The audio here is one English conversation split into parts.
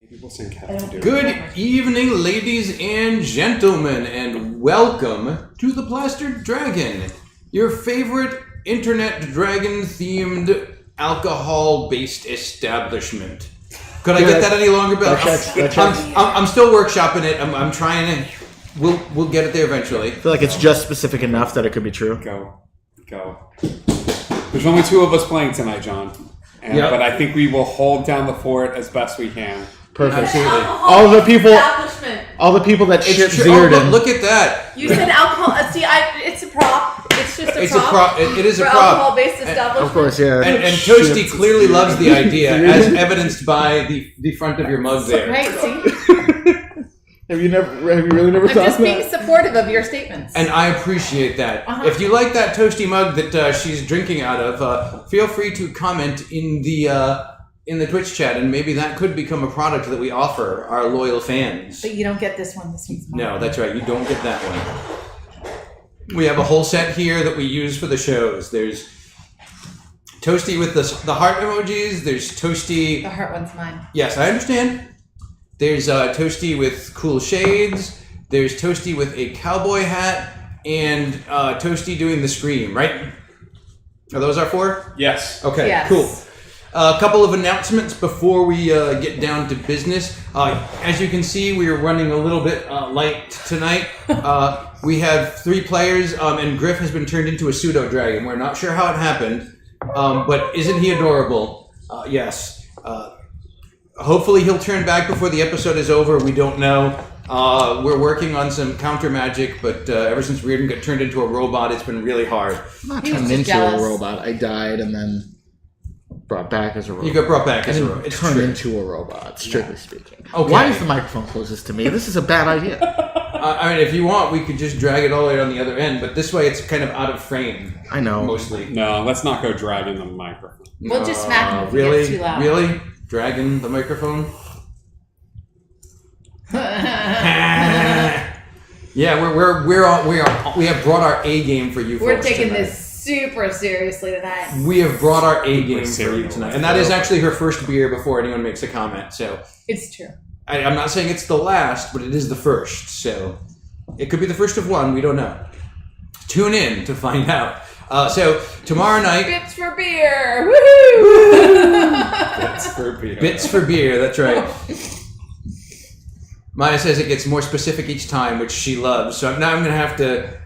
Good evening, ladies and gentlemen, and welcome to the Plastered Dragon, your favorite internet dragon-themed alcohol-based establishment. Could I get that any longer, Bill? I'm still workshopping it. I'm trying to. We'll get it there eventually. I feel like it's just specific enough that it could be true. Go. There's only two of us playing tonight, John. But I think we will hold down the fort as best we can. Perfect. Absolutely. All the people that shit Zierden. Look at that. You said alcohol. It's a prop. It's just a It's prop. a prop. It is a for prop. alcohol-based establishment. Of course, yeah. And Toasty clearly loves the idea, as evidenced by the front of your mug there. Right, see? Have you really never I'm thought just being that? supportive of your statements. And I appreciate that. If you like that Toasty mug that she's drinking out of, feel free to comment in the Twitch chat, and maybe that could become a product that we offer our loyal fans. But you don't get this one. This one's mine. No, that's right. You don't get that one. We have a whole set here that we use for the shows. There's Toasty with the heart emojis. There's Toasty. The heart one's mine. Yes, I understand. There's Toasty with cool shades. There's Toasty with a cowboy hat, and Toasty doing the scream. Right? Are those our four? Yes. Okay. Yes. Cool. A couple of announcements before we get down to business. As you can see, we are running a little bit light tonight. We have 3 players, and Griff has been turned into a pseudo-dragon. We're not sure how it happened, but isn't he adorable? Yes. Hopefully he'll turn back before the episode is over. We don't know. We're working on some counter magic, but ever since Reardon got turned into a robot, it's been really hard. I'm not He was turned just into jealous. a robot. I died and then brought back as a robot. You got brought back I as a didn't robot. It's turn true. into a robot, strictly speaking. Okay. Why is the microphone closest to me? This is a bad idea. I mean, if you want, we could just drag it all the way on the other end, but this way it's kind of out of frame. I know. Mostly. No, let's not go dragging the microphone. We'll just smack him if he Really? gets too loud. Really? Dragging the microphone? Yeah, we have brought our A game for you. We're folks taking tonight. this super seriously tonight. We have brought our A game for cereal. you tonight, and that is actually her first beer before anyone makes a comment. So It's true. I'm not saying it's the last, but it is the first. So it could be the first of one. We don't know. Tune in to find out. So tomorrow night, Bits for beer. Woohoo! That's for beer. Bits for beer. That's right. Maya says it gets more specific each time, which she loves. So now I'm going to have to.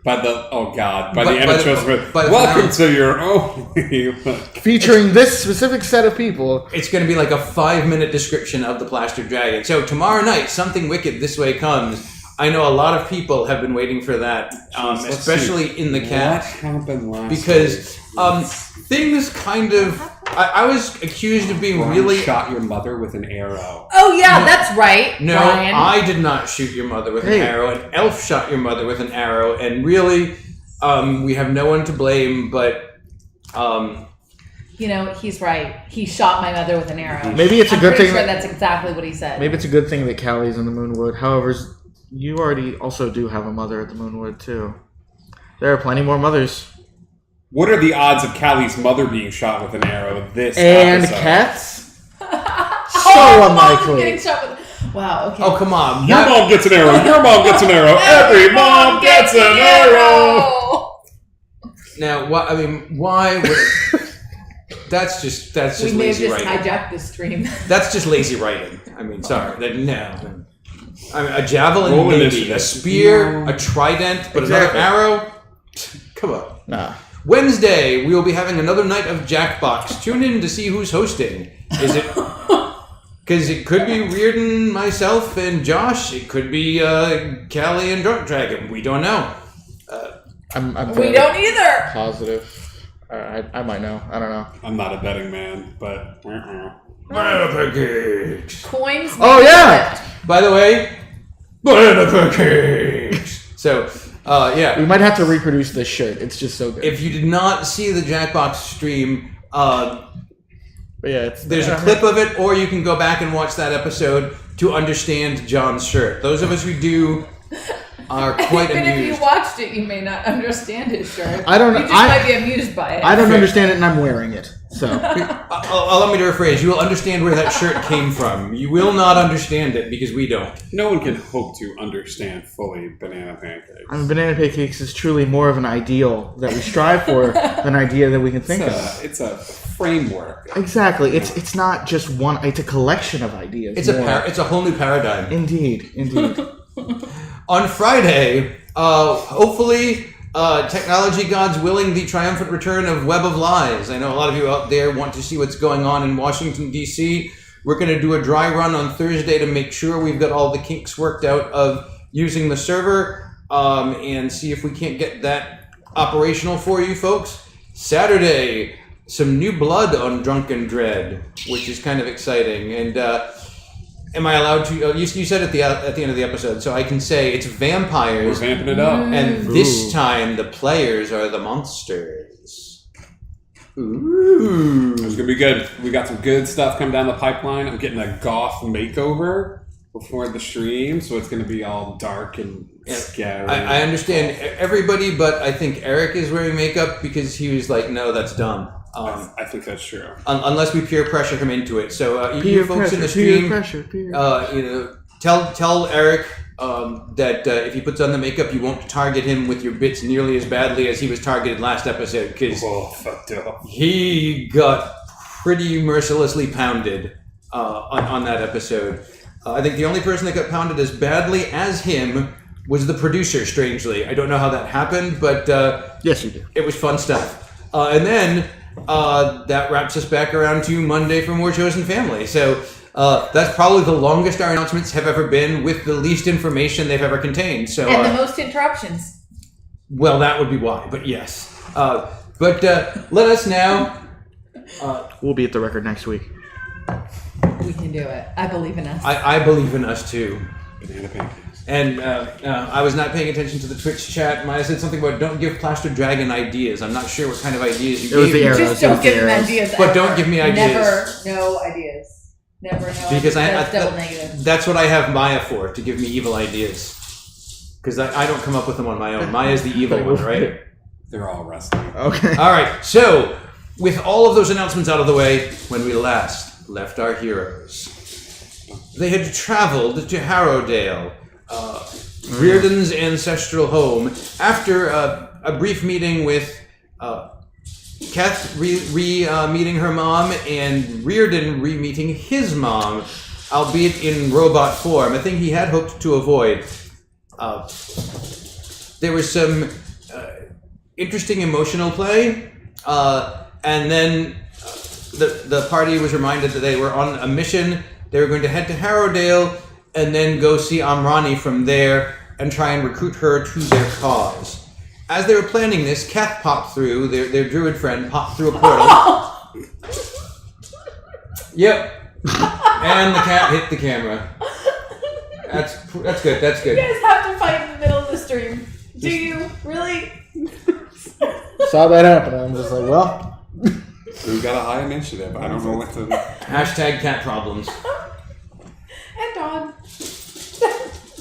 By the By end of the welcome finale. to your only. Featuring this specific set of people. It's going to be like a 5-minute description of the Plastered Dragon. So tomorrow night, Something Wicked This Way Comes. I know a lot of people have been waiting for that, Let's especially see. in the What chat. happened last Because week? things kind of. I was accused of being Ron really. shot your mother with an arrow. Oh yeah, that's right. No, Brian. I did not shoot your mother with an arrow. An elf shot your mother with an arrow, and really, we have no one to blame. But You know, he's right. He shot my mother with an arrow. Maybe it's a I'm good pretty thing sure that- that's exactly what he said. Maybe it's a good thing that Callie's in the Moonwood. However, you already also do have a mother at the Moonwood, too. There are plenty more mothers. What are the odds of Callie's mother being shot with an arrow this And episode? cats? Oh, So mom's unlikely. getting shot with. Wow. Okay. oh come on, Your mom gets an arrow. Your mom gets an arrow. Every mom gets an arrow. now what? I mean, why? Would, that's just We may have lazy just writing. hijacked the stream. That's just lazy writing. I mean, sorry. No. I mean, a javelin, Roll maybe. initiative. A spear, No. a trident, but Exactly. another arrow? Come on. Nah. Wednesday, we will be having another night of Jackbox. Tune in to see who's hosting. Is it... Because it could be Reardon, myself, and Josh. It could be Callie and Drunk Dragon. We don't know. I'm We very don't either. positive. I might know. I don't know. I'm not a betting man, but Banana pancakes. Coins. Oh, yeah. flipped. By the way, banana pancakes. So, yeah. We might have to reproduce this shirt. It's just so good. If you did not see the Jackbox stream, But yeah, there's a clip of it, or you can go back and watch that episode to understand John's shirt. Those of us who do are quite Even if amused. you watched it, you may not understand it, sure. I don't know. You just might be amused by it. I don't understand it, and I'm wearing it. So Allow me to rephrase. You will understand where that shirt came from. You will not understand it because we don't. No one can hope to understand fully banana pancakes. I mean, banana pancakes is truly more of an ideal that we strive for than an idea that we can think of. It's a framework. Exactly. It's not just one. It's a collection of ideas. It's more. it's a whole new paradigm. Indeed. On Friday, hopefully, technology gods willing, the triumphant return of Web of Lies. I know a lot of you out there want to see what's going on in Washington, D.C. We're going to do a dry run on Thursday to make sure we've got all the kinks worked out of using the server and see if we can't get that operational for you folks. Saturday, some new blood on Drunken Dread, which is kind of exciting. And am I allowed to? You said at the end of the episode, so I can say it's vampires. We're vamping it up. And this time, the players are the monsters. Ooh. It's going to be good. We got some good stuff coming down the pipeline. I'm getting a goth makeover before the stream, so it's going to be all dark and scary. I understand everybody, but I think Eric is wearing makeup because he was like, no, that's dumb. I think that's true. Unless we peer pressure him into it. So you Peer folks in the pressure, stream, peer. tell Eric that if he puts on the makeup, you won't target him with your bits nearly as badly as he was targeted last episode, because he got pretty mercilessly pounded on that episode. I think the only person that got pounded as badly as him was the producer, strangely. I don't know how that happened, but Yes, you do. it was fun stuff. And then that wraps us back around to Monday for more Chosen Family. So that's probably the longest our announcements have ever been, with the least information they've ever contained. So, And the most interruptions. well, that would be why, but yes. But let us now. We'll be at the record next week. We can do it. I believe in us. I believe in us too. Banana pancakes. And I was not paying attention to the Twitch chat. Maya said something about don't give Plaster Dragon ideas. I'm not sure what kind of ideas you It was gave the me. arrows. Just don't give them arrows. ideas. But ever. don't give me ideas. Never, no ideas. Never, no Because ideas. That's double negative. that's what I have Maya for, to give me evil ideas. Because I don't come up with them on my own. Maya's the evil one, right? They're all wrestling. Okay. All right. So, with all of those announcements out of the way, when we last left our heroes, they had traveled to Harrowdale, Reardon's ancestral home, after a brief meeting with Kath meeting her mom and Reardon re-meeting his mom, albeit in robot form, a thing he had hoped to avoid. There was some interesting emotional play, and then the party was reminded that they were on a mission. They were going to head to Harrowdale and then go see Amrani from there and try and recruit her to their cause. As they were planning this, Kath popped through, their druid friend popped through a portal. Yep. And the cat hit the camera. That's good, that's You good. guys have to fight in the middle of the stream. Do you? Really? Saw that happen. I'm just like, well. We've got a high initiative. I don't know what to... Hashtag cat problems. And Dawn.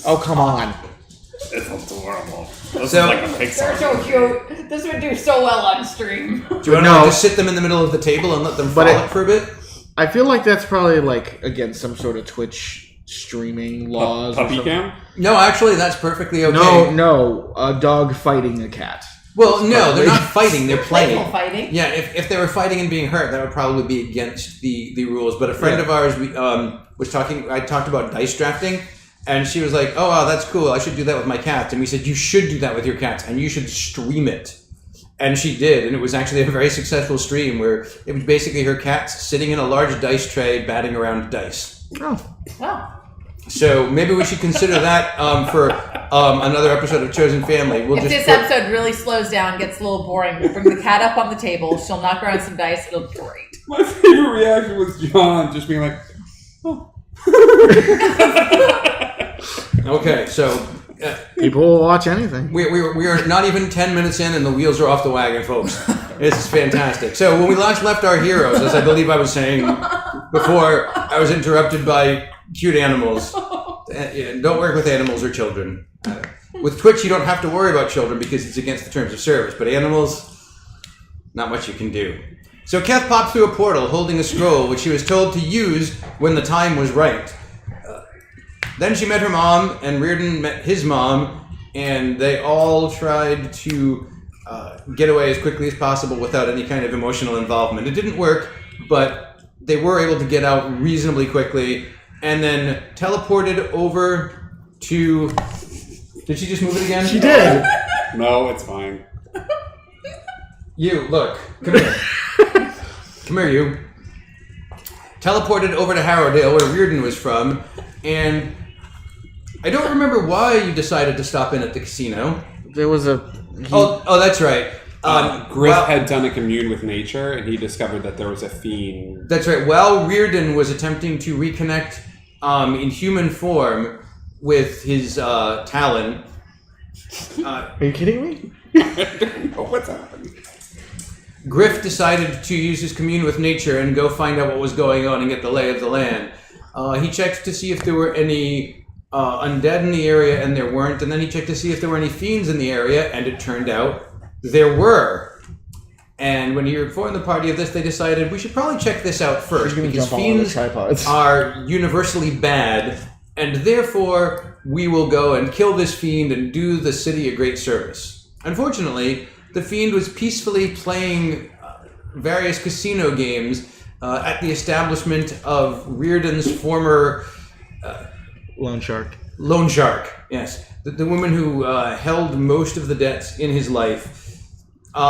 Oh, come on. It's adorable. This So- is like a Pixar They're so movie. cute. This would do so well on stream. Do you want to No. just sit them in the middle of the table and let them But frolic for a bit? I feel like that's probably like against some sort of Twitch streaming laws. or Puppy something. cam? No, actually, that's perfectly okay. No, a dog fighting a cat. Well, no, they're not fighting. They're Playful playing. fighting. Yeah, if they were fighting and being hurt, that would probably be against the rules. But a friend of ours was talking. I talked about dice drafting, and she was like, "Oh, wow, that's cool. I should do that with my cats." And we said, "You should do that with your cats, and you should stream it." And she did, and it was actually a very successful stream where it was basically her cats sitting in a large dice tray, batting around dice. Oh, Wow. So maybe we should consider that for another episode of Chosen Family. We'll If just this put- episode really slows down, gets a little boring, we'll bring the cat up on the table. She'll knock around some dice. It'll be great. My favorite reaction was John just being like, oh. Okay, so people will watch anything. we are not even 10 minutes in and the wheels are off the wagon, folks. This is fantastic. So when we last left our heroes, as I believe I was saying before, I was interrupted by cute animals. Don't work with animals or children. With Twitch, you don't have to worry about children because it's against the terms of service. But animals, not much you can do. So Keth popped through a portal holding a scroll, which she was told to use when the time was right. Then she met her mom, and Reardon met his mom, and they all tried to get away as quickly as possible without any kind of emotional involvement. It didn't work, but they were able to get out reasonably quickly, and then teleported over to... Did she just move it again? She did. No, it's fine. You, look. Come here. Come here, you. Teleported over to Harrowdale, where Reardon was from, and I don't remember why you decided to stop in at the casino. There was a... Oh, that's right. Griff had done a commune with nature, and he discovered that there was a fiend. That's right. While Reardon was attempting to reconnect in human form with his Talon... Are you kidding me? What's happening? Griff decided to use his commune with nature and go find out what was going on and get the lay of the land. He checked to see if there were any undead in the area, and there weren't. And then he checked to see if there were any fiends in the area, and it turned out there were. And when he informed the party of this, they decided we should probably check this out first, because fiends are universally bad, and therefore we will go and kill this fiend and do the city a great service. Unfortunately, the fiend was peacefully playing various casino games at the establishment of Reardon's former... Loan shark. Loan shark, yes. The woman who held most of the debts in his life.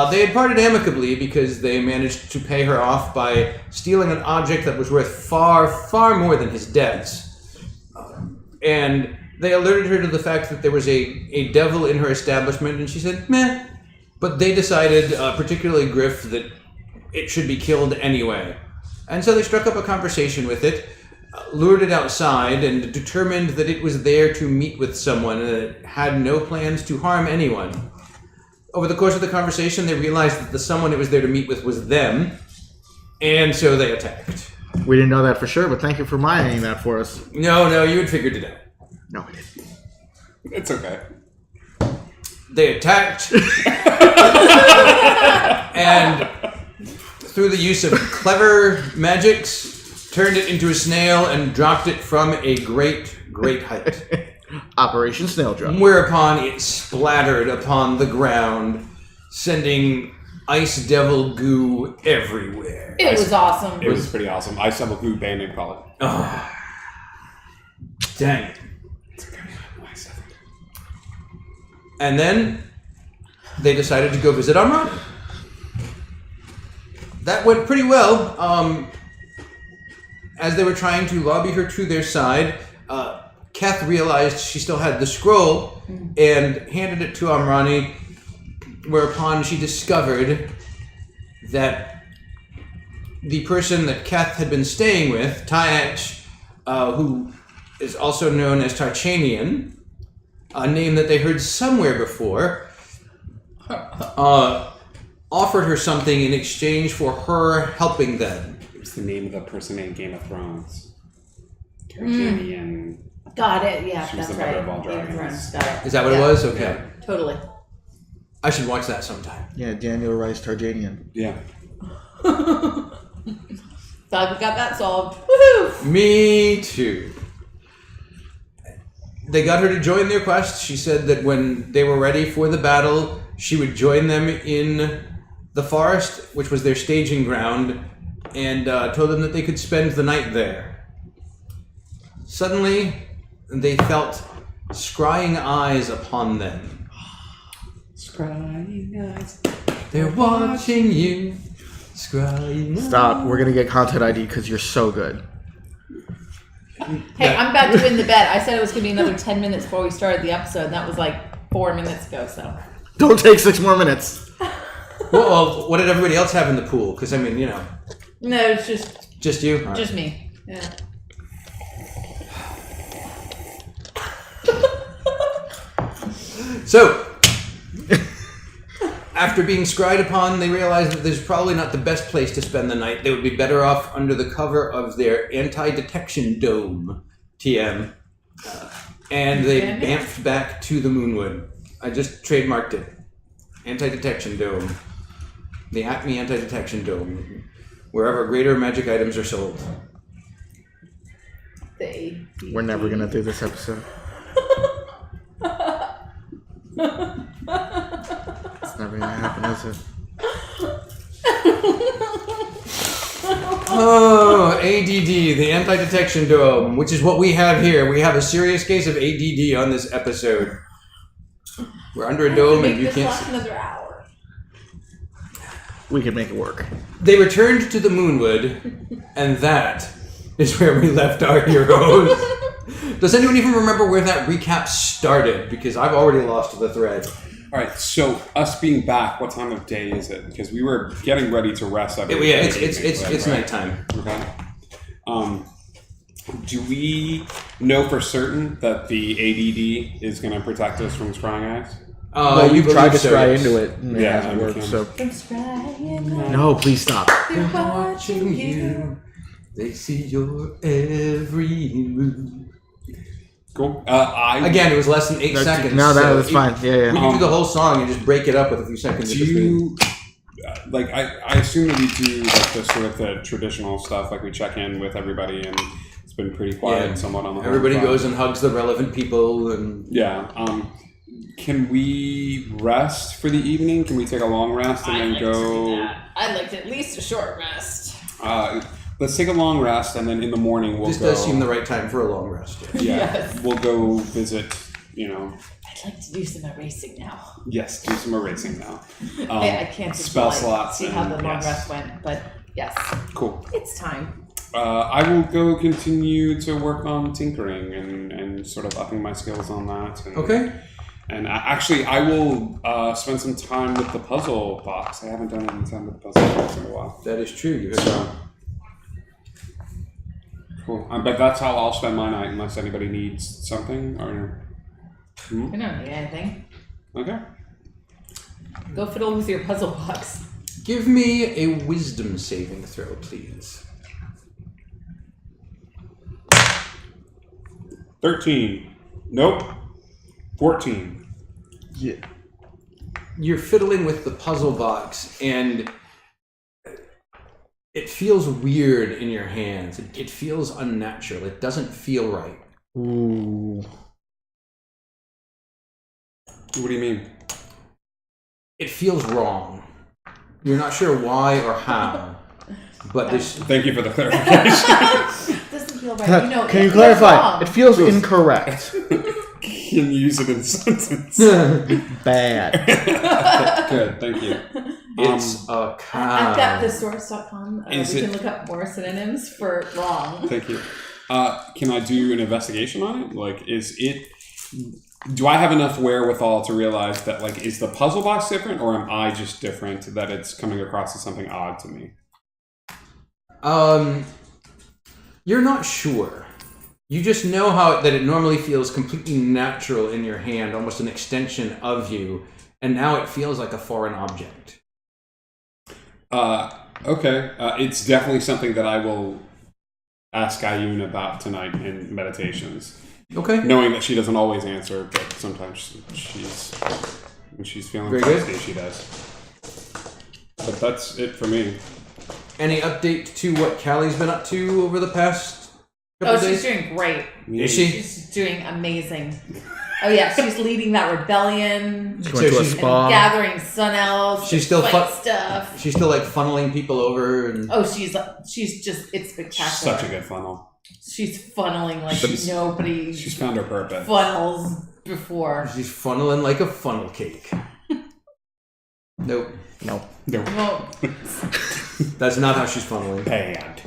They had parted amicably because they managed to pay her off by stealing an object that was worth far, far more than his debts. And they alerted her to the fact that there was a devil in her establishment, and she said, meh. But they decided, particularly Griff, that it should be killed anyway. And so they struck up a conversation with it, lured it outside, and determined that it was there to meet with someone and that it had no plans to harm anyone. Over the course of the conversation, they realized that the someone it was there to meet with was them, and so they attacked. We didn't know that for sure, but thank you for mining that for us. No, you had figured it out. No, I didn't. It's okay. They attacked, and through the use of clever magics, turned it into a snail and dropped it from a great, great height. Operation Snail Drop. Whereupon it splattered upon the ground, sending ice devil goo everywhere. It was awesome. It was pretty awesome. I still have a blue band-name call it. Oh, dang it. And then they decided to go visit Armani. That went pretty well. As they were trying to lobby her to their side, Keth realized she still had the scroll and handed it to Amrani, whereupon she discovered that the person that Keth had been staying with, Tyach, who is also known as Tarchanian, a name that they heard somewhere before, offered her something in exchange for her helping them. It was the name of the person in Game of Thrones. Targaryen. Got it. Yeah, She was that's the mother right. of all Game of dragons. Thrones. Got it. Is that what it Yeah. was? Okay. Totally. I should watch that sometime. Yeah, Daniel Rice Targaryen. Yeah. Glad we got that solved. Woohoo! Me too. They got her to join their quest. She said that when they were ready for the battle, she would join them in the forest, which was their staging ground, and told them that they could spend the night there. Suddenly, they felt scrying eyes upon them. Scrying eyes. They're watching you. Scrying eyes. Stop. We're going to get content ID because you're so good. Hey, I'm about to win the bet. I said it was going to be another 10 minutes before we started the episode, and that was like 4 minutes ago, so. Don't take 6 more minutes. Well, what did everybody else have in the pool? Because, I mean, you know. No, it's Just you? All right. just me. Yeah. So, after being scryed upon, they realized that this is probably not the best place to spend the night. They would be better off under the cover of their anti-detection dome, TM. And they bamfed back to the Moonwood. I just trademarked it. Anti-detection dome. The Acme anti-detection dome. Wherever greater magic items are sold. We're never gonna do this episode. It's never gonna happen, is it? Oh, ADD, the anti-detection dome, which is what we have here. We have a serious case of ADD on this episode. We're under a dome and you can't see. Another hour. We could make it work. They returned to the Moonwood, and that is where we left our heroes. Does anyone even remember where that recap started? Because I've already lost the thread. All right, so us being back, what time of day is it? Because we were getting ready to rest. Yeah, it's nighttime. Okay. Do we know for certain that the ADD is going to protect us from scrying eyes? Well, you you've tried to so, scry yes. into it. And Yeah, it hasn't we worked, can. so. From scrying, No, please stop. they're watching you. They see your every move. Cool. Again, it was less than 8 seconds. No, that's so fine. Yeah, We yeah. can do the whole song and just break it up with a few seconds Do in between. you like? I assume that we do like the sort of the traditional stuff, like we check in with everybody, and it's been pretty quiet, Yeah. somewhat on the. Everybody home front. goes and hugs the relevant people, and Yeah. Can we rest for the evening? Can we take a long rest and then go? I'd like to at least a short rest. Let's take a long rest, and then in the morning we'll this go. does seem the right time for a long rest. Yes. Yeah, Yes. we'll go visit. You know, I'd like to do some erasing now. yes, do some erasing now. I can't just spell like, slots. see how the and- long yes. rest went, but yes, Cool. it's time. I will go continue to work on tinkering and sort of upping my skills on that. And, Okay. And actually, I will spend some time with the puzzle box. I haven't done any time with the puzzle box in a while. That is true. You So, cool. But that's how I'll spend my night, unless anybody needs something or. I don't need anything. Okay. Go fiddle with your puzzle box. give me a wisdom saving throw, please. 13. Nope. 14. Yeah. You're fiddling with the puzzle box, and it feels weird in your hands. It feels unnatural. It doesn't feel right. Ooh. What do you mean? It feels wrong. You're not sure why or how, but there's Thank you for the clarification. Doesn't feel right. You know, Can you it feels clarify? wrong. It feels incorrect. Can you use it in a sentence? Bad. Good, thank you. it's a cow. I've got thesaurus.com. We Is can it- look up more synonyms for wrong. Thank you. Can I do an investigation on it? Like, is it? Do I have enough wherewithal to realize that, like, is the puzzle box different, or am I just different that it's coming across as something odd to me? You're not sure. You just know that it normally feels completely natural in your hand, almost an extension of you, and now it feels like a foreign object. Okay. It's definitely something that I will ask Ayun about tonight in meditations. Okay. Knowing that she doesn't always answer, but sometimes when she's feeling Very good. thirsty, she does. But that's it for me. Any update to what Callie's been up to over the past couple Oh, she's days? doing great. Is she? She's doing amazing. Oh yeah, she's leading that rebellion She went to a she's- and spa. gathering sun elves. She's still fight fu- stuff. She's still like funneling people over, and Oh, she's just it's spectacular. Such a good funnel. She's funneling like She's- nobody She's found her purpose. funnels before. she's funneling like a funnel cake. Nope, No. No. Well, that's not how she's funneling. Bad.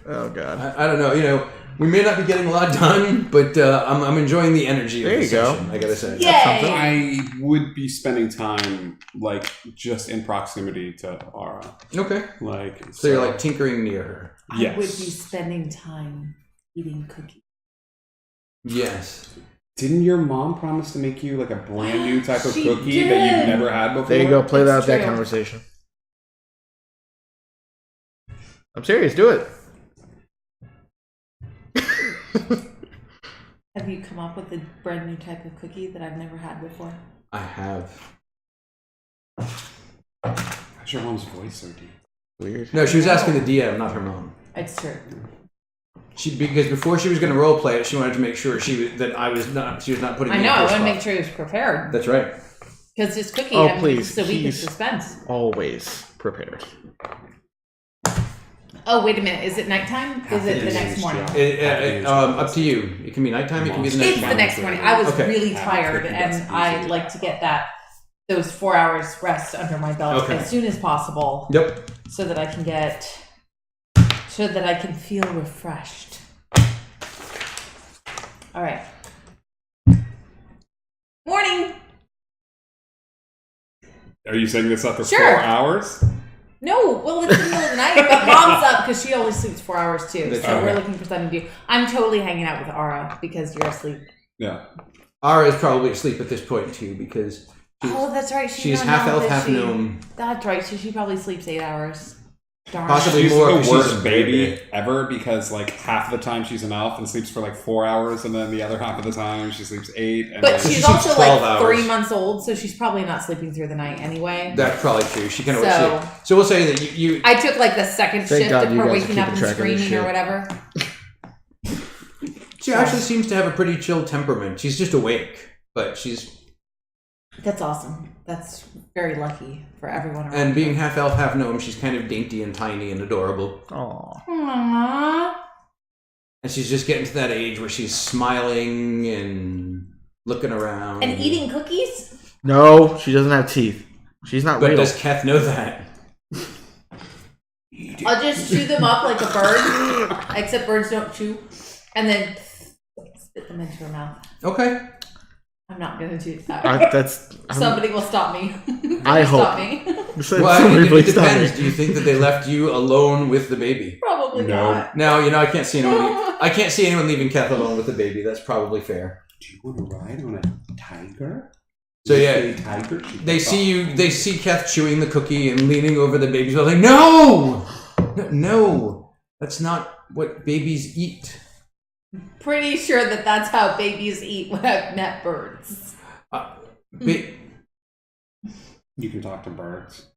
Oh god. I don't know. You know, we may not be getting a lot done, but I'm enjoying the energy of There the you go. session. I gotta say. yay! I would be spending time, like, just in proximity to Aura. Okay. Like, So you're like tinkering near her. yes. I would be spending time eating cookies. Yes. Didn't your mom promise to make you, like, a brand new type of She cookie that did. you've never had before? There you go. Play It's that true. conversation. I'm serious. Do it. have you come up with a brand new type of cookie that I've never had before? I have. How's your mom's voice so deep? Weird. No, she was asking the DM, not her mom. It's true. Because before she was going to role play it, she wanted to make sure she was not putting. I me know. in I her want to spot. make sure he was prepared. That's right. Because this cookie, Oh, I mean, please, it's a week of he's- suspense. Always prepared. Oh, wait a minute. Is it nighttime? Is it the next morning? Up to you. It can be nighttime. It can be the next It's the morning. next morning. I was Okay. really tired, and I'd like to get those 4 hours rest under my belt Okay. as soon as possible, Yep. so that I can feel refreshed. All right. Morning. Are you setting this up for Sure. 4 hours? No, well, it's the middle of the night, but Mom's up because she always sleeps 4 hours too. That's So right. we're looking for something to do. I'm totally hanging out with Ara because you're asleep. Yeah. Ara is probably asleep at this point too because Oh, that's right. she's not half elf, elf, is half she? gnome. That's right. So she probably sleeps 8 hours. Darn. Possibly She's more the 'cause worst she's a baby ever because like half the time she's an elf and sleeps for like 4 hours, and then the other half of the time she sleeps 8. And But then she's sleeps also 12 like hours. 3 months old, so she's probably not sleeping through the night anyway. That's probably true. She kind of So- so we'll say that you I took like the second Thank shift God of you her guys are waking up keeping and track of this screaming or shit. whatever. she actually seems to have a pretty chill temperament. She's just awake, but she's That's awesome. That's very lucky for everyone around. and being half elf, half gnome, she's kind of dainty and tiny and adorable. Aw. Aww. And she's just getting to that age where she's smiling and looking around. And eating cookies? No, she doesn't have teeth. She's not But real. does Keth know that? I'll just chew them up like a bird, except birds don't chew, and then spit them into her mouth. Okay. I'm not gonna do that. Somebody will stop me. I hope. Stop me. Well, it Please stop depends. me. Do you think that they left you alone with the baby? Probably No. not. No, I can't see anyone. I can't see anyone leaving Keth alone with the baby. That's probably fair. do you want to ride on a tiger? So yeah, A tiger? they see you. They see Keth chewing the cookie and leaning over the baby. So they're like, no, no, that's not what babies eat. Pretty sure that that's how babies eat when I've met birds. Ba- Mm-hmm. You can talk to birds.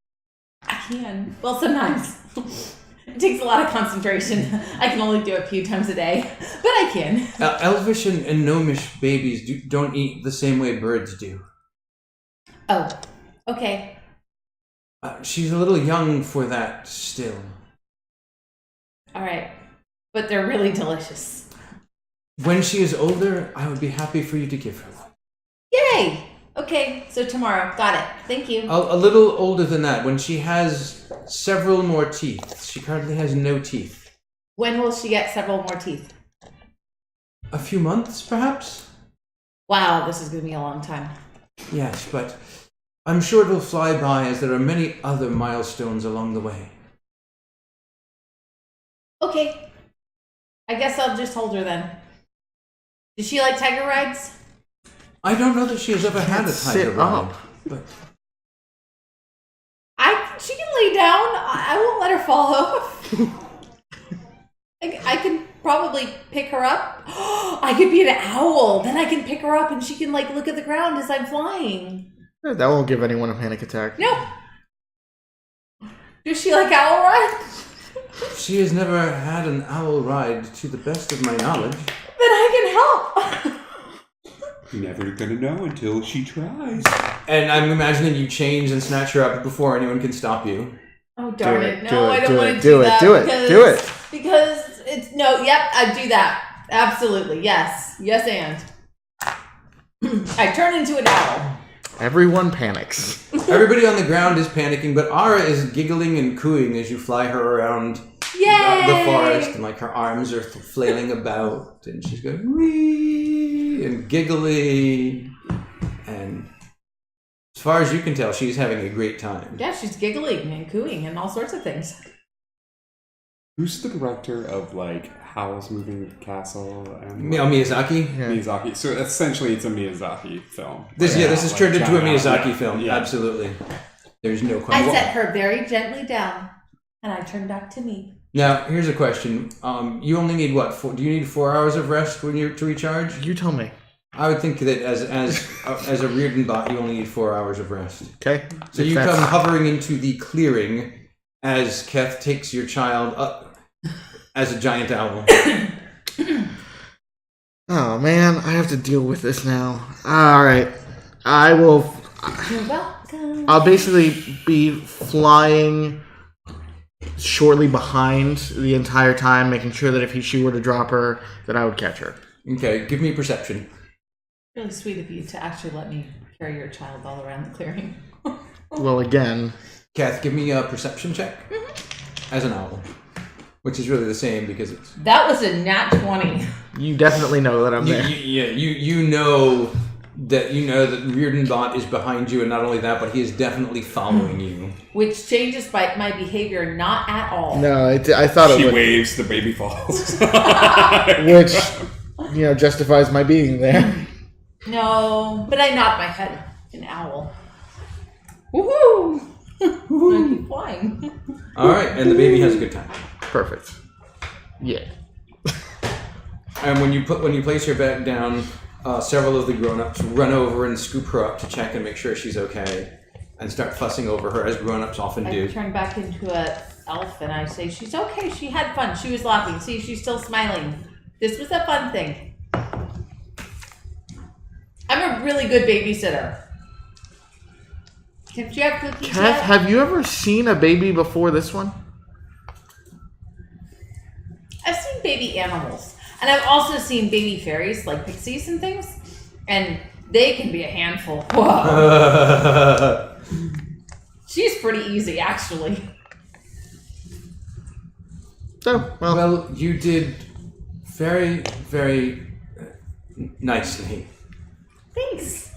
I can. Well, sometimes. It takes a lot of concentration. I can only do it a few times a day, but I can. Elvish and gnomish babies don't eat the same way birds do. Oh, okay. She's a little young for that still. All right. But they're really delicious. When she is older, I would be happy for you to give her one. Yay! Okay, so tomorrow. Got it. Thank you. A little older than that, when she has several more teeth. She currently has no teeth. When will she get several more teeth? A few months, perhaps? Wow, this is going to be a long time. Yes, but I'm sure it'll fly by as there are many other milestones along the way. Okay. I guess I'll just hold her then. Does she like tiger rides? I don't know that she has ever had a Sit tiger ride, up. but She can lay down. I won't let her fall off. I can probably pick her up. I could be an owl. Then I can pick her up and she can like look at the ground as I'm flying. That won't give anyone a panic attack. Nope. Does she like owl rides? she has never had an owl ride to the best of my knowledge. Then I can help. You're never gonna know until she tries. And I'm imagining you change and snatch her up before anyone can stop you. Oh darn Do it! it, No, do I it, don't do want it, to do it, that do it, because, do it. Because it's no. Yep, I'd do that. Absolutely, yes, and I turn into an owl. Everyone panics. Everybody on the ground is panicking, but Ara is giggling and cooing as you fly her around Yay! the forest, and like her arms are flailing about, and she's going wee and giggly, and as far as you can tell, she's having a great time. Yeah, she's giggling and cooing and all sorts of things. Who's the director of like Howl's Moving Castle and Miyazaki. Yeah. Miyazaki? So essentially, it's a Miyazaki film. This is Like turned into a John Miyazaki Allen. film. Yeah. Absolutely. There's no I question. set her very gently down, and I turned back to me. Now, here's a question. You only need what? Do you need 4 hours of rest when you're to recharge? You tell me. I would think that as a Reardon bot, you only need 4 hours of rest. Okay. So you come hovering into the clearing as Keth takes your child up as a giant owl. Oh man, I have to deal with this now. All right, I will. You're welcome. I'll basically be flying shortly behind the entire time, making sure that if she were to drop her, that I would catch her. Okay, give me perception. Really sweet of you to actually let me carry your child all around the clearing. Well, again, Kath, give me a perception check as an owl, which is really the same because it's That was a nat 20. you definitely know that I'm there. you know that Reardon bot is behind you, and not only that, but he is definitely following you. Which changes my behavior not at all. No, I thought She it would, waves, the baby falls. which justifies my being there. No, but I nod my head. An owl. Woohoo! I keep flying. All right, and the baby has a good time. Perfect. Yeah. And when you place her back down, several of the grown-ups run over and scoop her up to check and make sure she's okay, and start fussing over her as grown-ups often I do. turn back into a elf and I say, she's okay, she had fun, she was laughing, see, she's still smiling. This was a fun thing. I'm a really good babysitter. Can't you have cookies Kath, yet? have you ever seen a baby before this one? I've seen baby animals. And I've also seen baby fairies, like pixies and things. And they can be a handful. Whoa. She's pretty easy, actually. Oh, well. Well, you did very, very nicely. Thanks.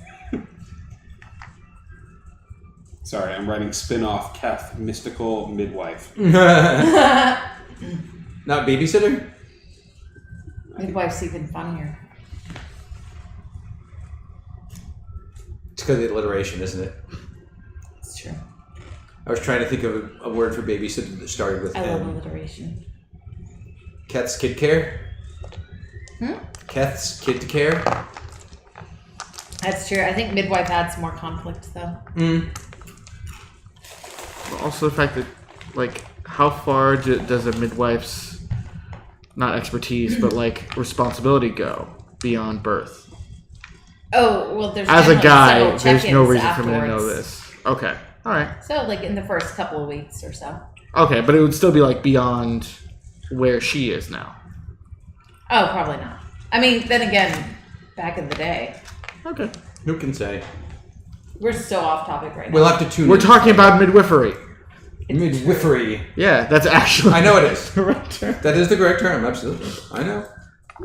Sorry, I'm writing spin-off Keth, mystical midwife. Not babysitter? Midwife's even funnier. It's because of the alliteration, isn't it? It's true. I was trying to think of a word for babysitter that started with I love M. alliteration. Keth's Kid Care? Keth's Kid Care? That's true. I think midwife adds more conflict, though. Also, the fact that, like, how far does a midwife's, not expertise, but, like, responsibility go beyond birth? Oh, well, there's As a generally guy, several there's no check-ins reason for me to know afterwards. this. Okay. Alright. So, like, in the first couple of weeks or so. Okay, but it would still be, like, beyond where she is now. Oh, probably not. I mean, then again, back in the day. Okay. Who can say? We're so off topic right now. We'll have to tune We're in. talking about midwifery. Midwifery. Yeah, that's actually I know it is. the right term. That is the correct term, absolutely. I know.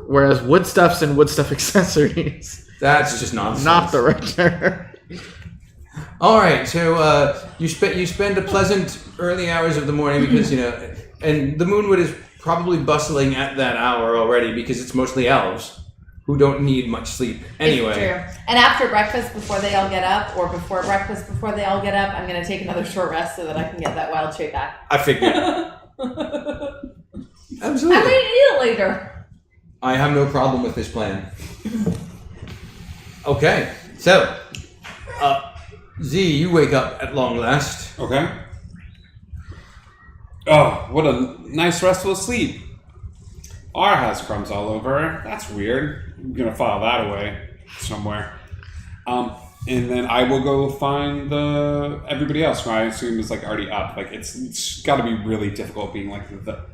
Whereas woodstuffs and woodstuff accessories, That's just nonsense. not the right term. All right, so you spend a pleasant early hours of the morning because and the Moonwood is probably bustling at that hour already because it's mostly elves who don't need much sleep anyway. It's true. And after breakfast, before they all get up, or before breakfast, before they all get up, I'm going to take another short rest so that I can get that wild shape back. I figured. I'm Absolutely. going to eat it later. I have no problem with this plan. Okay, so Z, you wake up at long last. Okay. Oh, what a nice restful sleep. R has crumbs all over. That's weird. I'm gonna file that away somewhere. And then I will go find everybody else who I assume is like already up. Like it's got to be really difficult being like the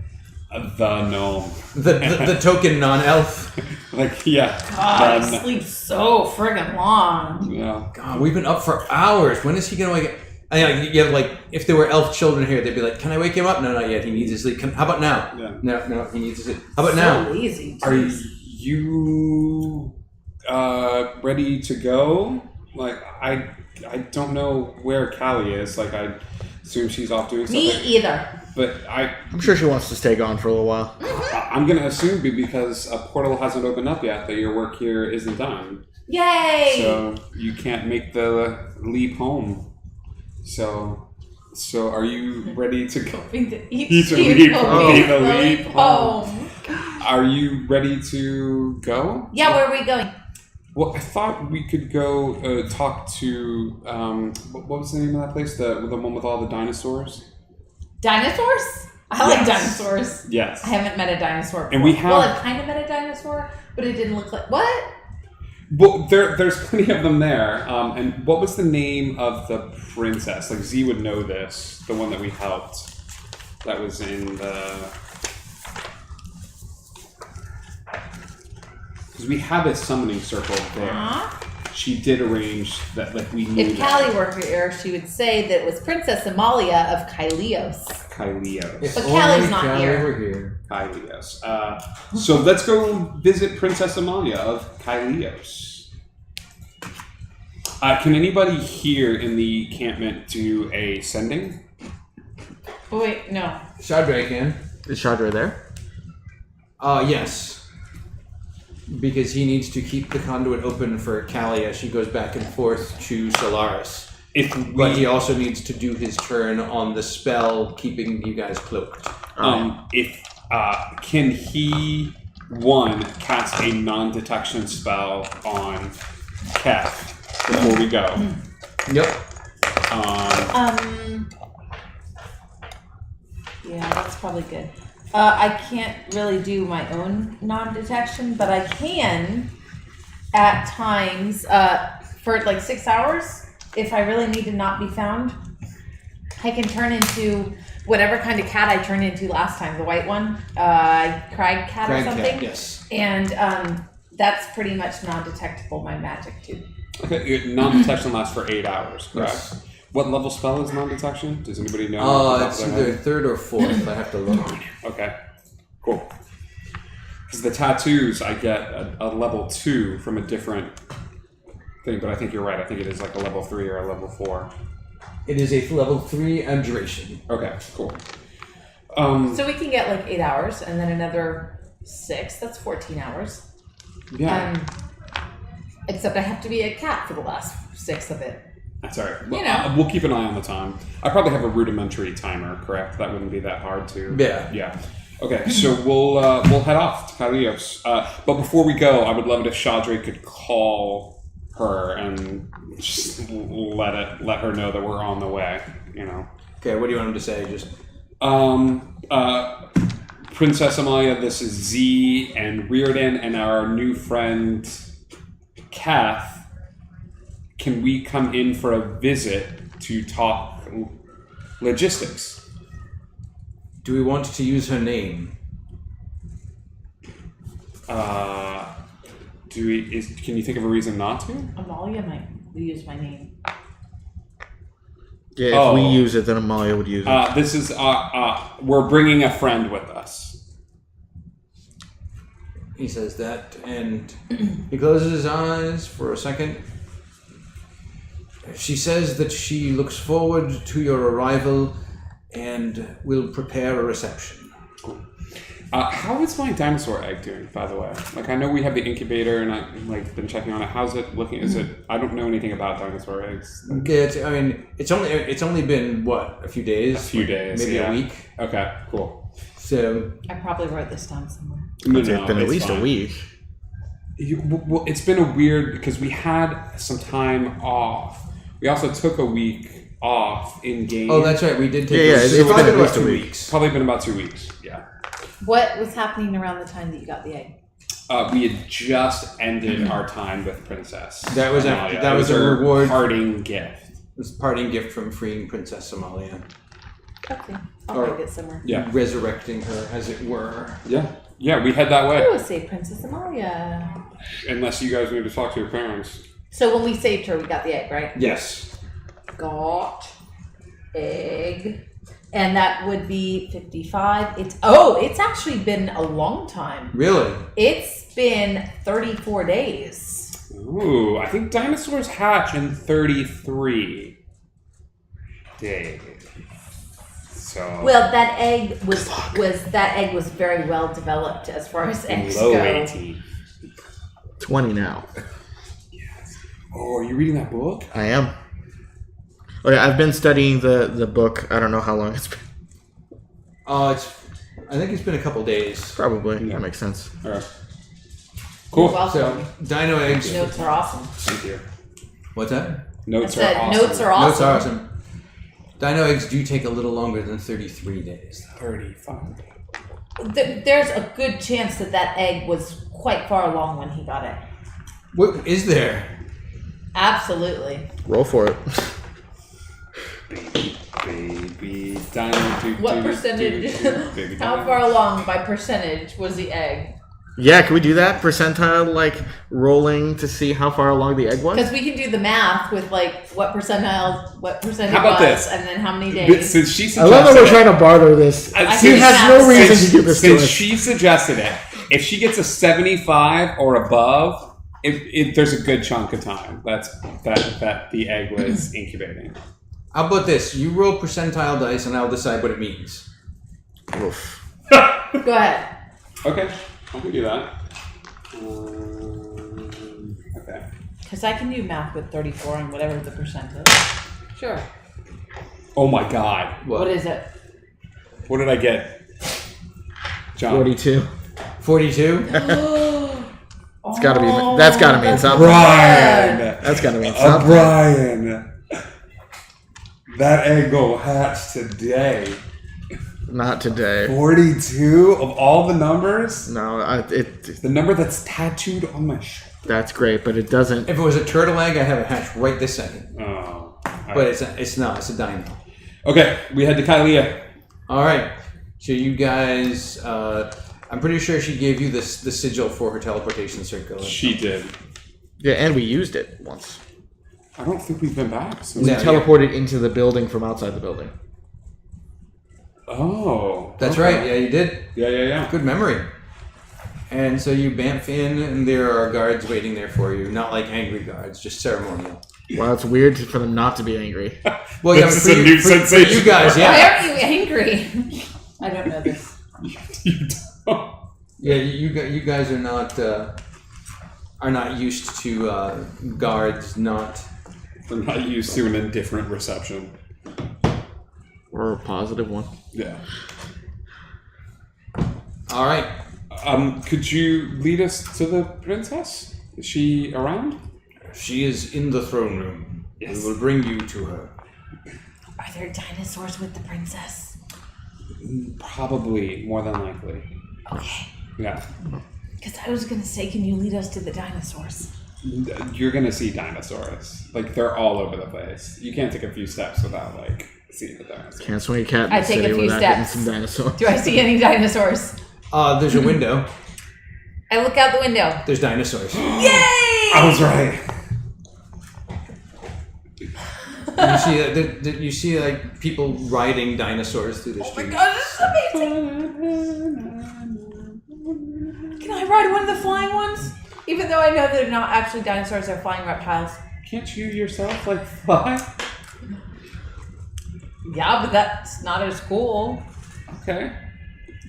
gnome. The token non-elf. Like yeah. God, the- I sleep so friggin' long. Yeah. God, we've been up for hours. When is he gonna wake up? I know, you have like, if there were elf children here, they'd be like, "Can I wake him up?" No, not yet. He needs to sleep. How about now? Yeah. No, he needs to sleep. How about now? So lazy. Are you ready to go? Like I don't know where Callie is. Like I assume she's off doing Me something. either. But I'm sure she wants to stay gone for a little while. I'm gonna assume because a portal hasn't opened up yet that your work here isn't done. Yay! So you can't make the leap home. So So, are you ready to go? Going to eat Eat to Steve leave. going Eat to to leave. leave home. Are you ready to go? Yeah, where are we going? Well, I thought we could go talk to what was the name of that place? The one with all the dinosaurs. Dinosaurs? I like Yes. dinosaurs. Yes. I haven't met a dinosaur before. And we have- Well, I've kind of met a dinosaur, but it didn't look like... What? Well, there's plenty of them there. And what was the name of the princess? Like Z would know this. The one that we helped. That was in the. Because we have a summoning circle there. Huh? She did arrange that. Like we knew If Callie were here, she would say that it was Princess Amalia of Kylios. Kylios. If But only Callie's not Callie here. were here. Kylios. So let's go visit Princess Amalia of Kylios. Can anybody here in the encampment do a sending? Oh, wait, no. Shadrach can. Is Chandra there? Yes. Because he needs to keep the conduit open for Callie as she goes back and forth to Solaris. If But he we, also needs to do his turn on the spell keeping you guys cloaked. can he cast a non-detection spell on Keth before we go? Yep. Yeah, that's probably good. I can't really do my own non-detection, but I can at times for like 6 hours if I really need to not be found. I can turn into whatever kind of cat I turned into last time, the white one, Crag cat or Crag something. cat, yes. And that's pretty much non-detectable, my magic too. Okay, non-detection lasts for 8 hours, correct? Yes. What level spell is non-detection? Does anybody know? off the top It's of their either head? third or fourth. I have to look. Okay, cool. Because the tattoos, I get a level 2 from a different thing, but I think you're right. I think it is like a level 3 or a level 4. It is a level 3 abjuration. Okay, cool. So we can get like 8 hours and then another 6. That's 14 hours. Yeah, Except I have to be a cat for the last 6 of it. that's all right. Well, you know. we'll keep an eye on the time. I probably have a rudimentary timer, correct? That wouldn't be that hard to. Yeah. Yeah. Okay, so we'll head off to Kylios. But before we go, I would love it if Shadrach could call her and just let her know that we're on the way. You know. Okay, what do you want him to say? Just Princess Amalia, this is Z and Reardon and our new friend Kath. Can we come in for a visit to talk logistics? do we want to use her name? Can you think of a reason not to? Amalia might use my name. Yeah, if we use it, then Amalia would use it. This is we're bringing a friend with us. He says that, and he closes his eyes for a second. She says that she looks forward to your arrival and will prepare a reception. How is my dinosaur egg doing, by the way? Like, I know we have the incubator, and I've been checking on it. How's it looking? Is it? I don't know anything about dinosaur eggs. It's only been what, a few days? A few days, maybe yeah. a week. Okay, cool. So I probably wrote this down somewhere. No, It's been at least fine. a week. Well, it's been a weird because we had some time off. We also took a week off in game. oh, that's right. We did take. Yeah, it's it's probably been at about least a 2 week. weeks. Probably been about 2 weeks. Yeah. What was happening around the time that you got the egg? We had just ended our time with Princess. That was Amalia. that It was a her reward. parting gift. This parting gift from freeing Princess Amalia, Okay, I'll Or- write it somewhere. Yeah. resurrecting her, as it were. Yeah. Yeah, we head that I way. always say Princess Amalia. Unless you guys need to talk to your parents. So when we saved her, we got the egg, right? Yes. Got egg. And that would be 55. It's actually been a long time. Really? It's been 34 days. Ooh, I think dinosaurs hatch in 33 days. So Well, that egg was very well developed as far as eggs low go. 18. 20 now. Oh, are you reading that book? I am. Okay, I've been studying the book. I don't know how long it's been. I think it's been a couple days. Probably. Yeah. That makes sense. All right. You're Cool. welcome. So, dino eggs. Notes are awesome. Thank you. What's that? I Notes said are awesome. notes are awesome. Notes are awesome. Dino eggs do take a little longer than 33 days. 35. There's a good chance that egg was quite far along when he got it. What is there? Absolutely. Roll for it. Baby dino. What percentage? Baby How dino. far along by percentage was the egg? Yeah, can we do that? Percentile, like, rolling to see how far along the egg was? Because we can do the math with like what percentage How about was, this? and then how many But days. since she I suggested love that we're it- trying to barter this. I- He can has math. no reason since, to do this to since us. she suggested it, if she gets a 75 or above, there's a good chunk of time that the egg was incubating. How about this? You roll percentile dice and I'll decide what it means. Oof. Go ahead. Okay, I can do that. Okay. Because I can do math with 34 and whatever the percentage. Sure. Oh my God! What is it? What did I get? John. 42. 42? It's gotta be. That's gotta mean something. Brian. That's gotta mean something. Brian. That egg will hatch today. Not today. 42 of all the numbers. No, The number that's tattooed on my shirt. that's great, but it doesn't. If it was a turtle egg, I'd have it hatch right this second. Oh. But it's not. It's a dino. Okay, we head to Kylia. All right. So you guys, I'm pretty sure she gave you the sigil for her teleportation circle. She did. Yeah, and we used it once. I don't think we've been back We since. No. teleported into the building from outside the building. Oh. That's okay. right. Yeah, you did. Yeah. Good memory. And so you bamf in, and there are guards waiting there for you. Not like angry guards, just ceremonial. Wow, it's weird for them not to be angry. Well, yeah, This for is a you, new for sensation. you guys, Why yeah. aren't you angry? I don't know this. You don't. Yeah, you guys are not used to guards not. We're not used to an indifferent reception. Or a positive one. Yeah. All right. Could you lead us to the princess? Is she around? She is in the throne room. Yes. We will bring you to her. Are there dinosaurs with the princess? Probably, more than likely. Okay. Yeah. Because I was going to say, can you lead us to the dinosaurs? You're gonna see dinosaurs. Like, they're all over the place. You can't take a few steps without, like, seeing the dinosaurs. Can't swing a cat in I the take a city few without hitting steps. some dinosaurs. Do I see any dinosaurs? There's a window. I look out the window. There's dinosaurs. Yay! I was right. You see like people riding dinosaurs through the Oh my streets. god, this is amazing! Can I ride one of the flying ones? Even though I know they're not actually dinosaurs, they're flying reptiles. Can't you yourself, like, fly? Yeah, but that's not as cool. Okay.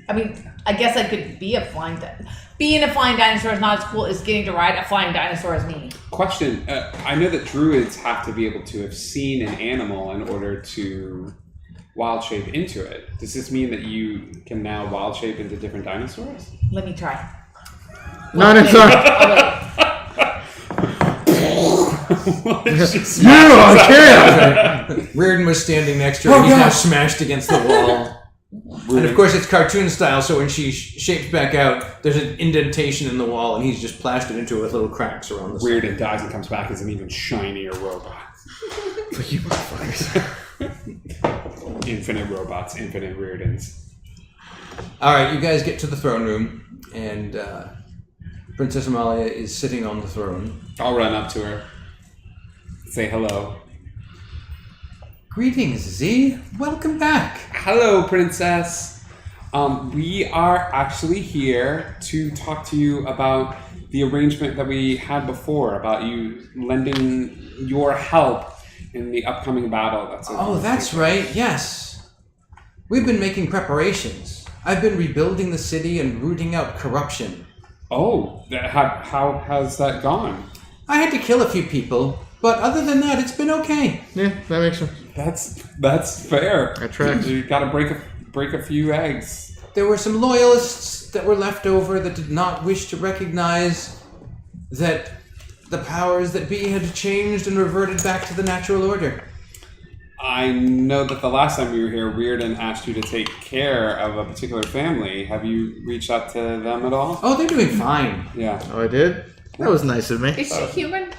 I mean, I guess I could be a flying dinosaur. Being a flying dinosaur is not as cool as getting to ride a flying dinosaur as me. Question. I know that druids have to be able to have seen an animal in order to wild shape into it. Does this mean that you can now wild shape into different dinosaurs? Let me try. Not inside. Oh, wait. You, I can't. Reardon was standing next to her. He's now smashed against the wall. And of course, it's cartoon style, so when she shapes back out, there's an indentation in the wall, and he's just plastered into it with little cracks around the side. Weird and dies and comes back as an even shinier robot. Like, you motherfuckers. Infinite robots, infinite Reardons. All right, you guys get to the throne room, and Princess Amalia is sitting on the throne. I'll run up to her. Say hello. Greetings, Z. Welcome back. Hello, princess. We are actually here to talk to you about the arrangement that we had before, about you lending your help in the upcoming battle. That's right. Yes. We've been making preparations. I've been rebuilding the city and rooting out corruption. Oh, how has that gone? I had to kill a few people, But other than that, it's been okay. Yeah, that makes sense. That's fair. That tracks. You got to break a few eggs. There were some loyalists that were left over that did not wish to recognize that the powers that be had changed and reverted back to the natural order. I know that the last time you were here, Reardon asked you to take care of a particular family. Have you reached out to them at all? Oh, they're doing fine. Yeah. Oh, I did? That was nice of me. Is she human?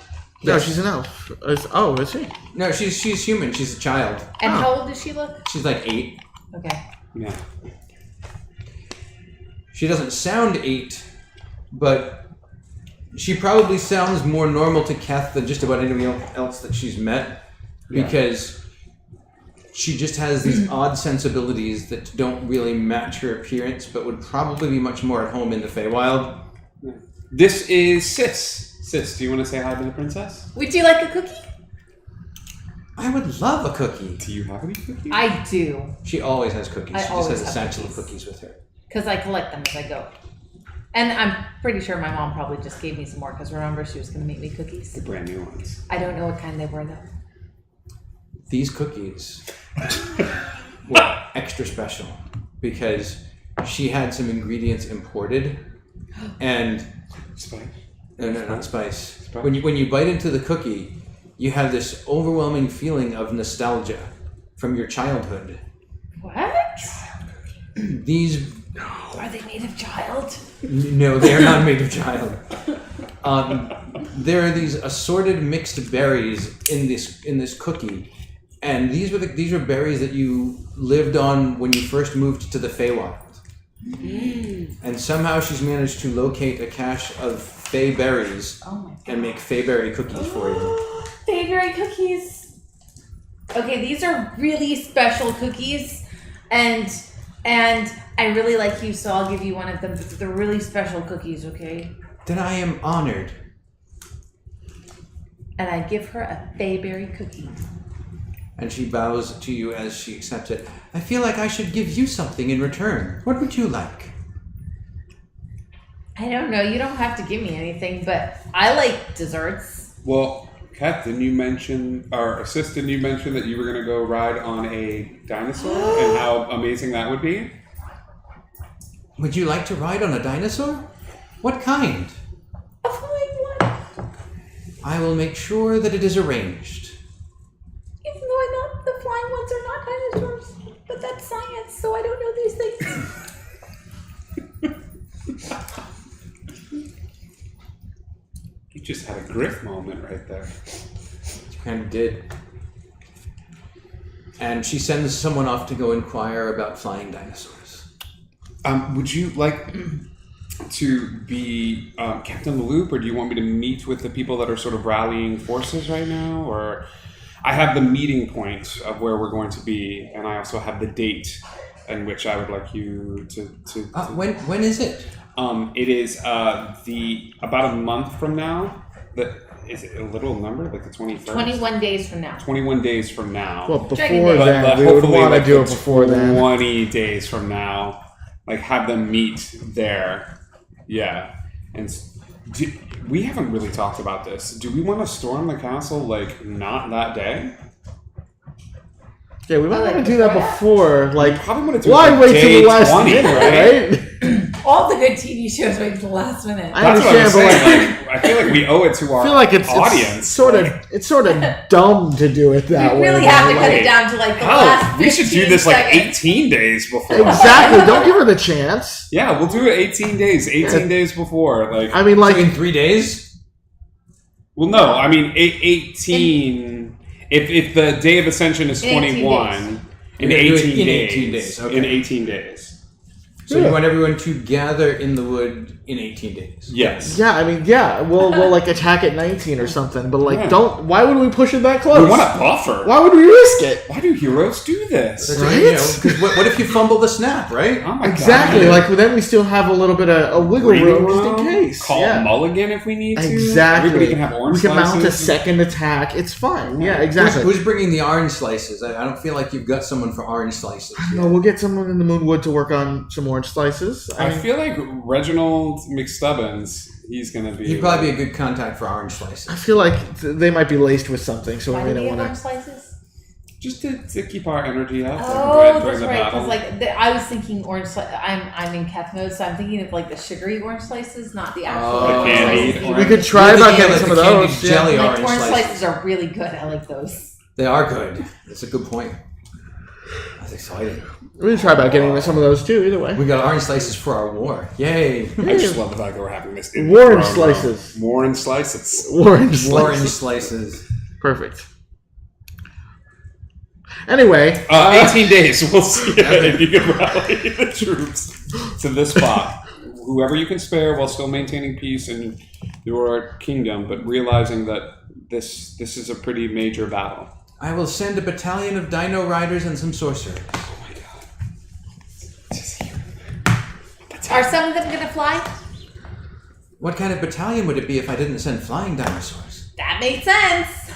No, Yes. she's an elf. Is she? No, she's human. She's a child. And Oh. how old does she look? She's like 8. Okay. Yeah. She doesn't sound 8, but she probably sounds more normal to Keth than just about anyone else that she's met, because she just has these odd sensibilities that don't really match her appearance, but would probably be much more at home in the Feywild. This is Sis. Sis, do you want to say hi to the princess? Would you like a cookie? I would love a cookie. Do you have any cookies? I do. She always has cookies. I She just always has a have satchel of cookies. cookies with her. Because I collect them as I go. And I'm pretty sure my mom probably just gave me some more because remember she was going to make me cookies. The brand new ones. I don't know what kind they were though. These cookies were extra special because she had some ingredients imported, and Spice. no, not spice. When you bite into the cookie, you have this overwhelming feeling of nostalgia from your childhood. What? These Are they made of child? no, they are not made of child. There are these assorted mixed berries in this cookie, and these were berries that you lived on when you first moved to the Feywild. And somehow she's managed to locate a cache of Fey berries Oh my god. and make Feyberry cookies for you. Feyberry cookies. Okay, these are really special cookies, and I really like you, so I'll give you one of them. They're really special cookies, okay? Then I am honored. And I give her a Feyberry cookie. And she bows to you as she accepts it. I feel like I should give you something in return. What would you like? I don't know. You don't have to give me anything, but I like desserts. Well, Kat, didn't you mention that you were going to go ride on a dinosaur and how amazing that would be? Would you like to ride on a dinosaur? What kind? A flying one. I will make sure that it is arranged. Even though I know the flying ones are not dinosaurs, but that's science, so I don't know these things. You just had a Griff moment right there. You kind of did. And she sends someone off to go inquire about flying dinosaurs. Would you like to be kept in the loop, or do you want me to meet with the people that are sort of rallying forces right now? Or I have the meeting point of where we're going to be, and I also have the date in which I would like you to When is it? It is about a month from now. Is it a little number, like the 21st? 21 days from now. 21 days from now. Well, before Dragon Day. then, we would hopefully, want to like, do it before then. 20 days from now. Like, have them meet there. Yeah. And we haven't really talked about this. Do we want to storm the castle, like, not that day? Yeah, we might like want to do that before. Like, Probably want to do why it like wait till day the last 20, minute, right? All the good TV shows wait till the last minute. I That's what I'm understand, but saying. Like, I feel like we owe it to our I feel like it's audience. it's sort of dumb to do it that We way. really have to though. cut Like, it down to like the Hell, last we should do 15 this like seconds. 18 days before. Exactly. Don't give her the chance. Yeah, we'll do it 18 days. 18 days before. Like, I mean, like, in 3 days? well, no, I mean 18. If the day of ascension is In 18 21, in You're gonna do it 18 in days. 18 days, okay. In 18 days. So you want everyone to gather in the wood in 18 days. Yes. yeah, I mean, yeah, we'll like attack at 19 or something, but like, Yeah. why would we push it that close? We want a buffer. Why would we risk it? Why do heroes do this? That's Right? You know, 'cause what if you fumble the snap, right? Oh my Exactly. God. Like, then we still have a little bit of a wiggle room just in case. Call yeah. mulligan if we need to. Exactly. Everybody can have orange We can mount a slices. second attack. It's fine. Yeah, exactly. Who's bringing the orange slices? I don't feel like you've got someone for orange slices. No, we'll get someone in the Moonwood to work on some orange slices. I feel like Reginald McStubbins, he's going to be... He'd probably be a good contact for orange slices. I feel like they might be laced with something, so Why we do may we not have want orange to. slices? Just to keep our energy up Oh, during that's the right. battle. Because I was thinking orange. I'm in Keth mode, so I'm thinking of like the sugary orange slices, not the actual Oh. orange Candied slices. orange. We could try You're about thinking getting of some of the candied those. jelly Yeah. Like orange orange slices. slices are really good. I like those. They are good. That's a good point. That's exciting. We can try about getting some of those too. Either way. We got orange slices for our war. Yay! I just love the fact that we're having this in Orange the throne room. slices. Orange slices. Orange Orange slices. slices. Perfect. Anyway, 18 days. We'll see if you can rally the troops to this spot. Whoever you can spare while still maintaining peace in your kingdom, but realizing that this is a pretty major battle. I will send a battalion of dino riders and some sorcerers. Oh my god. Just hear Are some of them gonna fly? What kind of battalion would it be if I didn't send flying dinosaurs? That makes sense.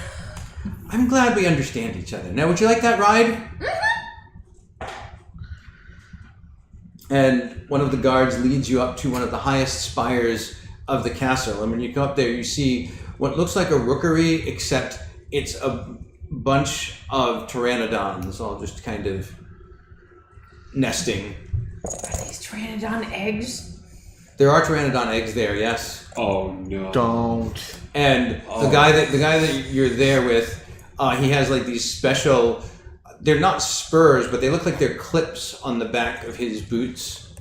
I'm glad we understand each other. Now, would you like that ride? And one of the guards leads you up to one of the highest spires of the castle. And when you go up there, you see what looks like a rookery, except it's a bunch of pteranodons all just kind of nesting. Are these pteranodon eggs? There are pteranodon eggs there, yes. Oh no. don't. And the guy that you're there with, he has like these special. They're not spurs, but they look like they're clips on the back of his boots.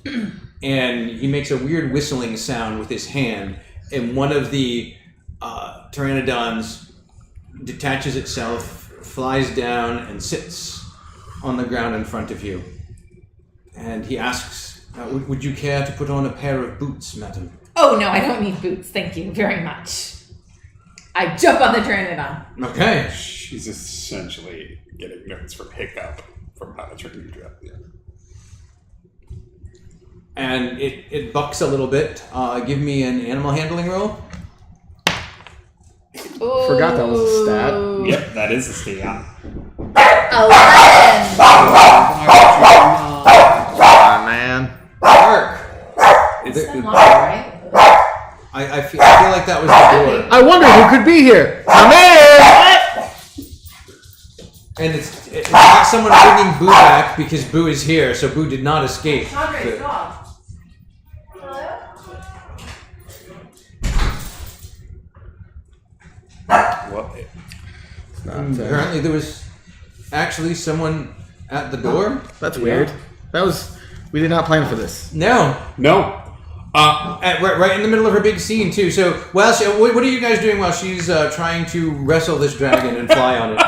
And he makes a weird whistling sound with his hand. And one of the pteranodons detaches itself, flies down, and sits on the ground in front of you. And he asks, would you care to put on a pair of boots, madam? Oh no, I don't need boots. Thank you very much. I jump on the pteranodon. Okay. She's essentially getting notes from Hiccup from How to Train Your Dragon. Yeah. And it bucks a little bit. Give me an animal handling roll. Ooh. Forgot that was a stat. Yep, that is a stat. 11. Ah, man. Mark! It's unlocked, right? I feel like that was the door. I wonder who could be here. I'm in. And it's not someone bringing Boo back because Boo is here, so Boo did not escape. Padre's dog. Hello? Well, Apparently there was actually someone at the door. That's weird. We did not plan for this. No. no. Right in the middle of her big scene, too. So, what are you guys doing while she's trying to wrestle this dragon and fly on it?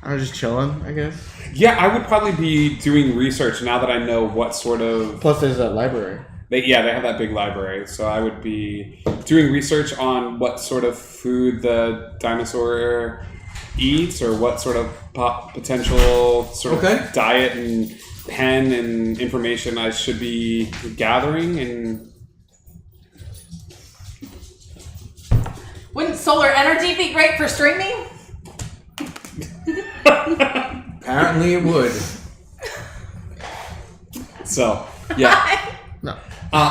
I was just chilling, I guess. Yeah, I would probably be doing research now that I know what sort of... Plus, there's that library. They have that big library, so I would be doing research on what sort of food the dinosaur eats, or what sort of potential sort of diet and pen and information I should be gathering. And Wouldn't solar energy be great for streaming? Apparently it would. so, yeah. No.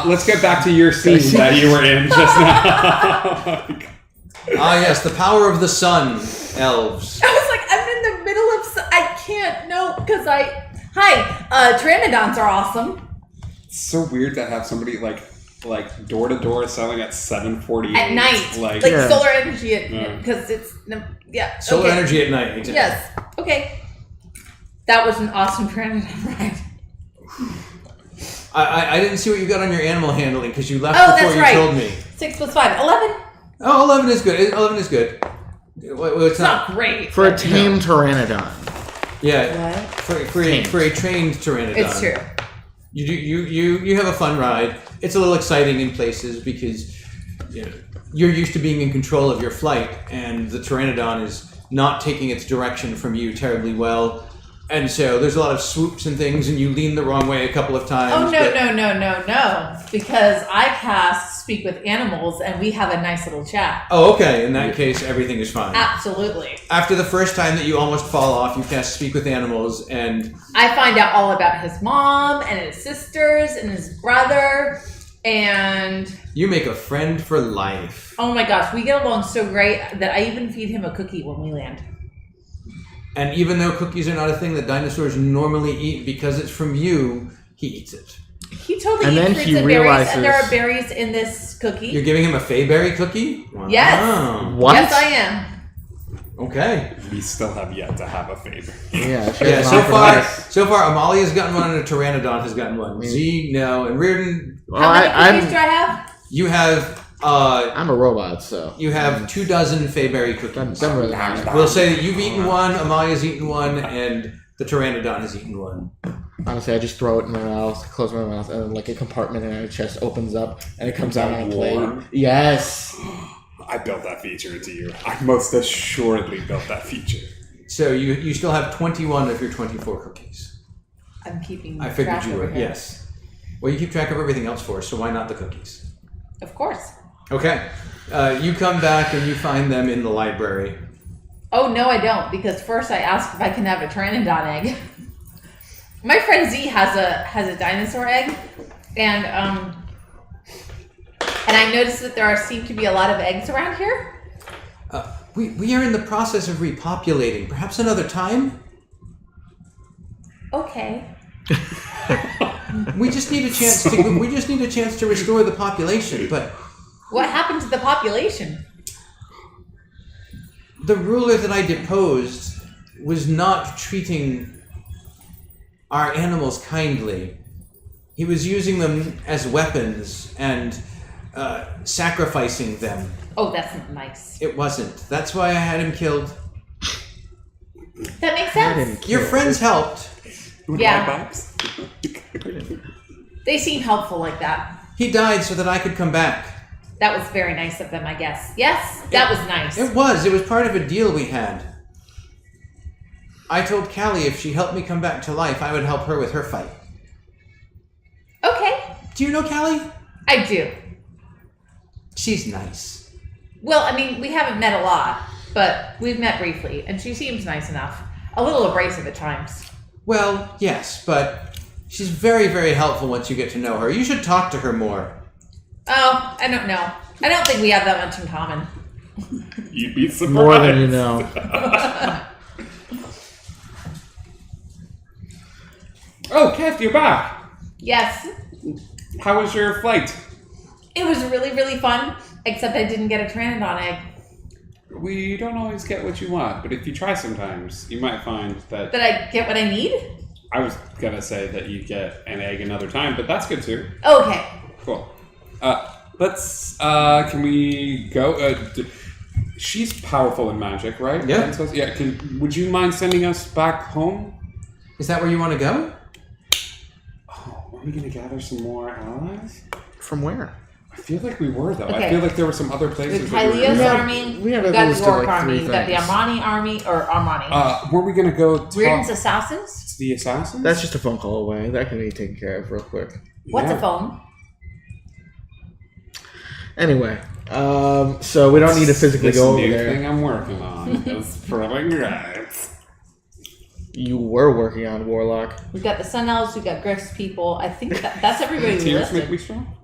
Let's get back to your scene that you were in just now. Yes, the power of the sun, elves. I was like, I'm in the middle of... I can't, no, because Hi, pteranodons are awesome. It's so weird to have somebody like door to door selling at 7:48 At night. Like Yeah. Solar energy, because it's... Yeah, Solar okay. energy at night. Exactly. Yes, okay. That was an awesome pteranodon ride. I didn't see what you got on your animal handling because you left Oh, before that's you right. told me. 6 plus 5, 11. Oh, 11 is good. 11 is good. It's not great. For a tame pteranodon. Yeah. What? For a trained pteranodon. It's true. You have a fun ride. It's a little exciting in places because you're used to being in control of your flight, and the pteranodon is not taking its direction from you terribly well. And so there's a lot of swoops and things, and you lean the wrong way a couple of times. Oh, no, but- no. Because I cast Speak with Animals, and we have a nice little chat. Oh, okay. In that case, everything is fine. Absolutely. After the first time that you almost fall off, you cast Speak with Animals, and I find out all about his mom and his sisters and his brother, and you make a friend for life. oh my gosh, we get along so great that I even feed him a cookie when we land. And even though cookies are not a thing that dinosaurs normally eat, because it's from you, he eats it. He totally And eats then fruits he and berries, and there are realizes- berries in this cookie. You're giving him a Fayberry cookie? Wow. Yes. What? Yes, I am. Okay. We still have yet to have a favor. Yeah, she Yeah, has so an far, offer. so far, Amalia's gotten one, and a Pteranodon has gotten one. Z, no, and Reardon, Well, How many cookies do I'm I have? you have a robot, so you have 24 Fayberry cookies. Them really nice. We'll say that you've eaten one, Amalia's eaten one, and the Pteranodon has eaten one. Honestly, I just throw it in my mouth, close my mouth, and then like a compartment in my chest opens up, and it comes out on a plate. Warm? Yes. I built that feature into you. I most assuredly built that feature. So you still have 21 of your 24 cookies. I'm keeping I figured track you over would, here. yes. Well, you keep track of everything else for us, so why not the cookies? Of course. Okay. You come back and you find them in the library. Oh, no, I don't, because first I asked if I can have a Pteranodon egg. My friend Z has a dinosaur egg, and I noticed that there seem to be a lot of eggs around here. We are in the process of repopulating. Perhaps another time? Okay. We just need a chance to restore the population, but What happened to the population? the ruler that I deposed was not treating our animals kindly. He was using them as weapons and sacrificing them. Oh, that's not nice. It wasn't. That's why I had him killed. That makes I sense. didn't Your kill friends helped. Yeah. They seem helpful like that. He died so that I could come back. That was very nice of them, I guess. Yes, that was nice. It was part of a deal we had. I told Callie if she helped me come back to life, I would help her with her fight. Okay, Do you know Callie? I do. She's nice. Well, I mean, we haven't met a lot, but we've met briefly, and she seems nice enough. A little abrasive at times. Well, yes, but she's very, very helpful once you get to know her. You should talk to her more. Oh, I don't know. I don't think we have that much in common. You'd be surprised. More than you know. Oh, Kath, you're back. Yes, How was your flight? it was really, really fun, except I didn't get a Pteranodon egg. We don't always get what you want, but if you try sometimes, you might find that... Did I get what I need? I was going to say that you get an egg another time, but that's good too. Okay. Cool. Can we go? She's powerful in magic, right? Yeah. And so, yeah. Would you mind sending us back home? Is that where you want to go? Oh, are we going to gather some more allies? From where? I feel like we were, though. I Okay. feel like there were some other The places. that we were Kylios gonna- army, we we had got a the list of, Orc like, army, three we got the things. Armani army, or Armani. Were we going to go talk Reardon's Assassins? to the assassins? That's just a phone call away. That can be taken care of real quick. What's Yeah. a phone? Anyway, so we don't need to physically This go over new there. thing I'm working on is pretty great. You were working on Warlock. We got the Sun Elves, we got Griff's people. I think that's everybody we Tears make listed. me strong.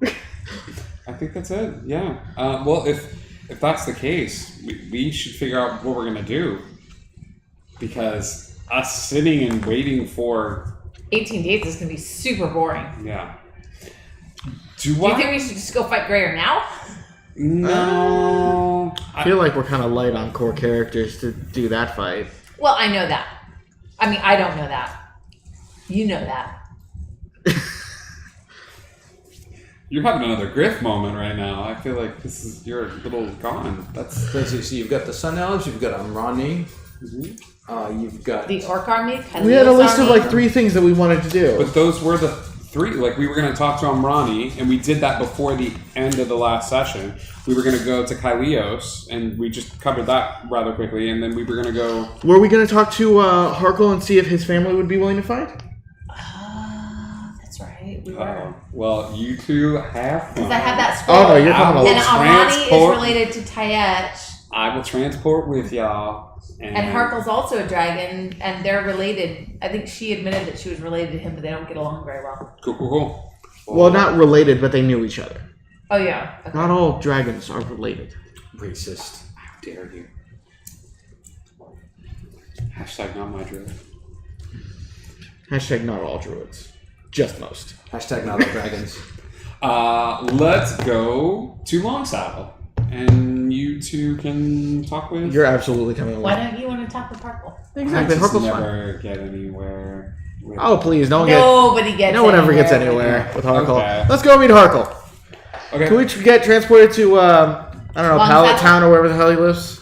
I think that's it. Yeah. Well, if that's the case, we should figure out what we're gonna do, because us sitting and waiting for 18 days is going to be super boring. Do Do you what? think we should just go fight Greyer now? No. I feel like we're kind of light on core characters to do that fight. Well, I know that. I mean, I don't know that. You know that. You're having another Griff moment right now. I feel like you're a little gone. That's So you've got the Sun Elves, you've got Amrani, you've got... The Orc army, We had a Kylios list of army. like 3 things that we wanted to do. But those were the 3. Like, we were going to talk to Amrani, and we did that before the end of the last session. We were going to go to Kylios, and we just covered that rather quickly, and then we were going to go... Were we going to talk to Harkle and see if his family would be willing to fight? That's right. We were. Well, you two have fun. Because I have that scroll. Oh, no, you're coming along. And Amrani is Transport. related to Tayet. I will transport with y'all. And Harkle's also a dragon, and they're related. I think she admitted that she was related to him, but they don't get along very well. Cool. Well, not related, but they knew each other. Oh, yeah. Okay. Not all dragons are related. Racist. How dare you? Hashtag not my druid. Hashtag not all druids. Just most. Hashtag not all dragons. Let's go to Longsaddle. And you two can talk with... You're absolutely coming along. Why don't you want to talk with Harkle? Exactly. I just Harkle's fine. never get anywhere with... Oh, please, don't Nobody gets no one ever gets anywhere. anywhere with Harkle. Okay. Let's go meet Harkle. Okay. Can we get transported to, I don't know, Long Pallet Saddle? Town or wherever the hell he lives?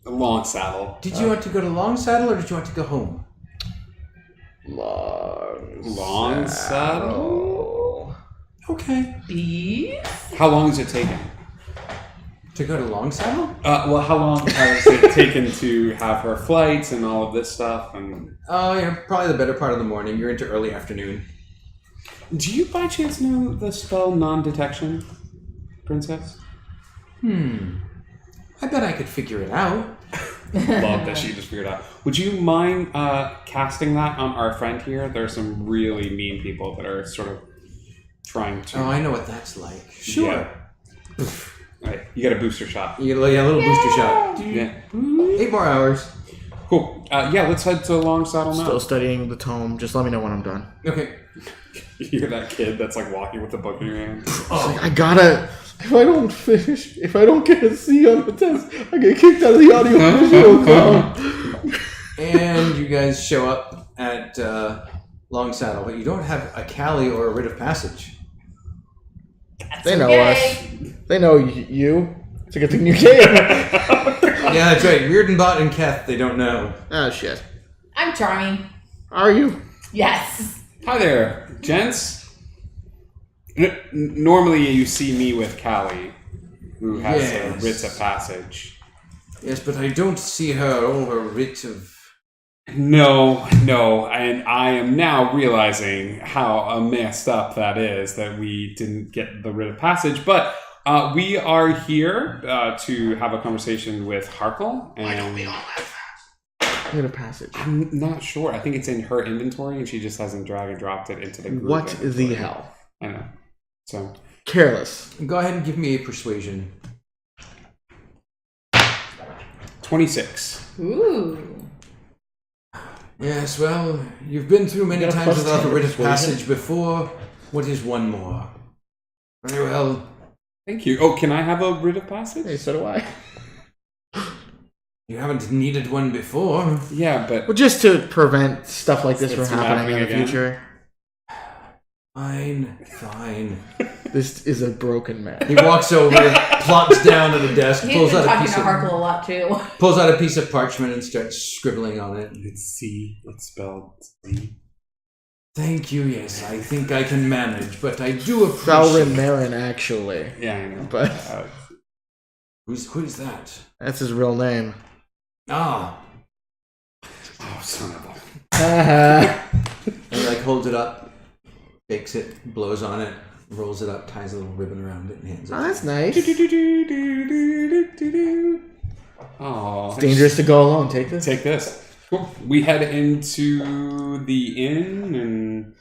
Longsaddle. Did you want to go to Longsaddle or did you want to go home? Longsaddle? Okay. Bees? How long is it taking? To go to Longsaddle? Well, how long has it taken to have her flights and all of this stuff? And Oh, yeah, probably the better part of the morning. You're into early afternoon. do you by chance know the spell non-detection, Princess? I bet I could figure it out. Love that she just figured out. Would you mind casting that on our friend here? There are some really mean people that are sort of trying to... Oh, I know what that's like. Sure. Yeah. Right, you get a booster shot. You get a little booster shot. Yeah. 8 more hours. Cool. Yeah, let's head to Longsaddle now. Still studying the tome. Just let me know when I'm done. Okay. You hear that kid that's like walking with the book in your hand? I gotta... If I don't finish, if I don't get a C on the test, I get kicked out of the audio club. And you guys show up at Longsaddle, but you don't have a Cali or a writ of passage. They know okay. us. They know you. It's a good thing you came. Yeah, that's right. Reardenbot and Keth, they don't know. Oh, shit. I'm charming. Are you? Yes. Hi there, gents. Normally you see me with Callie, who has Yes. a writ of passage. Yes, but I don't see her or a writ of... No, and I am now realizing how messed up that is that we didn't get the writ of passage, but we are here to have a conversation with Harkle. And Why don't we all have that? Writ of passage. I'm not sure. I think it's in her inventory, and she just hasn't drag and dropped it into the group. What inventory. the hell? I know. So, Careless. Go ahead and give me a persuasion. 26. Ooh. Yes, well, you've been through many You got a times plus without a 10 writ of persuasion? passage before. What is one more? Very well. Thank you. Oh, can I have a writ of passage? Hey, so do I. You haven't needed one before. Yeah, but Well, just to prevent stuff like this It's from happening in the happening again. future. Fine. This is a broken man. He walks over, plops down at a desk, He's pulls been out a talking piece to of Harkle a lot too. pulls out a piece of parchment and starts scribbling on it. it's C. It's spelled C. Thank you. Yes, I think I can manage, but I do Valrin appreciate. Marin, actually. Yeah, I know. But Who's that? that's his real name. Ah, Oh, son of a... Haha. and he like holds it up, bakes it, blows on it, rolls it up, ties a little ribbon around it, and hands it. Oh, that's nice. Oh, It's dangerous to go alone. Take this. Take this. Cool. We head into the inn and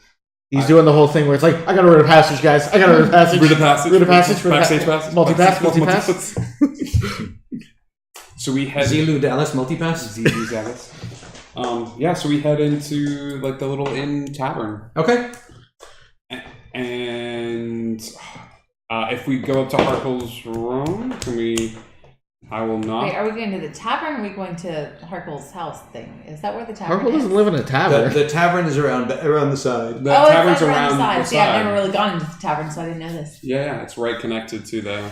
He's doing the whole thing where it's like, I got a writ of passage, guys. I got a writ of passage. Writ of passage. Writ of passage. Writ of Backstage pa- pass. Multi-pass. Multi-pass. Multi-pass. So we head Zilu Dallas multipass. ZZ Zavis. Yeah, so we head into like the little inn tavern. Okay. And if we go up to Harkle's room, can we... I will not... Wait, are we going to the tavern or are we going to Harkle's house thing? Is that where the tavern Harkle is? doesn't live in a tavern. The tavern is around the side. The Oh, tavern's it's like around the side. the See, I've side. never really gone into the tavern, so I didn't know this. Yeah, it's right connected to the...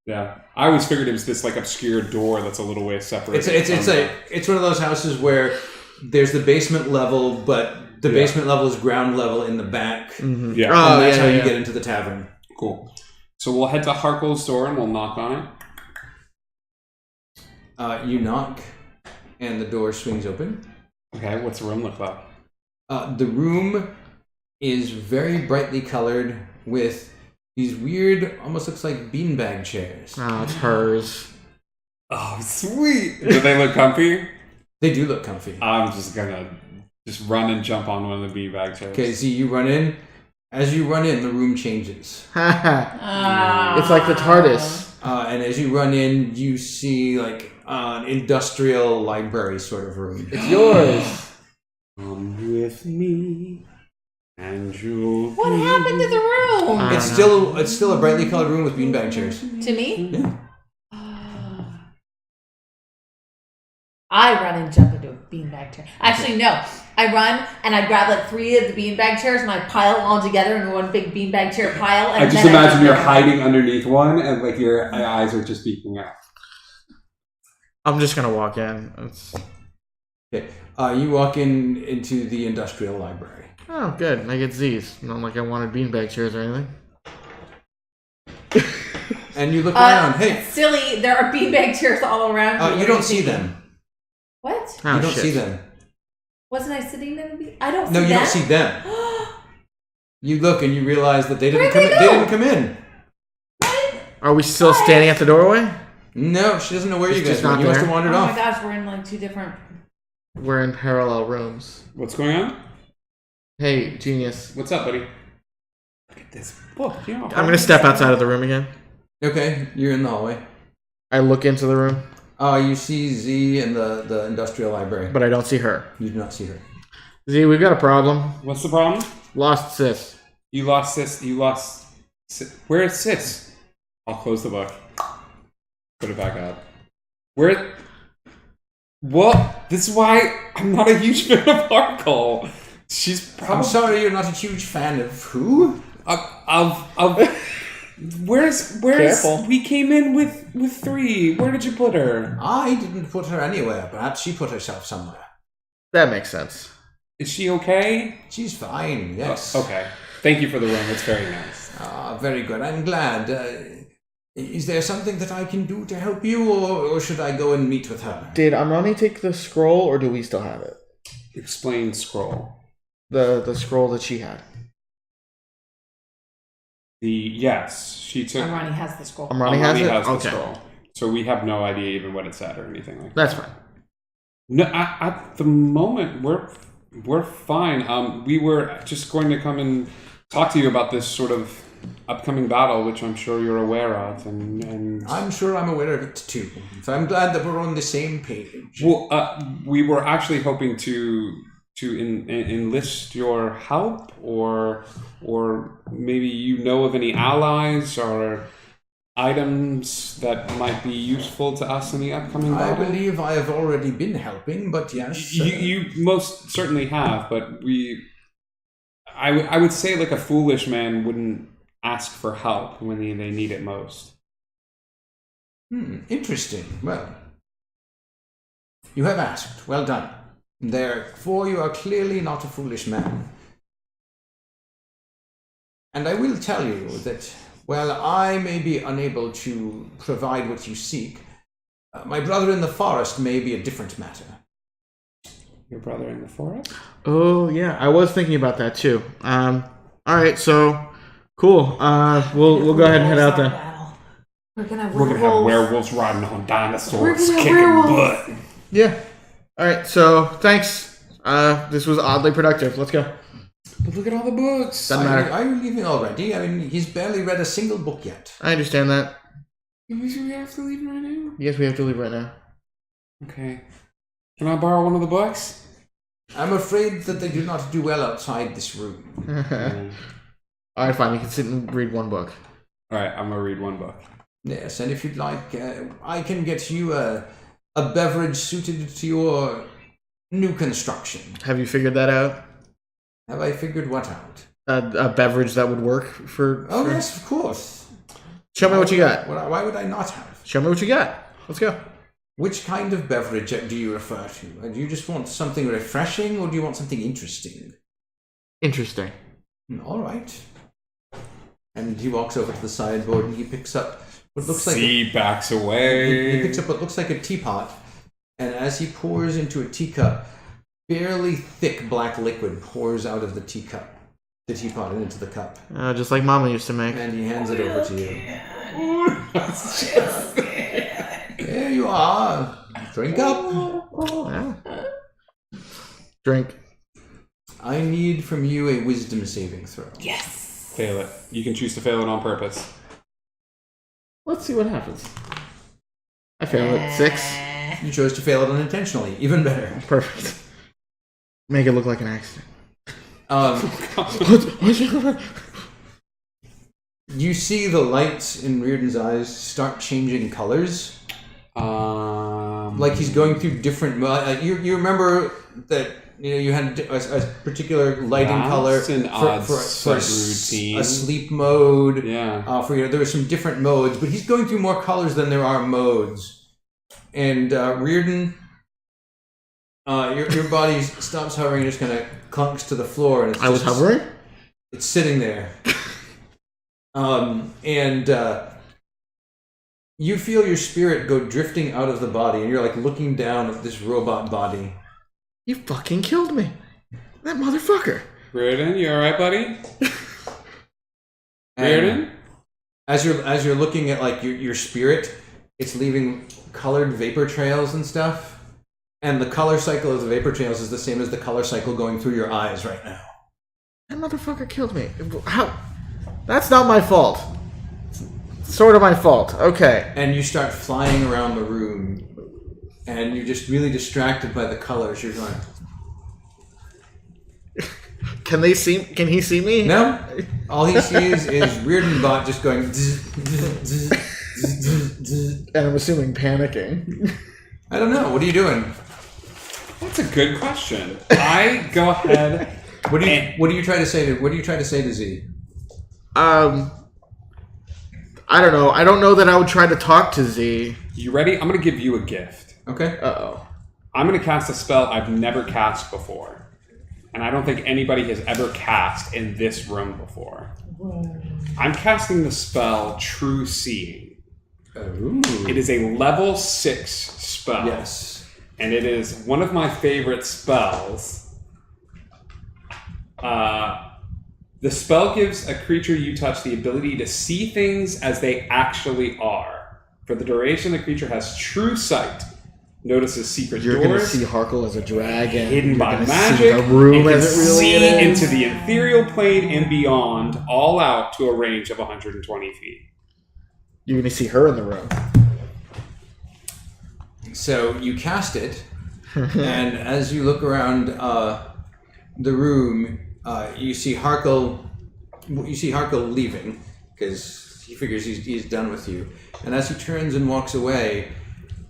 Yeah. I always figured it was this like obscure door that's a little way separate. It's one of those houses where there's the basement level, but The Yeah. basement level is ground level in the back. Mhm. Yeah. Oh, And that's yeah, how yeah, you yeah. get into the tavern. Cool. So we'll head to Harkle's door and we'll knock on it. You knock, and the door swings open. Okay, what's the room look like? The room is very brightly colored with these weird, almost looks like beanbag chairs. Oh, it's hers. Oh, sweet. Do they look comfy? They do look comfy. I'm just gonna run and jump on one of the beanbag chairs. Okay, see, you run in. As you run in, the room changes. It's like the TARDIS. And as you run in, you see like an industrial library sort of room. It's yours. Come with me, and you'll. What happened to the room? I It's don't know. still a brightly colored room with beanbag chairs. To me? Yeah. I run and jump into a beanbag chair. Actually, no. I run and I grab like 3 of the beanbag chairs and I pile them all together in one big beanbag chair pile. And I just then imagine jump you're in. hiding underneath one, and like your eyes are just peeking out. I'm just gonna walk in. It's... Okay. You walk into the industrial library. Oh, good. I get Z's. Not like I wanted beanbag chairs or anything. And you look around. Hey, Silly, there are beanbag chairs all around you don't see them. What? Oh, You don't shit. see them. Wasn't I sitting in the I don't see No, you them. don't see them. You look and you realize that they didn't Where'd come. they They go? didn't come in. Are we still standing at the doorway? No, she doesn't know where you It's guys just went. not You must there? have wandered Oh my off. gosh, we're in like 2 different. We're in parallel rooms. What's going on? Hey, genius. What's up, buddy? Look at this book. You know, I'm gonna step outside of the room again. Okay, you're in the hallway. I look into the room, You see Z in the industrial library. but I don't see her. You do not see her. Z, we've got a problem. What's the problem? Lost sis. You lost Sis. You lost. Where is Sis? I'll close the book. Put it back up. Where? Well, this is why I'm not a huge fan of Harkle. She's I'm probably sorry, you're not a huge fan of who? of. Where's Careful. we came in with 3. Where did you put her? I didn't put her anywhere. Perhaps she put herself somewhere. That makes sense. Is she okay? She's fine. Yes. Okay. Thank you for the room. It's very nice. Very good. I'm glad. Is there something that I can do to help you, or should I go and meet with her? Did Amrani take the scroll, or do we still have it? Explain scroll. The scroll that she had. Yes, she took. Armani has the scroll. Amrani has Amani it? has the Okay. scroll. So we have no idea even what it said or anything like that. That's fine. No, at the moment we're fine. We were just going to come and talk to you about this sort of upcoming battle, which I'm sure you're aware of, and I'm sure I'm aware of it too. So I'm glad that we're on the same page. well, we were actually hoping to enlist your help, or maybe you know of any allies or items that might be useful to us in the upcoming I battle. believe I have already been helping, but yes. You most certainly have, but I would say like a foolish man wouldn't ask for help when they need it most. Interesting. Well, you have asked. Well done. Therefore, you are clearly not a foolish man. And I will tell you that, while I may be unable to provide what you seek, my brother in the forest may be a different matter. Your brother in the forest? Oh yeah, I was thinking about that too. All right, so cool. We'll go ahead and head out then. We're gonna have We're gonna have werewolves. werewolves riding on We're dinosaurs, gonna have kicking werewolves. butt. Yeah. All right. So thanks. This was oddly productive. Let's go. But look at all the books. Doesn't matter. Are you leaving already? I mean, he's barely read a single book yet. I understand that. We have to leave right now. Yes, we have to leave right now. Okay. Can I borrow one of the books? I'm afraid that they do not do well outside this room. All right, fine. You can sit and read one book. All right, I'm gonna read one book. Yes, and if you'd like, I can get you a beverage suited to your new construction. Have you figured that out? Have I figured what out? A beverage that would work for. Oh, for- yes, of course. Show me what you got. Why would I not have? Show me what you got. Let's go. Which kind of beverage do you refer to? Do you just want something refreshing, or do you want something interesting? Interesting. All right. And he walks over to the sideboard and he picks up what looks like Z backs he away. picks up what looks like a teapot, and as he pours into a teacup, fairly thick black liquid pours out of the teapot and into the cup, Just like Mama used to make. and he hands it over to you. There you are. Drink up. Yeah. Drink. I need from you a wisdom saving throw. Yes. Fail it. You can choose to fail it on purpose. Let's see what happens. I failed it. 6. You chose to fail it unintentionally. Even better. Perfect. Make it look like an accident. You see the lights in Reardon's eyes start changing colors. Like he's going through different. You remember that you had a particular lighting That's color an odd for subroutine. a sleep mode. Yeah. There were some different modes, but he's going through more colors than there are modes. And Reardon, your body stops hovering and just kind of clunks to the floor. And it's I was just- hovering? It's sitting there. You feel your spirit go drifting out of the body, and you're like looking down at this robot body. You fucking killed me. That motherfucker. Reardon, you alright, buddy? And Reardon? as you're looking at like your spirit, it's leaving colored vapor trails and stuff. And the color cycle of the vapor trails is the same as the color cycle going through your eyes right now. That motherfucker killed me. How? That's not my fault. It's sort of my fault. Okay. And you start flying around the room, and you're just really distracted by the colors. You're going, Can he see me? no. All he sees is Reardon Bot just going. Zzz, zzz, zzz, zzz, zzz. And I'm assuming panicking. I don't know. What are you doing? That's a good question. I go ahead. What do you try to say to Z? I don't know. I don't know that I would try to talk to Z. You ready? I'm going to give you a gift. Okay. Uh-oh. I'm going to cast a spell I've never cast before. And I don't think anybody has ever cast in this room before. I'm casting the spell True Seeing. Ooh. It is a level 6 spell. Yes. And it is one of my favorite spells. The spell gives a creature you touch the ability to see things as they actually are. For the duration, the creature has true sight, notices secret You're going to doors see Harkle as a dragon. hidden You're by gonna magic, see the room and can as it really see is. into the ethereal plane and beyond, all out to a range of 120 feet. You're going to see her in the room. So you cast it, and as you look around the room, you see Harkle. You see Harkle leaving because he figures he's done with you. And as he turns and walks away,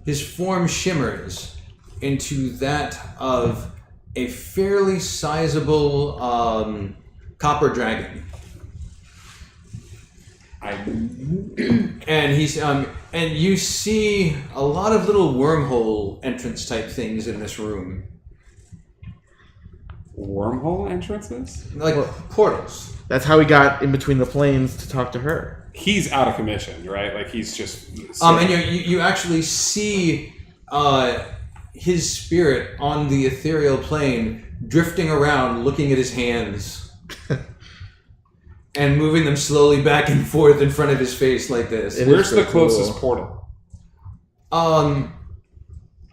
his form shimmers into that of a fairly sizable copper dragon. And he's and you see a lot of little wormhole entrance type things in this room, Wormhole entrances? like portals. That's how he got in between the planes to talk to her. He's out of commission, right? Like he's just. And you actually see his spirit on the ethereal plane drifting around, looking at his hands, and moving them slowly back and forth in front of his face like this. It Where's is the pretty closest cool. portal?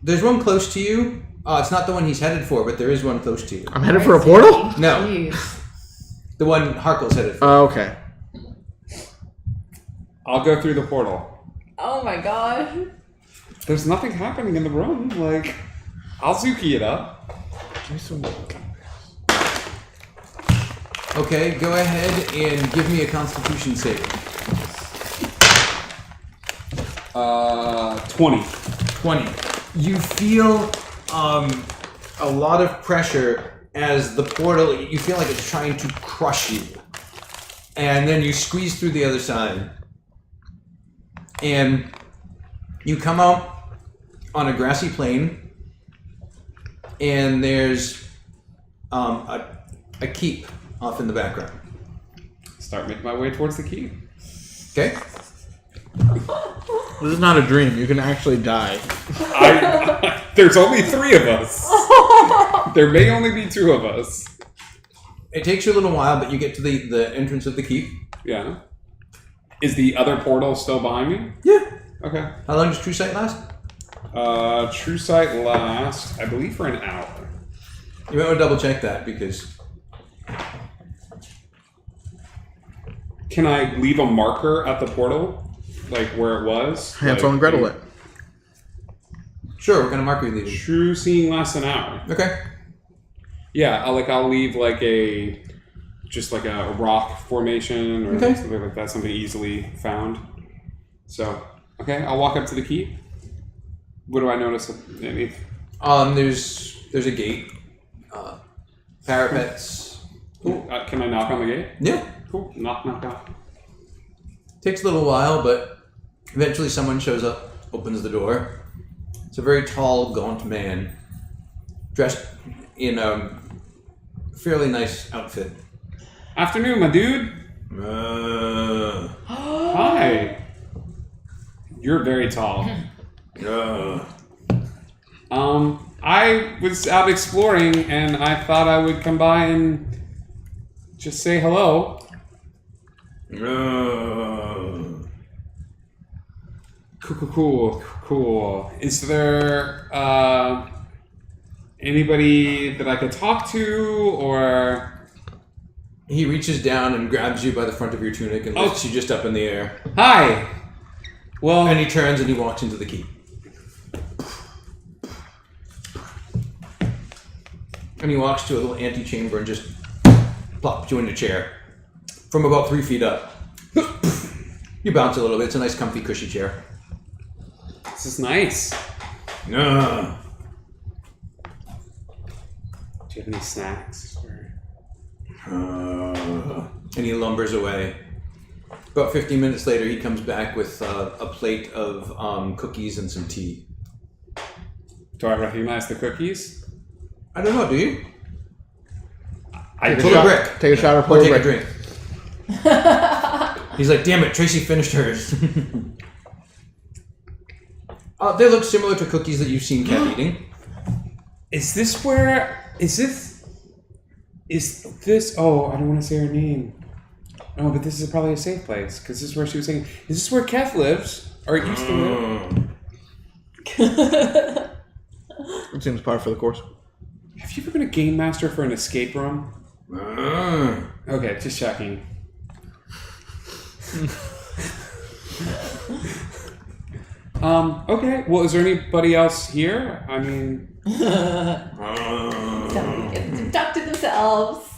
There's one close to you. It's not the one he's headed for, but there is one close to you. I'm headed for a portal? No. Jeez. The one Harkle's headed for. Oh, okay. I'll go through the portal. Oh my god. There's nothing happening in the room. Like, I'll Zuki it up. Give me some milk. Okay, go ahead and give me a Constitution save. 20. 20. You feel a lot of pressure as the portal, you feel like it's trying to crush you. And then you squeeze through the other side. And you come out on a grassy plain, and there's a keep off in the background. Start making my way towards the key. Okay. This is not a dream. You can actually die. There's only 3 of us. There may only be 2 of us. It takes you a little while, but you get to the entrance of the keep. Yeah. Is the other portal still behind me? Yeah. Okay. How long does True Sight last? True Sight lasts, I believe, for an hour. You might want to double check that because... Can I leave a marker at the portal? Like where it was? Hansel and Gretel it. Sure, what kind of marker are you leaving? True seeing lasts an hour. Okay. Yeah, I'll leave like a rock formation or Okay. something like that, something easily found. So, okay, I'll walk up to the key. What do I notice? There's a gate. Parapets. Can I knock on the gate? Yeah. Cool. Knock. Takes a little while, but eventually someone shows up, opens the door. It's a very tall, gaunt man, dressed in a fairly nice outfit. Afternoon, my dude. Hi. You're very tall. I was out exploring and I thought I would come by and just say hello. Cool. Is there anybody that I could talk to, or... He reaches down and grabs you by the front of your tunic and lifts you just up in the air. Hi. Well, And he turns and he walks into the keep. And he walks to a little antechamber and just plops you in a chair from about 3 feet up. You bounce a little bit. It's a nice, comfy, cushy chair. this is nice. No. Do you have any snacks? And he lumbers away. About 15 minutes later, he comes back with a plate of cookies and some tea. Do I recognize the cookies? I don't know, do you? I Pull a brick. Take a shot or Or pull a take a brick. drink. He's like, damn it, Tracy finished hers. They look similar to cookies that you've seen Kat eating. Is this? Oh, I don't want to say her name. Oh, but this is probably a safe place because this is where she was saying. Is this where Keth lives or used to live? It seems par for the course. Have you ever been a game master for an escape room? Okay, just checking. Okay. Well, is there anybody else here? I mean, Somebody gets to talk to themselves.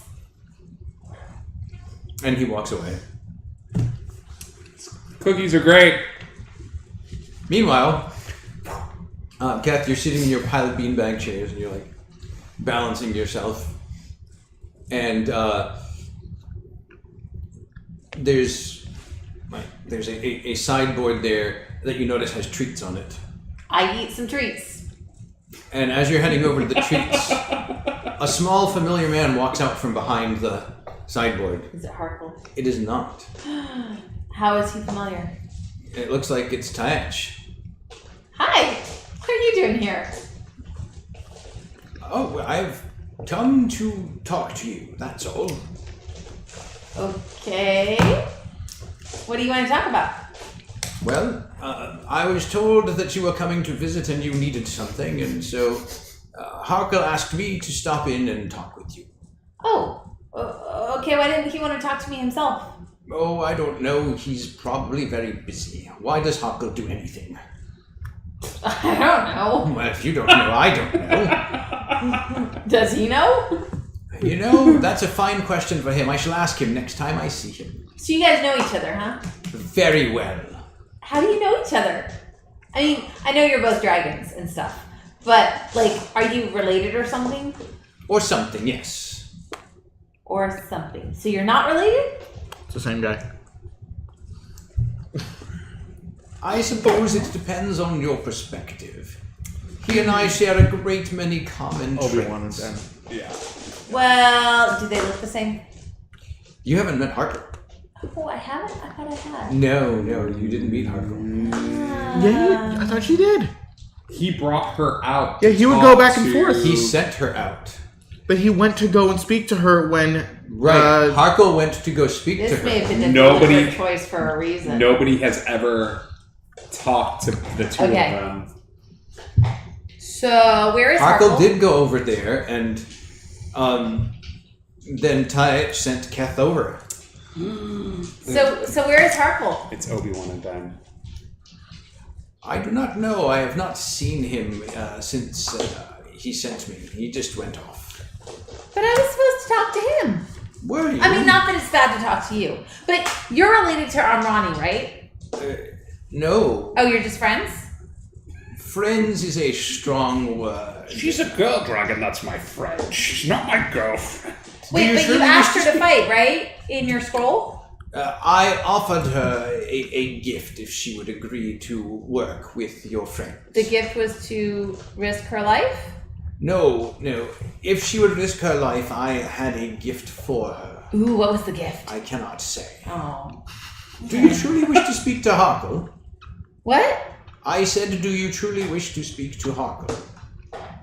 And he walks away. cookies are great. Meanwhile, Kath, you're sitting in your pilot beanbag chairs and you're like balancing yourself. And there's a sideboard there that you notice has treats on it. I eat some treats. And as you're heading over to the treats, a small familiar man walks out from behind the sideboard. Is it Harkle? It is not. How is he familiar? It looks like it's Taesh. Hi! What are you doing here? Oh, I've come to talk to you, that's all. Okay. What do you want to talk about? Well, I was told that you were coming to visit and you needed something, and so Harkle asked me to stop in and talk with you. Oh, okay. Why didn't he want to talk to me himself? Oh, I don't know. He's probably very busy. Why does Harkle do anything? I don't know. Well, if you don't know, I don't know. Does he know? You know, that's a fine question for him. I shall ask him next time I see him. So you guys know each other, huh? Very well. How do you know each other? I mean, I know you're both dragons and stuff, but, like, are you related or something? Or something, yes. Or something. So you're not related? It's the same guy. I suppose it depends on your perspective. He and I share a great many common Obi-Wan and traits. Ben. Yeah. Well, do they look the same? You haven't met Harkle. Oh, I haven't? I thought I had. No, you didn't meet Harkle. Yeah, I thought she did. He brought her out. Yeah, to he would talk go back and to- forth. He sent her out. But he went to go and speak to her when... Right. Harkle went to go speak to This her. may have been a Nobody- deliberate choice for a reason. Nobody has ever talked to the two Okay. of them. So, where is Harkle Harkle? did go over there, and then Taich sent Keth over. So where is Harkle? It's Obi-Wan and Ben. I do not know. I have not seen him since he sent me. He just went off. But I was supposed to talk to him. Were you? I mean, not that it's bad to talk to you, but you're related to Amrani, right? No. Oh, you're just friends? Friends is a strong word. She's a girl dragon, that's my friend. She's not my girlfriend. Wait, you but you truly asked wish her to to fight, right? In your scroll? I offered her a gift if she would agree to work with your friend. The gift was to risk her life? No. If she would risk her life, I had a gift for her. Ooh, what was the gift? I cannot say. Oh. Do you truly wish to speak to Harkle? What? I said, do you truly wish to speak to Harkle?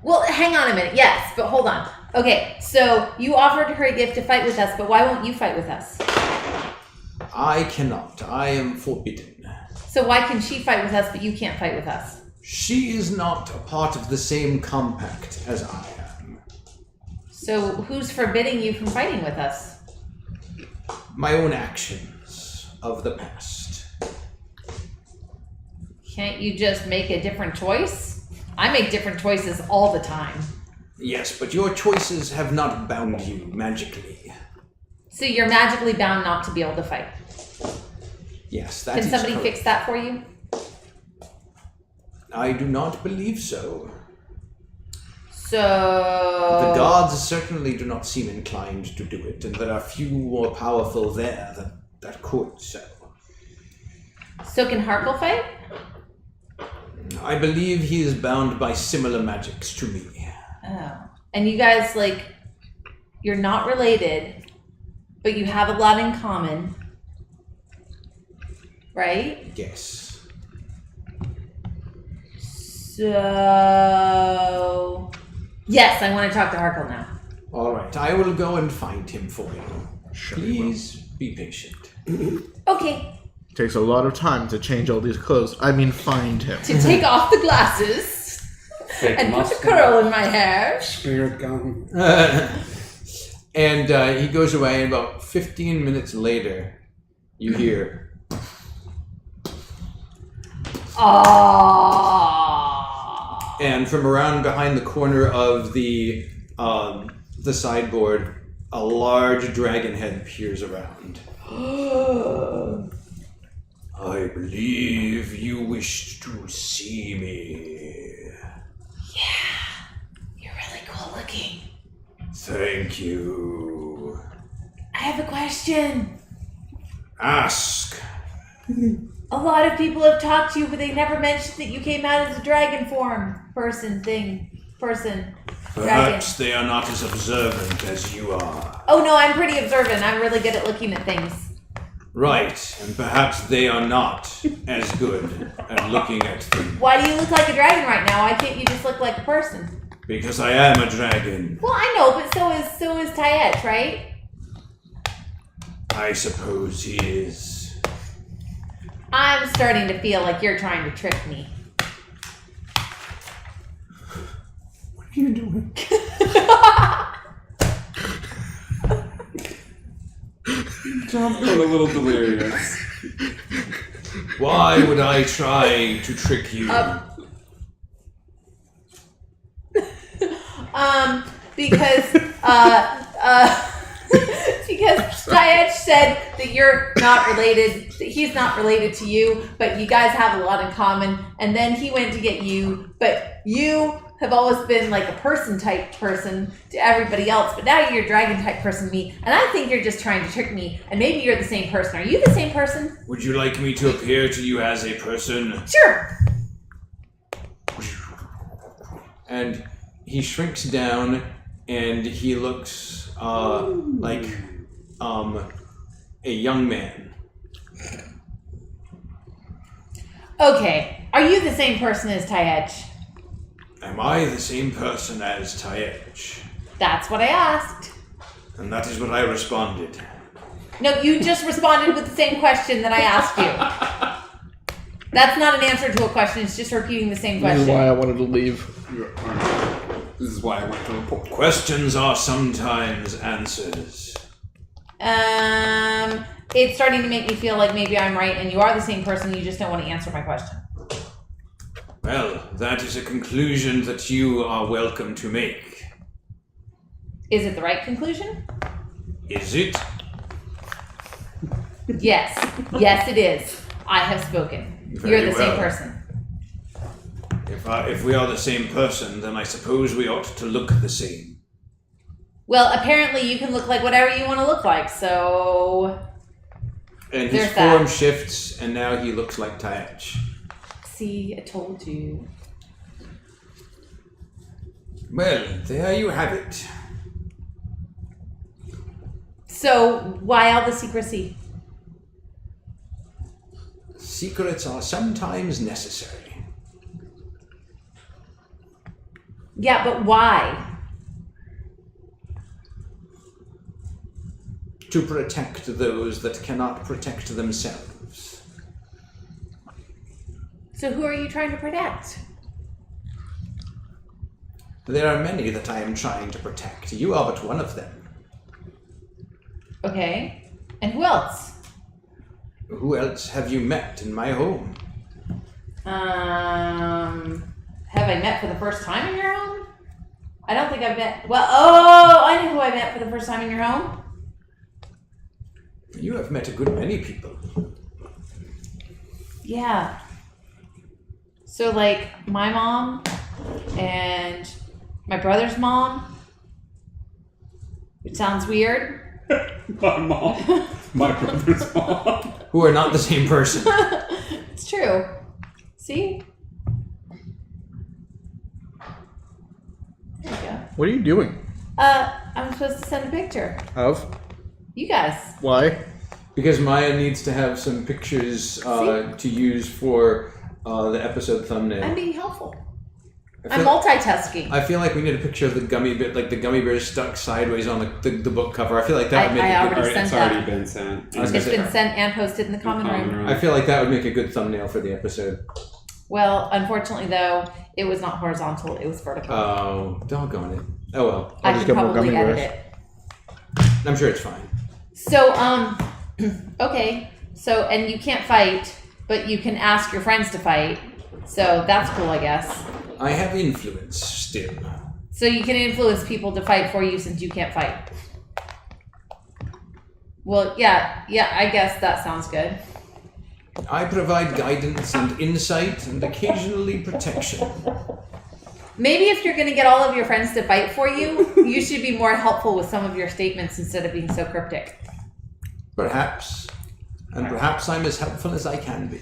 Well, hang on a minute. Yes, but hold on. Okay, so you offered her a gift to fight with us, but why won't you fight with us? I cannot. I am forbidden. So why can she fight with us, but you can't fight with us? She is not a part of the same compact as I am. So who's forbidding you from fighting with us? My own actions of the past. Can't you just make a different choice? I make different choices all the time. Yes, but your choices have not bound you magically. So you're magically bound not to be able to fight. Yes, that Can is somebody correct. fix that for you? I do not believe so. So The gods certainly do not seem inclined to do it, and there are few more powerful there that could so. So can Harkle fight? I believe he is bound by similar magics to me. Oh. And you guys, like, you're not related, but you have a lot in common. Right? Yes. So... Yes, I want to talk to Harkle now. All right, I will go and find him for you. Please be patient. Okay. Takes a lot of time to change all these clothes. I mean, find him. To take off the glasses Fake and put mustache. the curl in my hair. Spirit gun. And he goes away, and about 15 minutes later, you hear... Oh. And from around behind the corner of the sideboard, a large dragon head peers around. I believe you wished to see me. You're really cool looking. Thank you. I have a question. Ask. A lot of people have talked to you, but they never mentioned that you came out as a dragon form. Person. Dragon. Perhaps they are not as observant as you are. Oh no, I'm pretty observant. I'm really good at looking at things. Right, and perhaps they are not as good at looking at things. Why do you look like a dragon right now? Why can't you just look like a person? Because I am a dragon. Well, I know, but so is Taech, right? I suppose he is. I'm starting to feel like you're trying to trick me. What are you doing? I'm feeling a little delirious. Why would I try to trick you? Because because Taech said that you're not related, that he's not related to you, but you guys have a lot in common. And then he went to get you, but you have always been like a person type person to everybody else, but now you're a dragon type person to me, and I think you're just trying to trick me, and maybe you're the same person. Are you the same person? Would you like me to appear to you as a person? Sure. And he shrinks down, and he looks like a young man. Okay, are you the same person as Tyedge? Am I the same person as Tyedge? That's what I asked. And that is what I responded. No, you just responded with the same question that I asked you. That's not an answer to a question, it's just repeating the same This is question. why I wanted to leave. This is why I went to report. Questions are sometimes answers. It's starting to make me feel like maybe I'm right and you are the same person, you just don't want to answer my question. Well, that is a conclusion that you are welcome to make. Is it the right conclusion? Is it? Yes. Yes, it is. I have spoken. Very You're the same well. person. If we are the same person, then I suppose we ought to look the same. Well, apparently you can look like whatever you want to look like, so... And his There's that. form shifts, and now he looks like Tyedge. See, I told you. Well, there you have it. So, why all the secrecy? Secrets are sometimes necessary. Yeah, but why? To protect those that cannot protect themselves. So who are you trying to protect? There are many that I am trying to protect. You are but one of them. Okay. And who else? Who else have you met in my home? Have I met for the first time in your home? I don't think I've met... Well, oh, I know who I met for the first time in your home. You have met a good many people. Yeah. So, like, my mom and my brother's mom. It sounds weird. My mom. My brother's mom. Who are not the same person. It's true. See? There you go. What are you doing? I'm supposed to send a picture. Of? You guys. Why? Because Maya needs to have some pictures to use for the episode thumbnail. I'm being helpful. I I'm feel, multitasking. I feel like we need a picture of the gummy bit, like the gummy bear stuck sideways on the book cover. I feel like that would make I a good. already sent It's that. already been sent. I was gonna It's say- been sent and posted in the common room. I feel like that would make a good thumbnail for the episode. Well, unfortunately, though, it was not horizontal; it was vertical. Oh, doggone it. Oh well. I just could get more probably gummy edit bears. it. I'm sure it's fine. So, okay. So, and you can't fight, but you can ask your friends to fight. So that's cool, I guess. I have influence still. So you can influence people to fight for you since you can't fight. Well, yeah, I guess that sounds good. I provide guidance and insight and occasionally protection. Maybe if you're going to get all of your friends to fight for you, you should be more helpful with some of your statements instead of being so cryptic. Perhaps. And perhaps I'm as helpful as I can be.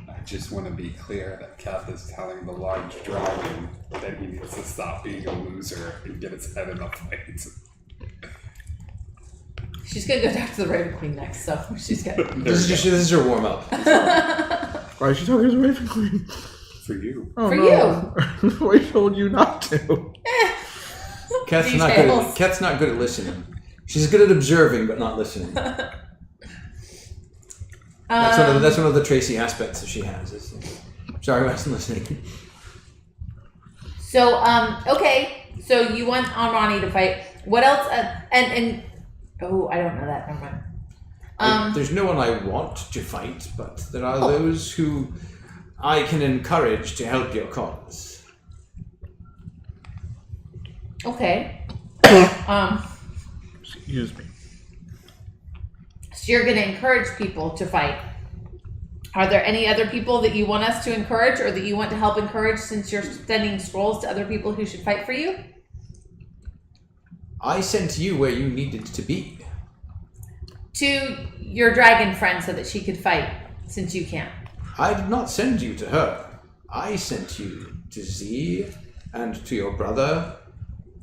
I just want to be clear that Kath is telling the large dragon that he needs to stop being a loser and get his head in a fight. She's going to go talk to the Raven Queen next, so she's good. This is her warm up. Why is she talking to the Raven Queen? For you. Oh, For no. you. I told you not to. Kat's Details. not good at listening. She's good at observing, but not listening. That's one of the Tracy aspects that she has. Sorry, I wasn't listening. So, okay. So you want Amrani to fight. What else? Oh, I don't know that. Never mind. There's no one I want to fight, but there are those who I can encourage to help your cause. Okay. Excuse me. So you're going to encourage people to fight. Are there any other people that you want us to encourage or that you want to help encourage since you're sending scrolls to other people who should fight for you? I sent you where you needed to be. To your dragon friend so that she could fight since you can't. I did not send you to her. I sent you to Z, and to your brother,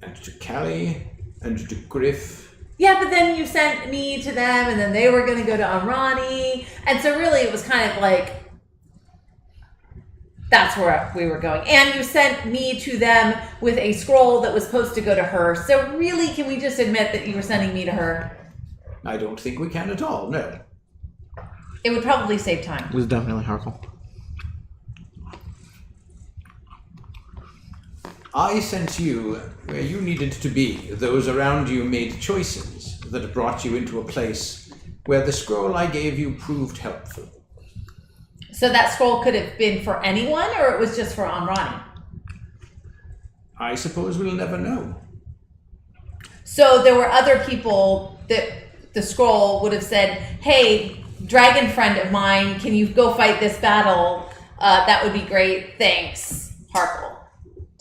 and to Callie, and to Griff, Yeah, but then you sent me to them, and then they were going to go to Amrani. And so really it was kind of like, that's where we were going. And you sent me to them with a scroll that was supposed to go to her. So really, can we just admit that you were sending me to her? I don't think we can at all, no. It would probably save time. It was definitely Harkle. I sent you where you needed to be. Those around you made choices that brought you into a place where the scroll I gave you proved helpful. So that scroll could have been for anyone, or it was just for Amrani? I suppose we'll never know. So there were other people that the scroll would have said, hey, dragon friend of mine, can you go fight this battle? That would be great. Thanks. Harkle.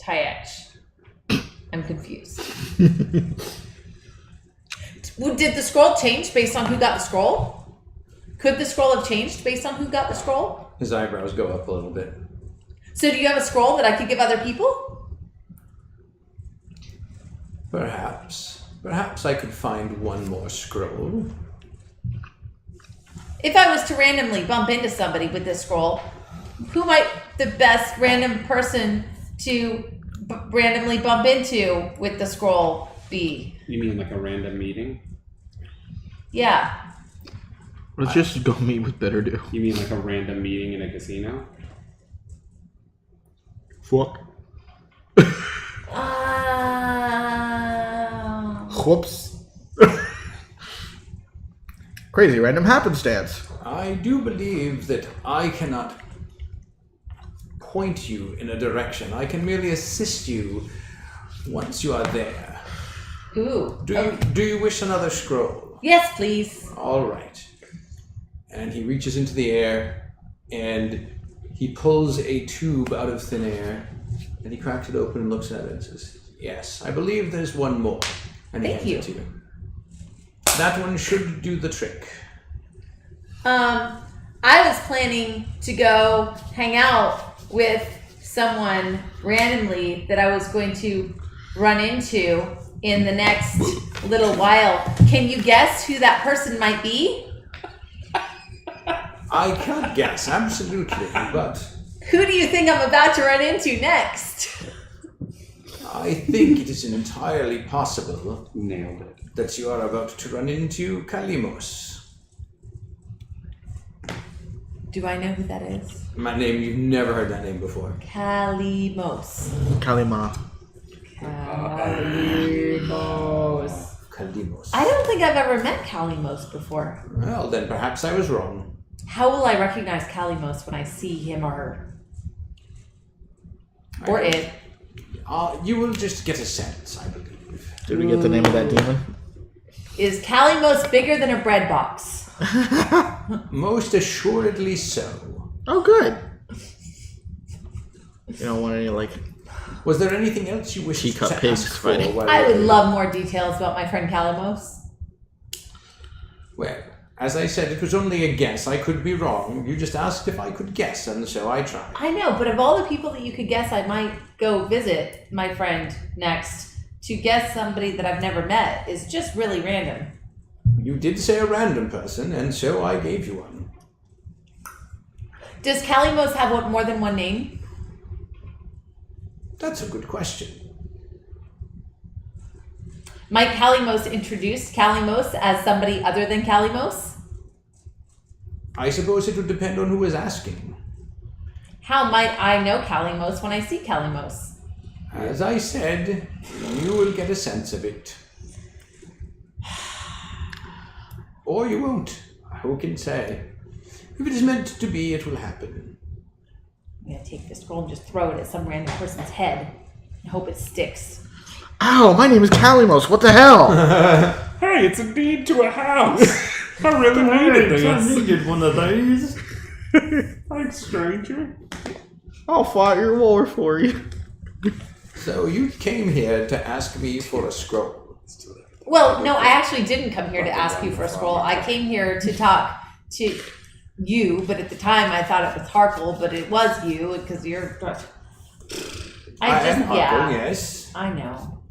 Tyech. I'm confused. Did the scroll change based on who got the scroll? Could the scroll have changed based on who got the scroll? His eyebrows go up a little bit. So do you have a scroll that I could give other people? Perhaps. Perhaps I could find one more scroll. If I was to randomly bump into somebody with this scroll, who might the best random person to randomly bump into with the scroll be? You mean like a random meeting? Yeah. Let's just go meet with Better Do. You mean like a random meeting in a casino? Fuck. Whoops. Crazy random happenstance. I do believe that I cannot point you in a direction. I can merely assist you once you are there. Ooh. Do you wish another scroll? Yes, please. All right. And he reaches into the air and he pulls a tube out of thin air and he cracks it open and looks at it and says, yes, I believe there's one more. And he Thank hands it to you. That one should do the trick. I was planning to go hang out with someone randomly that I was going to run into in the next little while. Can you guess who that person might be? I can't guess, absolutely, but Who do you think I'm about to run into next? I think it is entirely possible Nailed it. that you are about to run into Kalimos. Do I know who that is? My name, you've never heard that name before. Kalimos. Kalima. Kalimos. Kalimos. I don't think I've ever met Kalimos before. Well, then perhaps I was wrong. How will I recognize Kalimos when I see him or her? Or it? You will just get a sense, I believe. Did we get the name of that demon? Is Kalimos bigger than a bread box? Most assuredly so. Oh, good. You don't want any, like... Was there anything else you wished Teacup to pigs ask for? fighting. while I we would were- love more details about my friend Kalimos. Well, as I said, it was only a guess. I could be wrong. You just asked if I could guess, and so I tried. I know, but of all the people that you could guess, I might go visit my friend next. To guess somebody that I've never met is just really random. You did say a random person, and so I gave you one. Does Kalimos have more than one name? That's a good question. Might Kalimos introduce Kalimos as somebody other than Kalimos? I suppose it would depend on who is asking. How might I know Kalimos when I see Kalimos? As I said, you will get a sense of it. Or you won't. Who can say? If it is meant to be, it will happen. I'm gonna take this scroll and just throw it at some random person's head and hope it sticks. Ow, my name is Kalimos. What the hell? Hey, it's a deed to a house. I really needed this. needed one of these. Thanks, stranger. I'll fight your war for you. So you came here to ask me for a scroll. Well, no, I actually didn't come here to ask you for a scroll. I came here to talk to you, but at the time I thought it was Harkle, but it was you because you're. I am Harkle, yes. I know.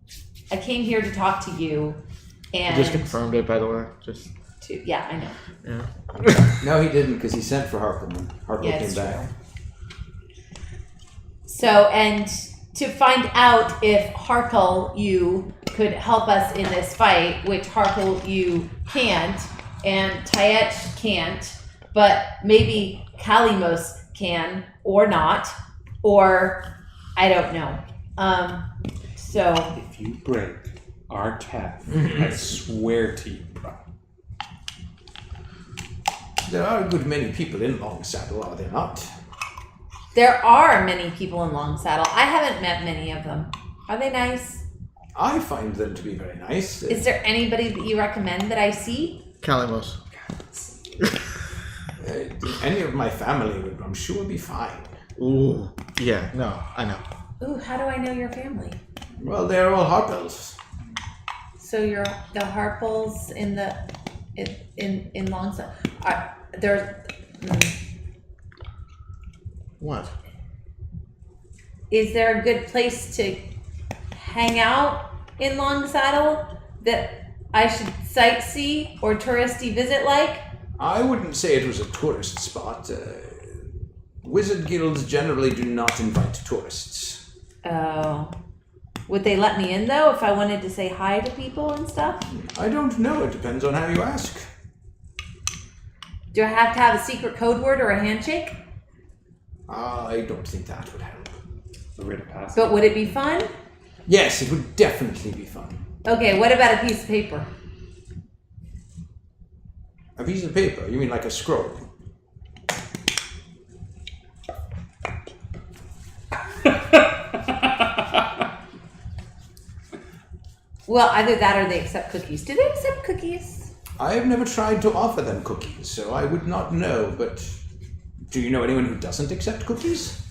I came here to talk to you I And just confirmed it, by the way. Just yeah, I know. yeah. No, he didn't because he sent for Harper. Harper Yeah, came it's back. true. So, and to find out if Harkle, you could help us in this fight, which Harkle, you can't, and Tyech can't, but maybe Kalimos can, or not, or I don't know. So, If you break our tap, I swear to you. There are a good many people in Long Saddle, are there not? there are many people in Long Saddle. I haven't met many of them. Are they nice? I find them to be very nice. Is there anybody that you recommend that I see? Kalimos. Any of my family would, I'm sure, be fine. Ooh. Yeah. No, I know. Ooh, how do I know your family? Well, they're all Harpels. So you're the Harples in the in Long Saddle. There. What? Is there a good place to hang out in Long Saddle that I should sightsee or touristy visit like? I wouldn't say it was a tourist spot. Wizard guilds generally do not invite tourists. Oh. Would they let me in though if I wanted to say hi to people and stuff? I don't know. It depends on how you ask. Do I have to have a secret code word or a handshake? I don't think that would help. The rite of passage. But would it be fun? Yes, it would definitely be fun. Okay, what about a piece of paper? A piece of paper? You mean like a scroll? Well, either that or they accept cookies. Do they accept cookies? I have never tried to offer them cookies, so I would not know, but do you know anyone who doesn't accept cookies?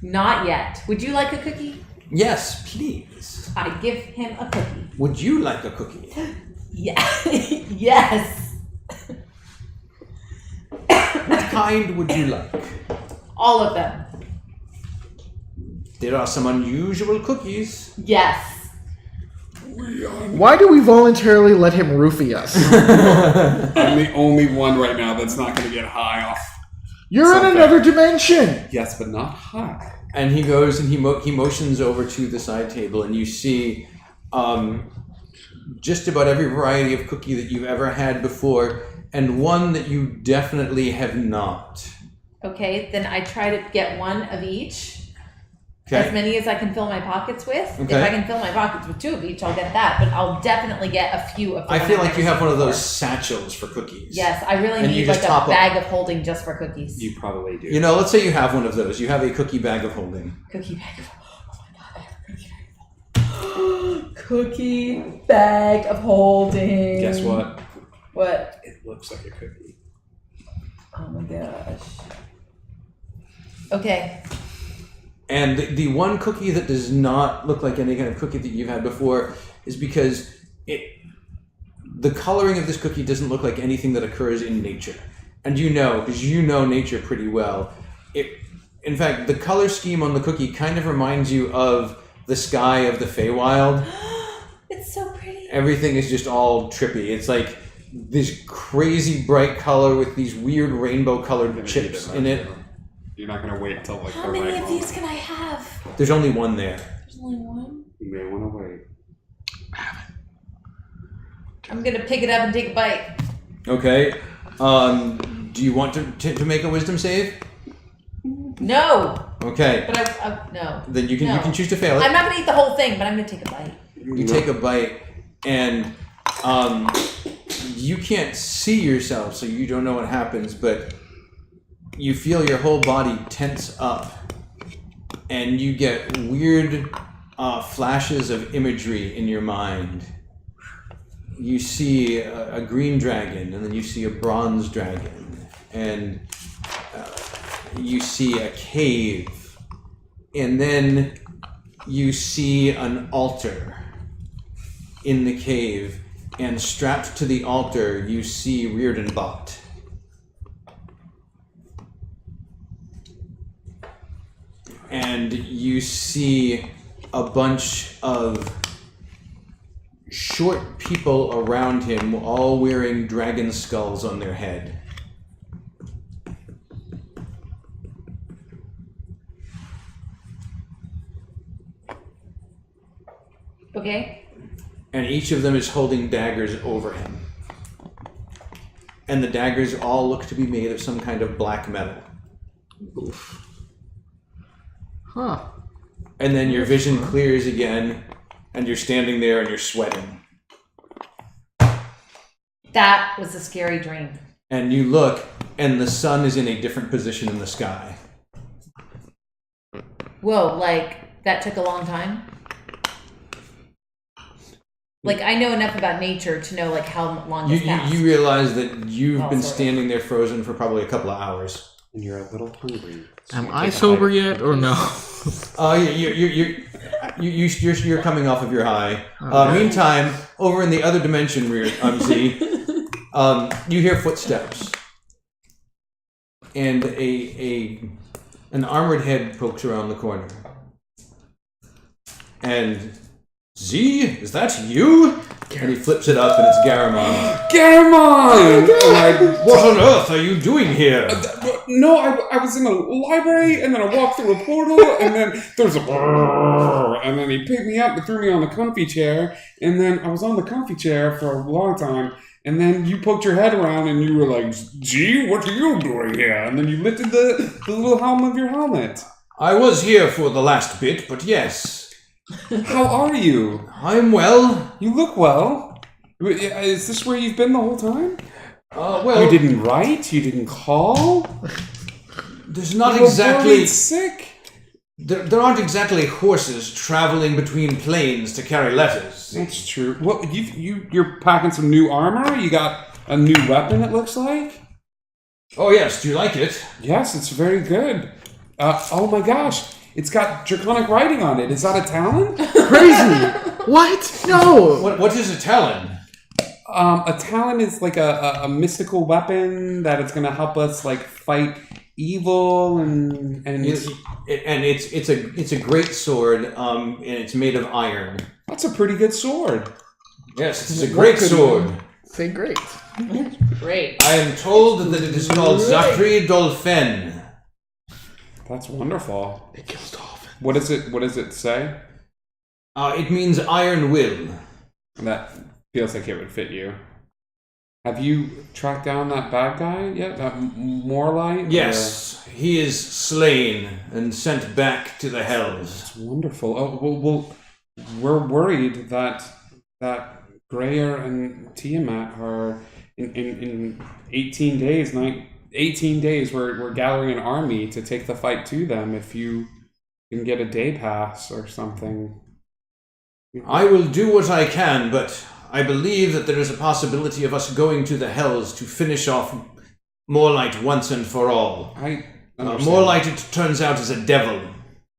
Not yet. Would you like a cookie? Yes, please. I give him a cookie. Would you like a cookie? Yeah. Yes. What kind would you like? All of them. There are some unusual cookies. Yes. Why do we voluntarily let him roofie us? I'm the only one right now that's not going to get high off. You're in Something. another dimension. Yes, but not high. And he goes and he motions over to the side table, and you see just about every variety of cookie that you've ever had before, and one that you definitely have not. Okay, then I try to get one of each. As Okay. many as I can fill my pockets with. If Okay. I can fill my pockets with 2 of each, I'll get that. But I'll definitely get a few of them. I feel I've like you never have one of seen those before. satchels for cookies. Yes, I really And you need just like top a up. bag of holding just for cookies. You probably do. You know, let's say you have one of those. You have a cookie bag of holding. Cookie bag of oh my god, I have a cookie bag of cookie bag of holding. Guess what? What? It looks like a cookie. Oh my gosh. Okay. And the one cookie that does not look like any kind of cookie that you've had before is because the coloring of this cookie doesn't look like anything that occurs in nature. And you know, because you know nature pretty well. In fact, the color scheme on the cookie kind of reminds you of the sky of the Feywild. It's so pretty. Everything is just all trippy. It's like this crazy bright color with these weird rainbow colored chips in it. You're not going to wait until like How the many right of these moment. can I have? There's only one there. There's only one. You may want to wait. I'm gonna pick it up and take a bite. Okay. Do you want to make a wisdom save? No, Okay. but I no. Then you can No. you can choose to fail it. I'm not gonna eat the whole thing, but I'm gonna take a bite. You take a bite, and you can't see yourself, so you don't know what happens, but you feel your whole body tense up, and you get weird flashes of imagery in your mind. You see a green dragon, and then you see a bronze dragon, and you see a cave, and then you see an altar in the cave, and strapped to the altar you see Rearden Bot. And you see a bunch of short people around him, all wearing dragon skulls on their head. Okay. And each of them is holding daggers over him. And the daggers all look to be made of some kind of black metal. Oof. Huh. And then your vision clears again, and you're standing there and you're sweating. That was a scary dream. And you look, and the sun is in a different position in the sky. Whoa, like, that took a long time? Like, I know enough about nature to know, like, how long this passed. You realize that you've been sorry. standing there frozen for probably a couple of hours. And you're a little hungry. So Am you I take a sober bite. yet or no? You're coming off of your high. Meantime, over in the other dimension, Z, you hear footsteps, and an armored head pokes around the corner. And Z, is that you? And he flips it up, and it's Garamond. Garamond! What on earth are you doing here? No, I was in a library, and then I walked through a portal, and then there's a brrrr, and then he picked me up and threw me on the comfy chair, and then I was on the comfy chair for a long time, and then you poked your head around, and you were like, "Gee, what are you doing here?" And then you lifted the little helm of your helmet. I was here for the last bit, but yes. How are you? I'm well. You look well. Is this where you've been the whole time? Well, You didn't write? You didn't call? there's not You were exactly... worried sick? There aren't exactly horses traveling between planes to carry letters. That's true. What you're packing some new armor? You got a new weapon, it looks like? Oh yes, do you like it? Yes, it's very good. Oh my gosh. It's got draconic writing on it. Is that a talon? Crazy! What? No! What is a talon? A talon is like a mystical weapon that it's gonna help us like fight evil and It's a great sword, and it's made of iron. that's a pretty good sword. Yes, it's a great sword. Say great. Great. I am told that it is called Zachary Dolphin. That's wonderful. It kills dolphins. What does it say? It means iron will. That feels like it would fit you. Have you tracked down that bad guy yet? That Morlight? Yes, he is slain and sent back to the hells. That's wonderful. Oh, well, we're worried that Greyer and Tiamat are in 18 days. 18 days, we're gathering an army to take the fight to them. If you can get a day pass or something. I will do what I can, but I believe that there is a possibility of us going to the hells to finish off Morlight once and for all. I understand. Morlight, it turns out, is a devil,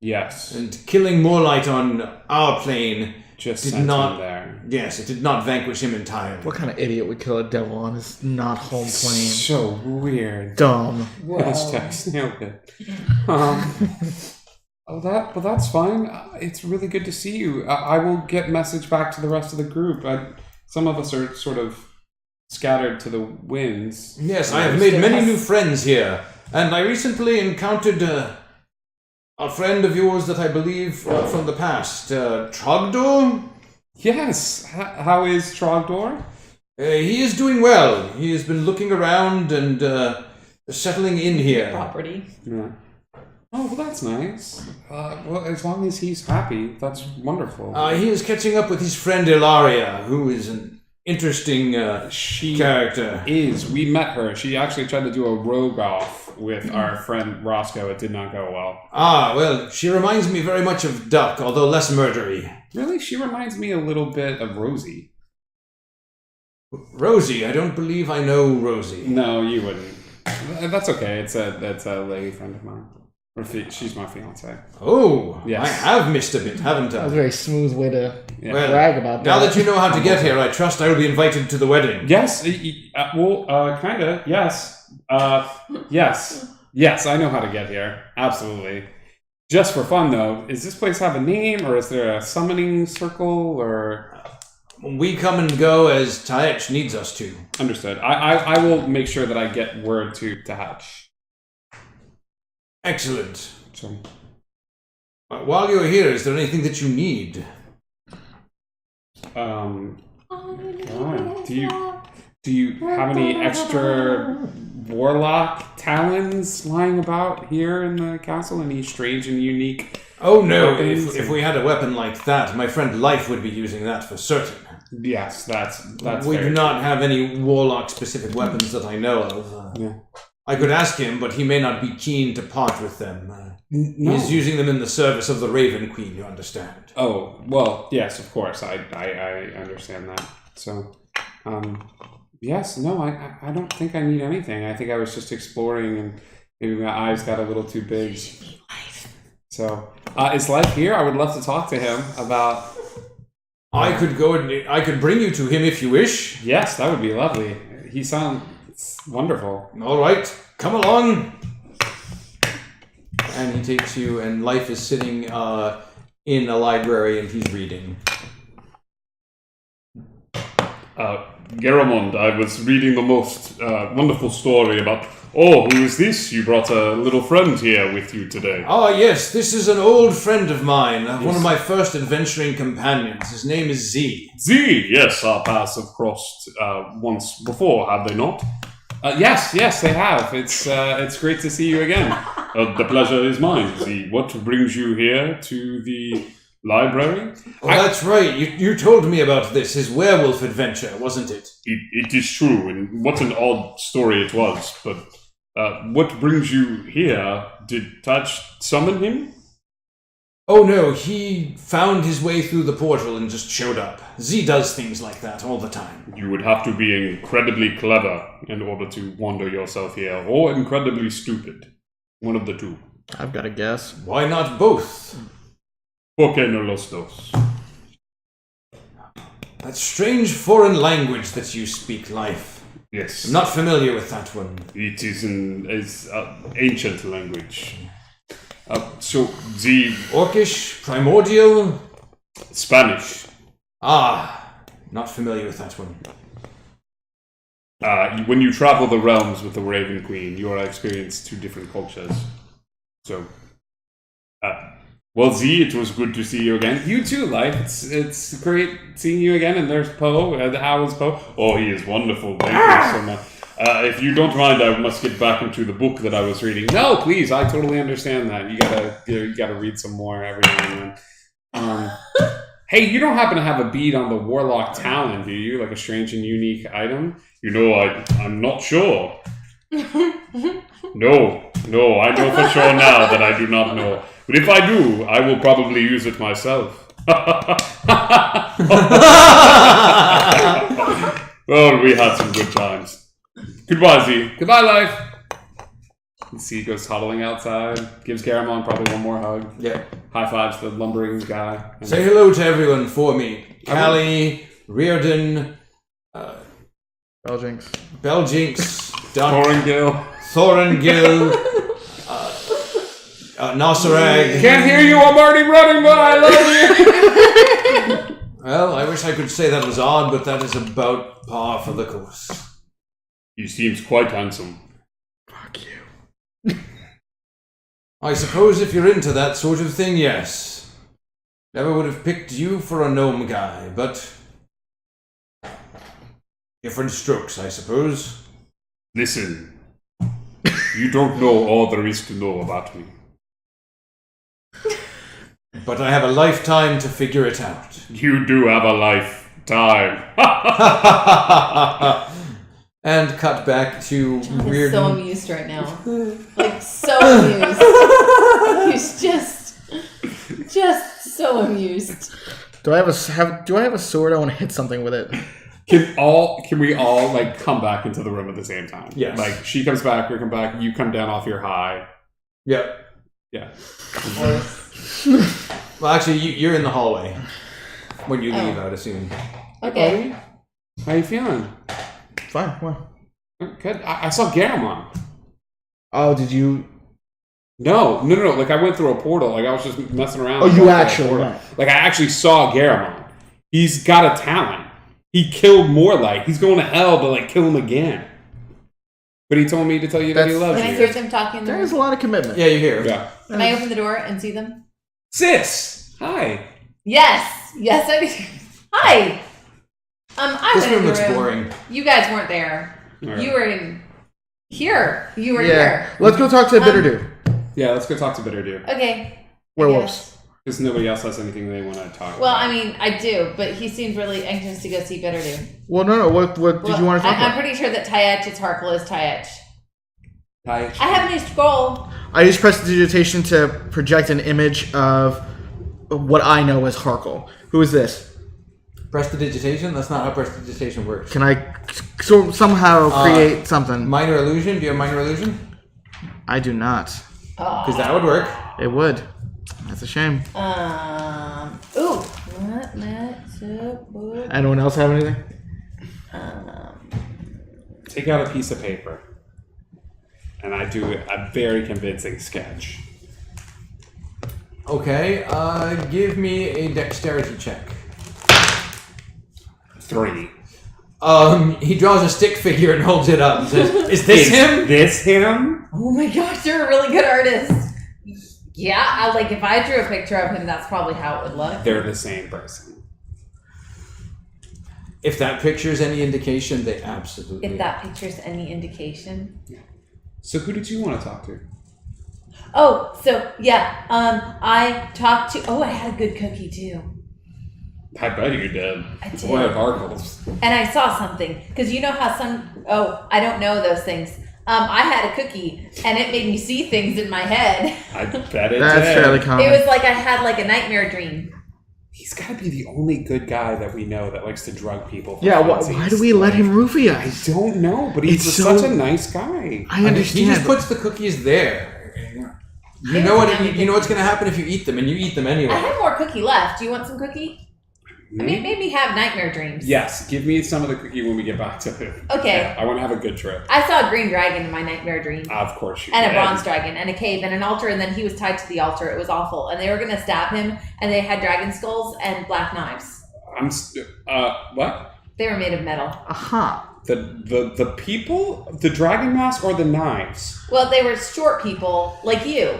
Yes. and killing Morlight on our plane Just did sent not- him there. Yes, it did not vanquish him entirely. What kind of idiot would kill a devil on his not home plane? So weird. Dumb. Hashtag snailed it. That's fine. It's really good to see you. I will get message back to the rest of the group. Some of us are sort of scattered to the winds. Yes, I have made many new friends here, and I recently encountered a friend of yours that I believe from the past, Trogdor. Yes. How is Trogdor? He is doing well. He has been looking around and settling in here. Property. Yeah. Oh, well, that's nice. Well, as long as he's happy, that's wonderful. He is catching up with his friend Ilaria, who is an interesting She character. we met her. She actually tried to do a rogue off with our friend Roscoe. It did not go well. Well, she reminds me very much of Duck, although less murdery. Really? She reminds me a little bit of Rosie. Rosie, I don't believe I know Rosie. No, you wouldn't. That's okay. It's a lady friend of mine. She's my fiance. Oh, Yes. I have missed a bit, haven't That was a I? very smooth way to Yeah. Well, brag about that. now that you know how to get here, I trust I will be invited to the wedding. Yes. Kinda. Yes. Yes. Yes. I know how to get here. Absolutely. Just for fun, though, does this place have a name, or is there a summoning circle, or? we come and go as Taech needs us to. Understood. I will make sure that I get word to Hatch. Excellent. So, While you're here, is there anything that you need? alright. Do you have any extra warlock talons lying about here in the castle? Any strange and unique? Oh no, weapons? if we had a weapon like that, my friend Life would be using that for certain. Yes, that's We fair. do not have any warlock-specific weapons that I know of. Yeah. I could ask him, but he may not be keen to part with them. No. He's using them in the service of the Raven Queen, you understand. Oh, well, yes, of course. I understand that. So, yes, no, I don't think I need anything. I think I was just exploring and maybe my eyes got a little too big. So, is Life here? I would love to talk to him about... I could go and I could bring you to him if you wish. Yes, that would be lovely. He sounds wonderful. All right, come along. And he takes you, and Life is sitting in a library, and he's reading. Garamond, I was reading the most wonderful story about... Oh, who is this? You brought a little friend here with you today. Ah, yes, this is an old friend of mine, one of my first adventuring companions. His name is Z. Z, yes, our paths have crossed once before, have they not? Yes, they have. It's great to see you again. The pleasure is mine, Z. What brings you here to the library? Oh, that's right. You told me about this, his werewolf adventure, wasn't it? It is true, and what an odd story it was, but what brings you here? Did Touch summon him? Oh no, he found his way through the portal and just showed up. Z does things like that all the time. You would have to be incredibly clever in order to wander yourself here, or incredibly stupid. One of the two. I've got a guess. Why not both? ¿Por qué no los dos? That strange foreign language that you speak, Life. Yes. I'm not familiar with that one. It is an ancient language. So the Orcish? Primordial? Spanish. Ah, not familiar with that one. When you travel the realms with the Raven Queen, you will experience two different cultures. So, Well, Z, it was good to see you again. You too, Life. It's great seeing you again. And there's Poe. How is Poe? oh, he is wonderful. Thank you so much. If you don't mind, I must get back into the book that I was reading. No, please. I totally understand that. You gotta read some more every now and then. Hey, you don't happen to have a bead on the Warlock Talon, do you? Like a strange and unique item? You know, I'm not sure. No, I know for sure now that I do not know. But if I do, I will probably use it myself. Well, we had some good times. Goodbye, Z. Goodbye, Life. You see, he goes toddling outside. Gives Garamond probably one more hug. Yeah. High fives the lumbering guy. And Say hello to everyone for me. Callie, Reardon, Beljinx. Beljinx, Duck, Thorengil. Thorengil, Nosserag. Can't hear you. I'm already running, but I love you. Well, I wish I could say that was odd, but that is about par for the course. He seems quite handsome. Fuck you. I suppose if you're into that sort of thing, yes. Never would have picked you for a gnome guy, but... different strokes, I suppose. Listen, you don't know all there is to know about me. But I have a lifetime to figure it out. You do have a lifetime. And cut back to John Reardon. is so amused right now. Like, so amused. He's just so amused. Do I have a sword? I want to hit something with it. Can we all like come back into the room at the same time? Yes. Like she comes back, we come back, you come down off your high. Yep. Yeah. Well, actually, you're in the hallway when you leave, Oh. I'd assume. Okay. How you feeling? Fine. What? Good. I saw Garamond. Oh, did you? No. Like I went through a portal. Like I was just messing around. Oh, you Like, actually portal. went. Like I actually saw Garamond. He's got a talent. He killed Morlight. He's going to hell to like kill him again. But he told me to tell you that he That's- loves Can I you. hear them talking? in the There is a room? lot of commitment. Yeah, you're here. Yeah. Can I open the door and see them? Sis, hi. Yes. Yes, I do. Hi. I This went in room the looks room. boring. You guys weren't there. All right. You were in here. You were Yeah. here. Let's go talk to Bitterdew. Yeah, let's go talk to Bitterdew. Okay. I Werewolves. guess. Because nobody else has anything they want to talk Well, about. I mean, I do, but he seems really anxious to go see Bitterdew. Well, no. What did you want to talk I'm about? pretty sure that Tyetch is Harkle is Tyetch. Hi. I have a new scroll. I just pressed digitation to project an image of what I know as Harkle. Who is this? Prestidigitation? That's not how prestidigitation works. Can I somehow create something? Minor illusion? Do you have minor illusion? I do not. Because that would work. It would. That's a shame. Ooh. Anyone else have anything? Take out a piece of paper. And I do a very convincing sketch. Okay, give me a dexterity check. 3. He draws a stick figure and holds it up and says, "Is this him?" This him? Oh my gosh, you're a really good artist. Yeah, like if I drew a picture of him, that's probably how it would look. They're the same person. If that picture's any indication, they absolutely If that picture's any indication. So who did you want to talk to? Oh, so yeah, I talked to. Oh, I had a good cookie too. I bet you did. I did. Boy, at Harkles. And I saw something because you know how some. Oh, I don't know those things. I had a cookie and it made me see things in my head. I bet it That's did. fairly It common. was like I had like a nightmare dream. He's got to be the only good guy that we know that likes to drug people. for Yeah, funsies. why do we let him roofie I us? don't know, but he's It's such so- a nice guy. I He understand. just puts the cookies there. You know what? You know what's going to happen if you eat them, and you eat them I anyway. have more cookie left. Do you want some cookie? I mean, it made me have nightmare dreams. Yes, give me some of the cookie when we get back to it. Okay. Yeah, I want to have a good trip. I saw a green dragon in my nightmare dream. Of course you And a did. bronze dragon, and a cave, and an altar, and then he was tied to the altar. It was awful. And they were going to stab him, and they had dragon skulls and black knives. What? They were made of metal. Aha. The people? The dragon mask or the knives? Well, they were short people, like you.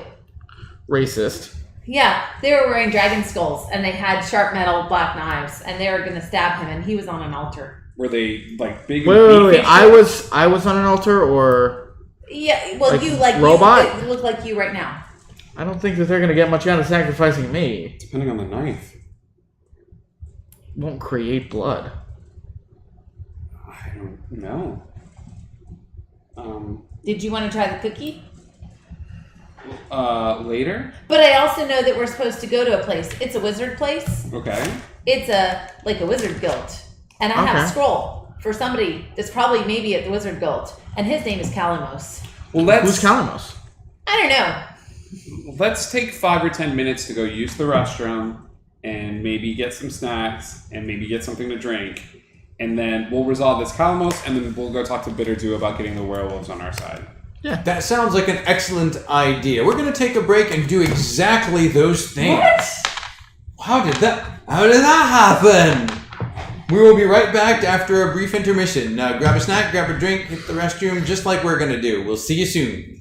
Racist. Yeah, they were wearing dragon skulls, and they had sharp metal black knives, and they were going to stab him, and he was on an altar. Were they like big? Wait, and wait. beefy? I was on an altar, or Yeah, well, Like you like robot? You look like you right now. I don't think that they're gonna get much out of sacrificing me. Depending on the knife. Won't create blood. I don't know. Did you want to try the cookie? Later? But I also know that we're supposed to go to a place. It's a wizard place. Okay. It's like a wizard guild, and I have Okay. a scroll for somebody that's probably maybe at the wizard guild, and his name is Kalamos. Well, let's Who's Kalamos? I don't know. let's take 5 or 10 minutes to go use the restroom and maybe get some snacks and maybe get something to drink. And then we'll resolve this Kalamos, and then we'll go talk to Bitterdew about getting the werewolves on our side. That sounds like an excellent idea. We're going to take a break and do exactly those things. How did that happen? We will be right back after a brief intermission. Grab a snack, grab a drink, hit the restroom, just like we're going to do. We'll see you soon.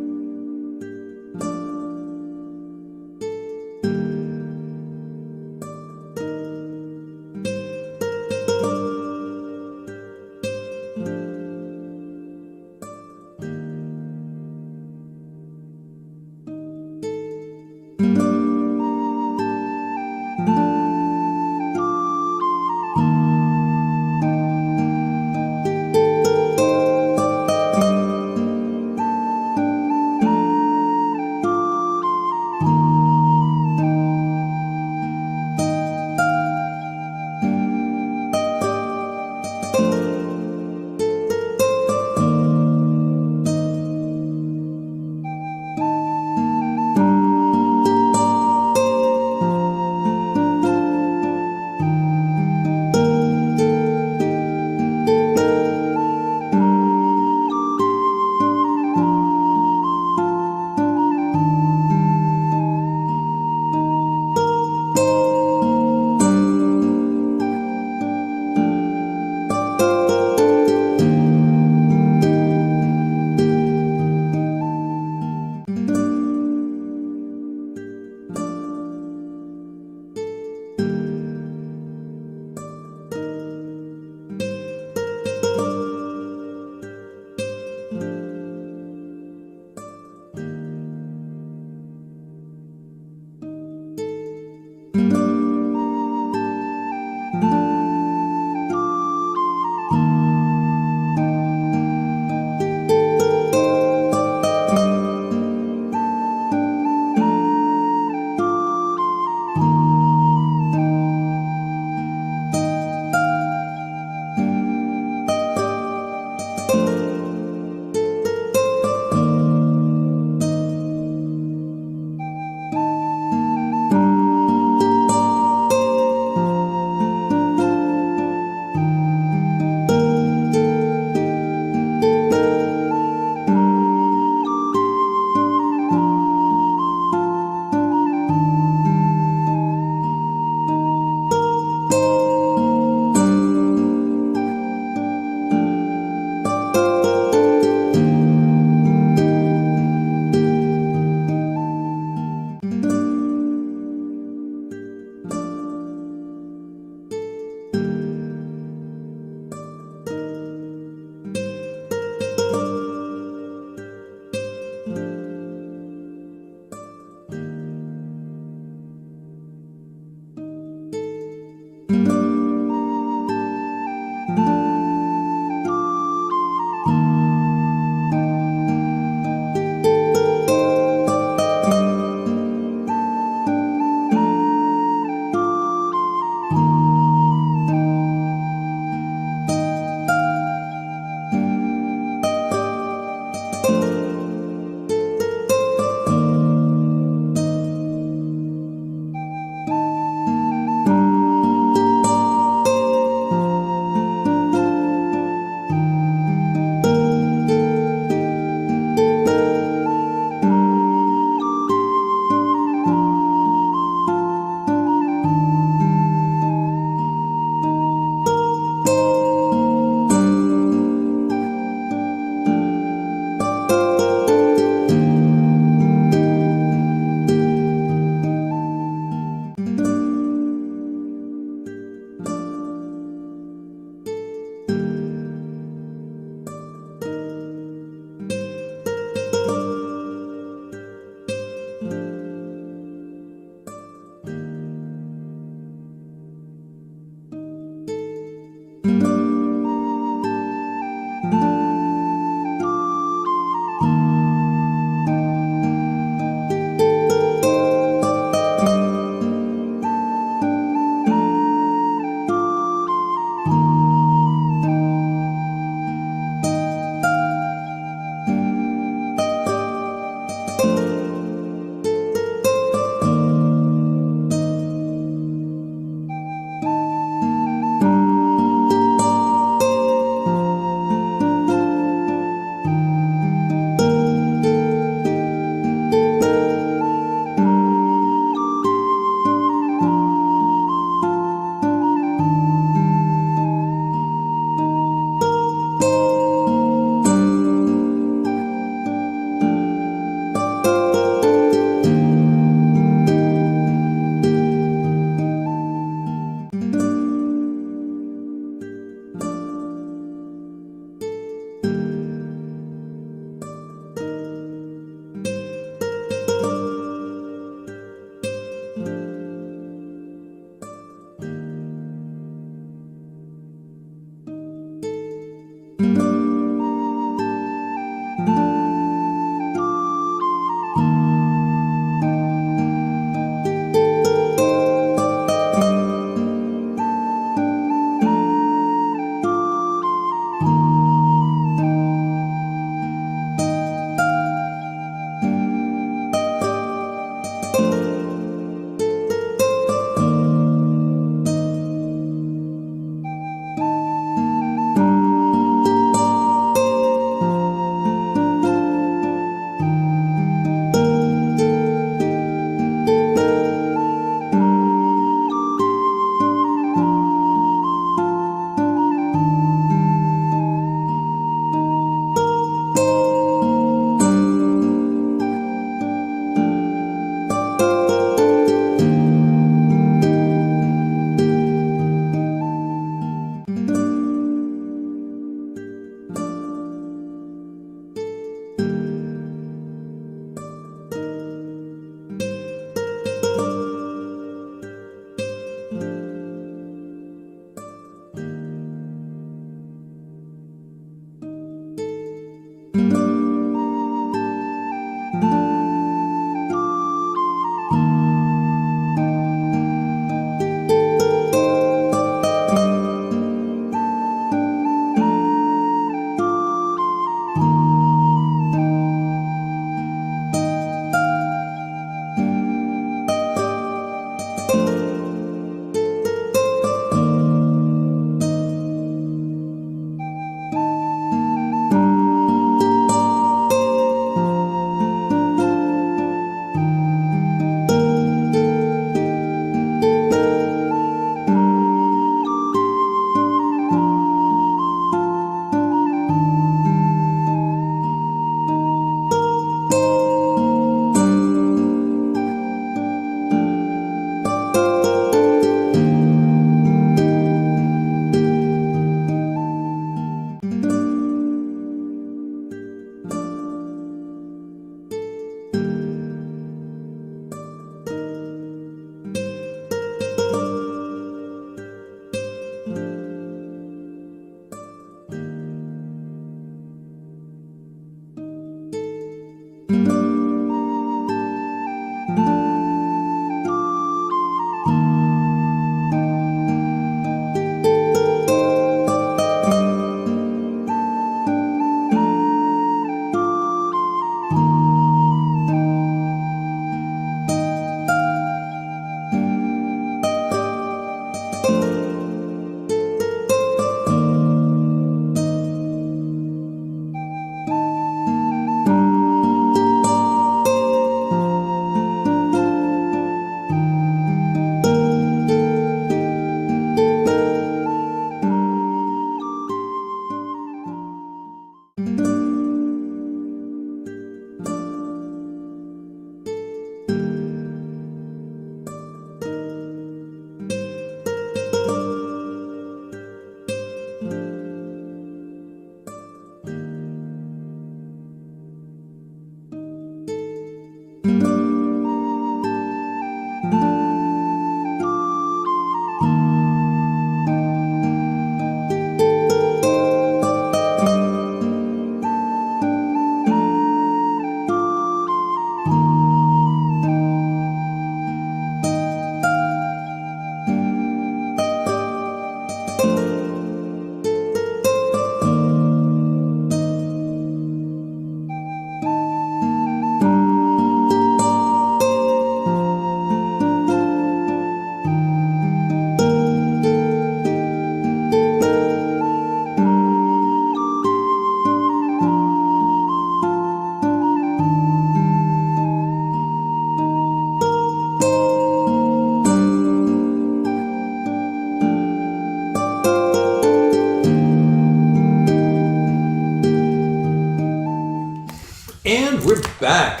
we're back.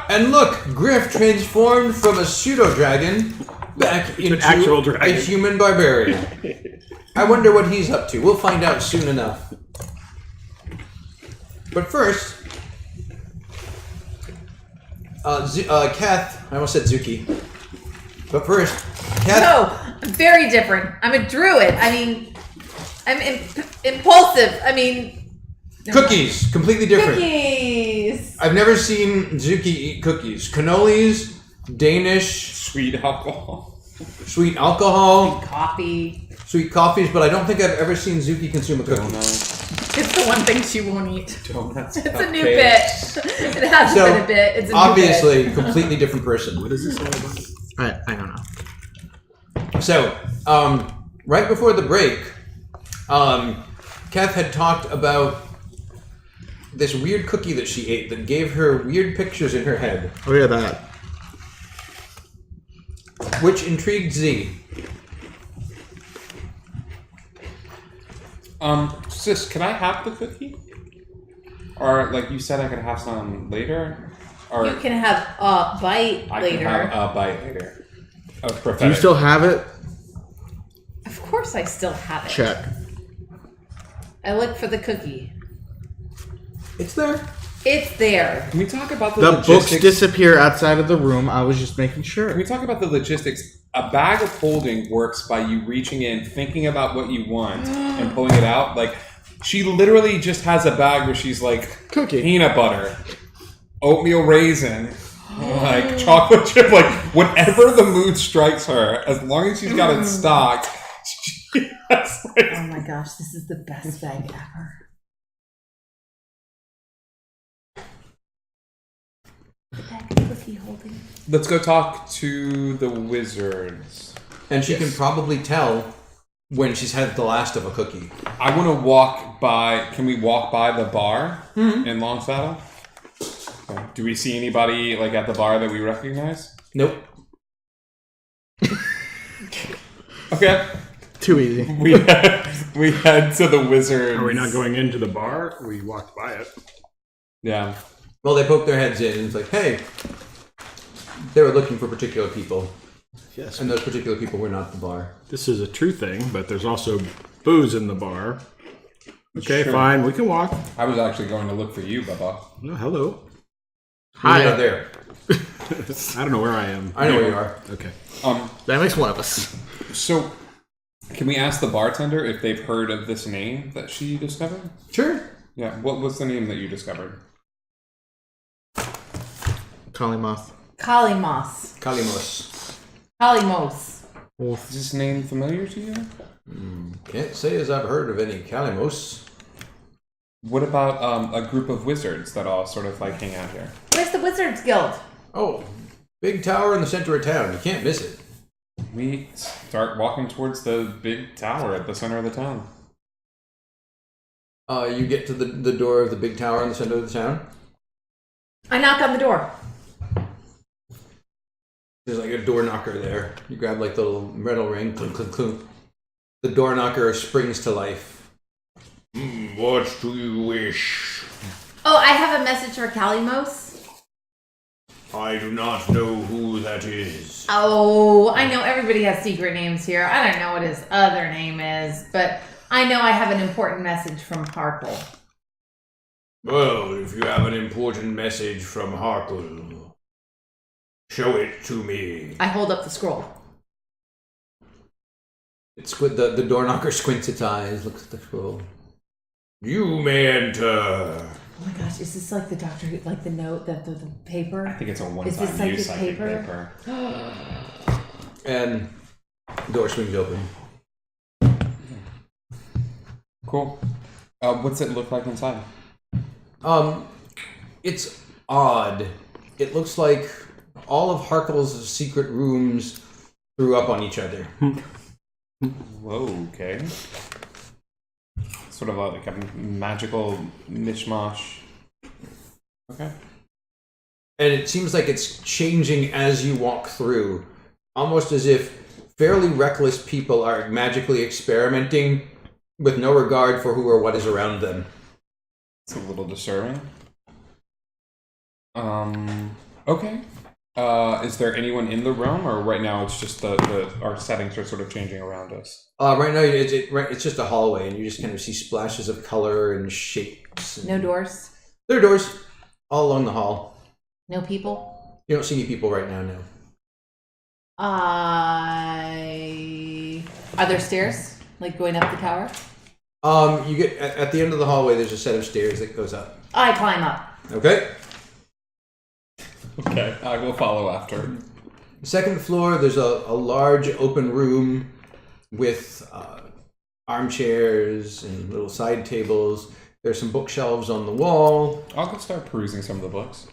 And look, Griff transformed from a pseudo-dragon back into actual dragon. a human barbarian. I wonder what he's up to. We'll find out soon enough. But first, Kath, I almost said Zuki. But first, Kath... No, I'm very different. I'm a druid. I mean, I'm impulsive. I mean... Cookies, completely different. Cookies! I've never seen Zuki eat cookies. Cannolis, Danish, Sweet alcohol. sweet alcohol, Coffee. sweet coffees, but I don't think I've ever seen Zuki consume a cookie. It's the one thing she won't eat. Donuts. It's a new bit. It hasn't So, been a bit. It's a obviously, completely different person. What is this all about? I don't know. So, right before the break, Kath had talked about this weird cookie that she ate that gave her weird pictures in her head, Oh yeah, that. which intrigued Z. Sis, can I have the cookie? Or like you said, I could have some later. Or You can have a bite I later. can have a bite later. Oh, Do you prophetic. still have it? Of course I still have it. Check. I look for the cookie. It's there. It's there. Can we talk about the The books logistics? disappear outside of the room. I was just making Can sure. we talk about the logistics? A bag of holding works by you reaching in, thinking about what you want, and pulling it out. Like, she literally just has a bag where she's like, Cookie. peanut butter, oatmeal raisin, like chocolate chip, like whatever the mood strikes her, as long as she's got it stocked, she has like, Oh my gosh, this is the best bag ever. The bag of cookie holding. let's go talk to the wizards. And she can probably tell when she's had the last of a cookie. I want to walk by. Can we walk by the bar in Long Saddle? Okay. Do we see anybody like at the bar that we recognize? Nope. Okay. Too easy. We head to the wizards. Are we not going into the bar? We walked by it. Yeah. Well, they poke their heads in and it's like, hey, they were looking for particular people. Yes. And those particular people were not the bar. This is a true thing, but there's also booze in the bar. Okay, Sure. fine. We can walk. I was actually going to look for you, Bubba. No, hello. You're not Hi. there. I don't know where I am. I know where you are. Okay. That makes one of us. So can we ask the bartender if they've heard of this name that she discovered? Sure. Yeah. What was the name that you discovered? Kalimos. Kalimos. Kalimos. Kalimos. Is this name familiar to you? Can't say as I've heard of any Kalimos. What about a group of wizards that all sort of like hang out here? Where's the Wizards Guild? Oh, big tower in the center of town. You can't miss it. We start walking towards the big tower at the center of the town. You get to the door of the big tower in the center of the town. I knock on the door. There's like a door knocker there. You grab like the little metal ring, clink, clink, clink. The door knocker springs to life. What do you wish? Oh, I have a message for Kalimos. I do not know who that is. Oh, I know everybody has secret names here. I don't know what his other name is, but I know I have an important message from Harkle. Well, if you have an important message from Harkle, show it to me. I hold up the scroll. The door knocker squints its eyes, looks at the scroll. You may enter. Oh my gosh, is this like the Doctor Who, like the note, the paper? I think it's a Is this one-time like use the psychic paper? paper. And the door swings open. Cool. What's it look like inside? It's odd. It looks like all of Harkle's secret rooms threw up on each other. Whoa, okay. Sort of like a magical mishmash. Okay. And it seems like it's changing as you walk through. Almost as if fairly reckless people are magically experimenting with no regard for who or what is around them. It's a little disturbing. Okay. Is there anyone in the room, or right now it's just our settings are sort of changing around us? Right now it's just a hallway, and you just kind of see splashes of color and shapes. No doors. There are doors all along the hall. No people. You don't see any people right now. No. Are there stairs like going up the tower? You get at the end of the hallway. There's a set of stairs that goes up. I climb up. Okay. Okay, I will follow after. Second floor. There's a large open room with armchairs and little side tables. There's some bookshelves on the wall. I'll go start perusing some of the books.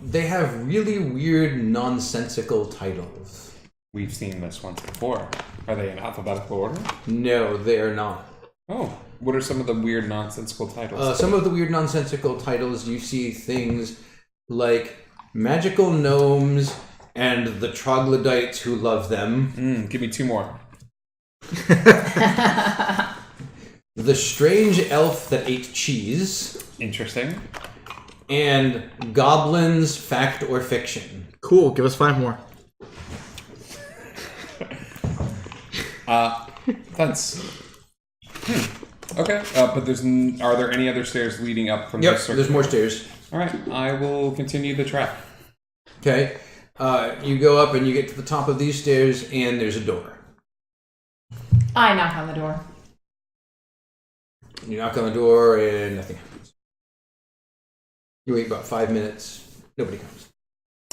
They have really weird, nonsensical titles. We've seen this once before. Are they in alphabetical order? No, they are not. Oh, what are some of the weird, nonsensical titles? Some of the weird, nonsensical titles, you see things like Magical Gnomes and the Troglodytes Who Love Them. Give me 2 more. The Strange Elf That Ate Cheese. Interesting. And Goblins, Fact or Fiction. Cool. Give us 5 more. That's... Okay, but are there any other stairs leading up from this circle? There's more stairs. All right, I will continue the track. Okay. You go up and you get to the top of these stairs, and there's a door. I knock on the door. You knock on the door, and nothing happens. You wait about 5 minutes. Nobody comes.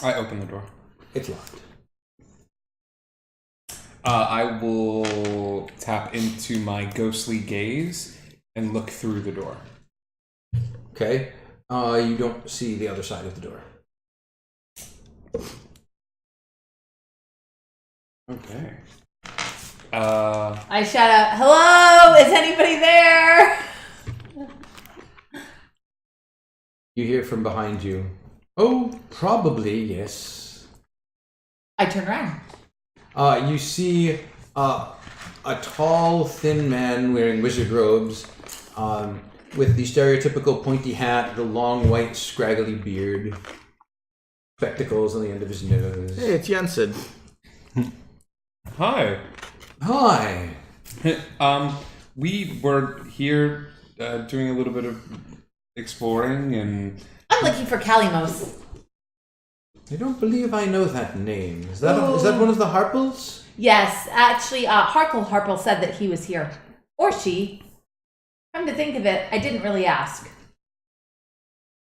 I open the door. It's locked. I will tap into my ghostly gaze and look through the door. Okay. You don't see the other side of the door. Okay. I shout out, "Hello! Is anybody there?" You hear from behind you. Oh, probably, yes. I turn around. You see a tall, thin man wearing wizard robes, with the stereotypical pointy hat, the long, white, scraggly beard, spectacles on the end of his nose. Hey, it's Jensen. Hi. Hi. We were here doing a little bit of exploring, and I'm looking for Kalimos. I don't believe I know that name. Is that one of the Harples? Yes, actually, Harple said that he was here. Or she. Come to think of it, I didn't really ask.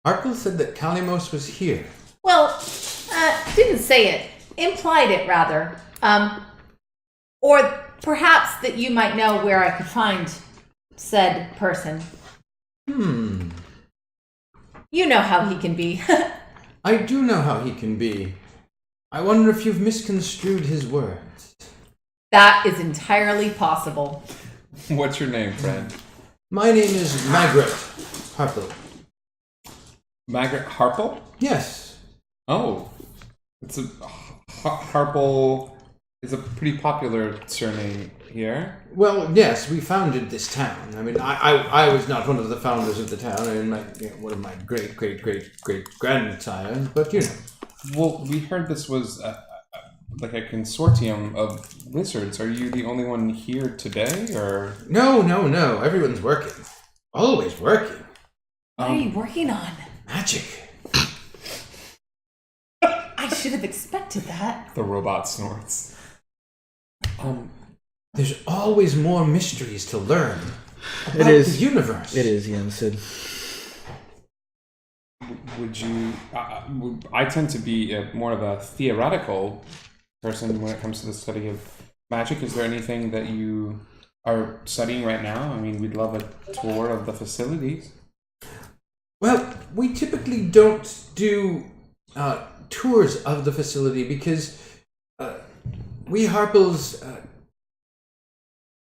Harple said that Kalimos was here. Well, didn't say it. Implied it, rather. Or perhaps that you might know where I could find said person. Hmm. You know how he can be. I do know how he can be. I wonder if you've misconstrued his words. That is entirely possible. what's your name, friend? My name is Margaret Harple. Margaret Harple? Yes. Oh, it's a Harple is a pretty popular surname here. Well, yes, we founded this town. I mean, I was not one of the founders of the town. I mean, one of my great grandsires, but you know. Well, we heard this was like a consortium of wizards. Are you the only one here today, or? No. Everyone's working. Always working. What are you working on? Magic. I should have expected that. The robot snorts. There's always more mysteries to learn about It is. the universe. It is Jensen. Would you? I tend to be more of a theoretical person when it comes to the study of magic. Is there anything that you are studying right now? I mean, we'd love a tour of the facilities. Well, we typically don't do tours of the facility because we Harples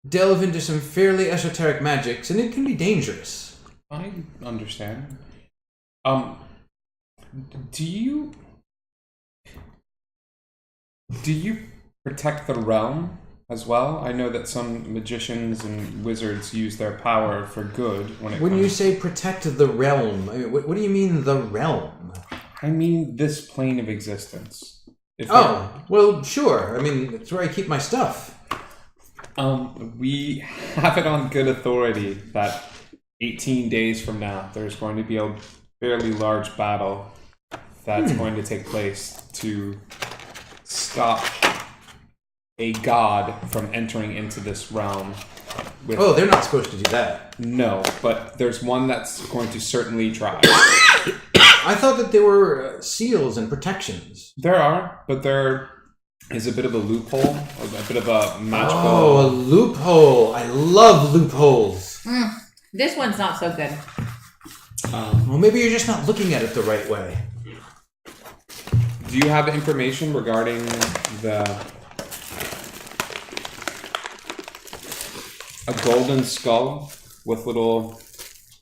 delve into some fairly esoteric magics, and it can be dangerous. I understand. Do you protect the realm as well. I know that some magicians and wizards use their power for good when it When comes... you say protect the realm, I mean, what do you mean the realm? I mean this plane of existence. If Oh, well, sure. I mean, it's where I keep my stuff. we have it on good authority that 18 days from now, there's going to be a fairly large battle that's going to take place to stop a god from entering into this realm. With Oh, they're not supposed to do that. no, but there's one that's going to certainly try. I thought that there were seals and protections. There are, but there is a bit of a loophole, a bit of a magical. Oh, a loophole. I love loopholes. This one's not so good. Well, maybe you're just not looking at it the right way. Do you have information regarding a golden skull with little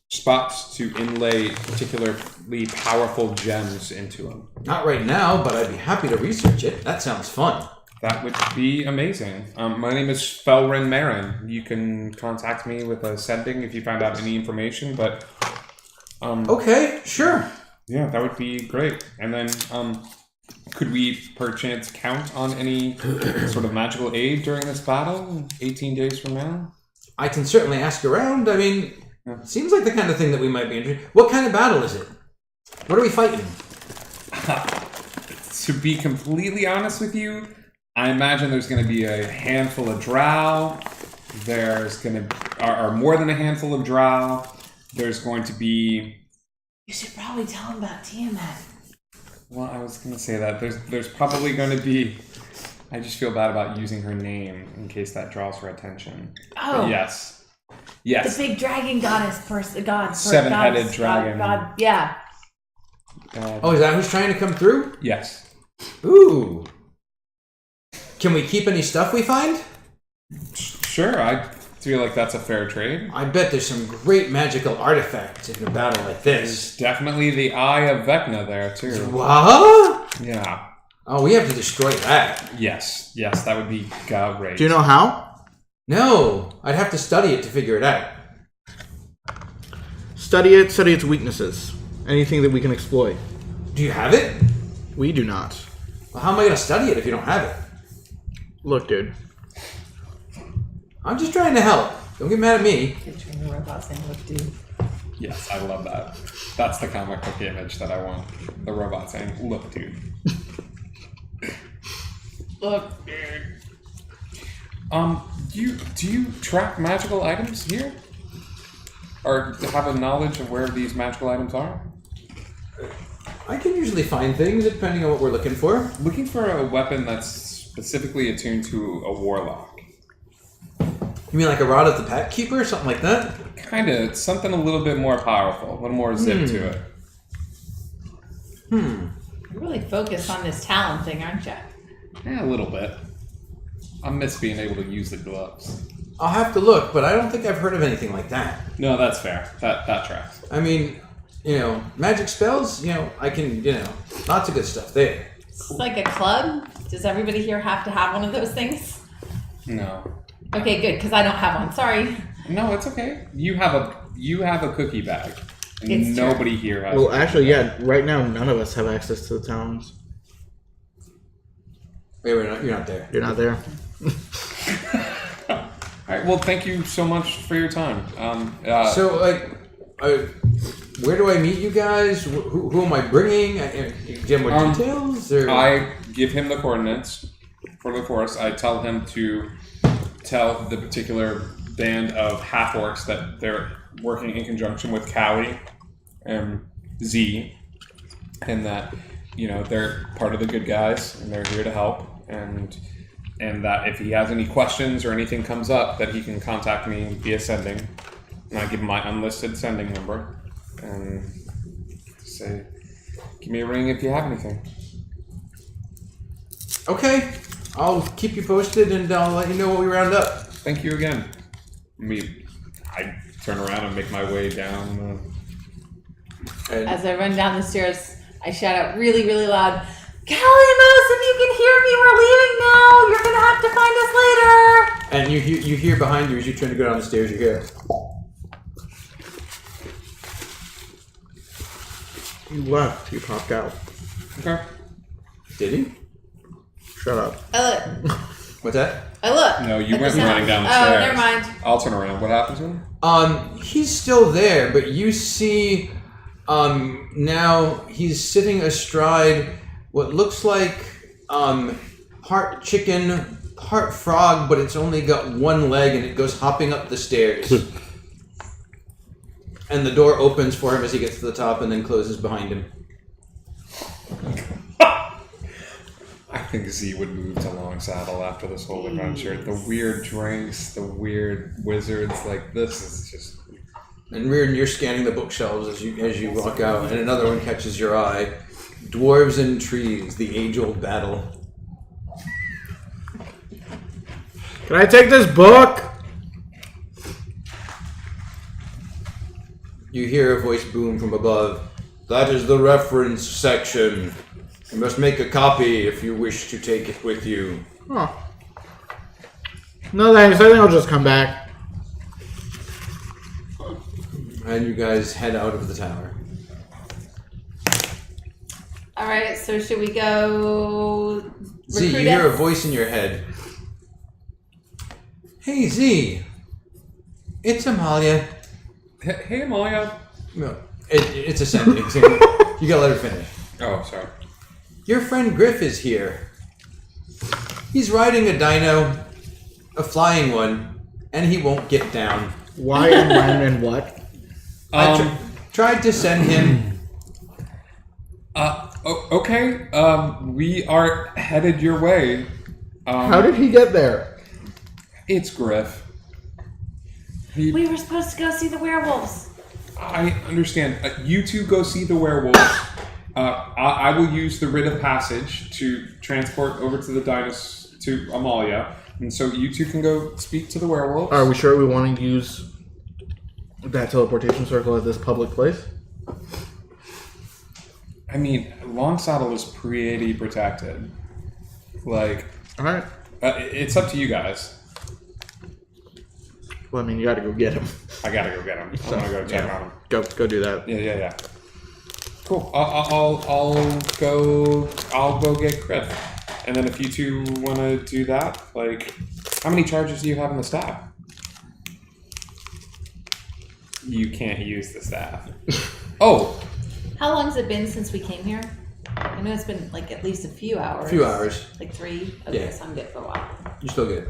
spots to inlay particularly powerful gems into them? Not right now, but I'd be happy to research it. That sounds fun. That would be amazing. My name is Felrin Marin. You can contact me with a sending if you find out any information, but Okay, sure. yeah, that would be great. And then could we perchance count on any sort of magical aid during this battle 18 days from now? I can certainly ask around. I mean, seems like the kind of thing that we might be interested in. What kind of battle is it? What are we fighting? To be completely honest with you, I imagine there's going to be a handful of drow. There's going to are more than a handful of drow. There's going to be. You should probably tell him about Tiamat. Well, I was going to say that there's probably going to be. I just feel bad about using her name in case that draws her attention. Oh. But yes. The Yes. big dragon goddess person. God. Seven-headed goddess, dragon. God. Yeah. Oh, is that who's trying to come through? Yes. Ooh. Can we keep any stuff we find? Sure. I feel like that's a fair trade. I bet there's some great magical artifacts in a battle like this. Definitely the Eye of Vecna there too. What? Yeah. Oh, we have to destroy that. Yes. Yes, that would be great. Do you know how? No, I'd have to study it to figure it out. Study it, study its weaknesses. Anything that we can exploit. Do you have it? We do not. Well, how am I going to study it if you don't have it? Look, dude. I'm just trying to help. Don't get mad at me. Picturing the robot saying, "Look, dude." Yes, I love that. That's the comic book image that I want. The robot saying, "Look, dude." Look. Do you track magical items here? Or have a knowledge of where these magical items are? I can usually find things depending on what we're looking for. Looking for a weapon that's specifically attuned to a warlock. You mean like a Rod of the Pack Keeper or something like that? Kinda, something a little bit more powerful, a little more zip to it. You're really focused on this talent thing, aren't you? Yeah, a little bit. I miss being able to use the gloves. I'll have to look, but I don't think I've heard of anything like that. No, that's fair. That tracks. I mean, magic spells, I can, lots of good stuff there. It's like a club. Does everybody here have to have one of those things? No. Okay, good, because I don't have one. Sorry. No, it's okay. You have a cookie bag. And It's true. nobody here has Well, a actually, yeah. Right now, none of us have access to the towns. Wait, you're not there. You're not there. All right. Well, thank you so much for your time. So, where do I meet you guys? Who am I bringing? Do you have more details? Or? I give him the coordinates for the forest. I tell him to tell the particular band of half orcs that they're working in conjunction with Cowie and Z, and that they're part of the good guys and they're here to help, and that if he has any questions or anything comes up, that he can contact me via sending. And I give him my unlisted sending number and say, give me a ring if you have anything. Okay, I'll keep you posted and I'll let you know when we round up. Thank you again. I turn around and make my way down. And As I run down the stairs, I shout out really, really loud, "Kalimos, if you can hear me, we're leaving now. You're going to have to find us later." and you hear behind you as you try to go down the stairs. You hear. You left. He popped out. Okay. Did he? Shut up. I look. What's that? I look. No, you At went the running down the sound. stairs. Oh, never mind. I'll turn around. What happened to him? He's still there, but you see, now he's sitting astride what looks like, part chicken, part frog, but it's only got one leg and it goes hopping up the stairs. And the door opens for him as he gets to the top and then closes behind him. I think Z would move to Long Saddle after this whole adventure. The weird drinks, the weird wizards, like this is just. And Reardon, you're scanning the bookshelves as you walk out, and another one catches your eye. Dwarves and Trees, the age-old battle. Can I take this book? You hear a voice boom from above. That is the reference section. You must make a copy if you wish to take it with you. Oh. No thanks. I think I'll just come back. And you guys head out of the tower. All right. So should we go? Z, you recruit hear a us? voice in your head. Hey, Z. It's Amalia. Hey, Amalia. No, it's a sentence. You gotta let her finish. Oh, sorry. Your friend Griff is here. He's riding a dino, a flying one, and he won't get down. Why and when and what? I tried to send him. Okay. We are headed your way. How did he get there? It's Griff. We were supposed to go see the werewolves. I understand. You two go see the werewolves. I will use the writ of passage to transport over to the Dinos to Amalia, and so you two can go speak to the werewolves. Are we sure we want to use that teleportation circle at this public place? I mean, Long Saddle is pretty protected. Like, All right. it's up to you guys. Well, I mean, you got to go get him. I gotta go get him. I wanna go check on him. Go do that. Yeah. Cool. I'll go get Griff. And then if you two want to do that, like, how many charges do you have in the staff? You can't use the staff. Oh, How long has it been since we came here? I know it's been like at least a few hours. A few hours. Like 3. Okay, Yeah. so I'm good for a while. You're still good.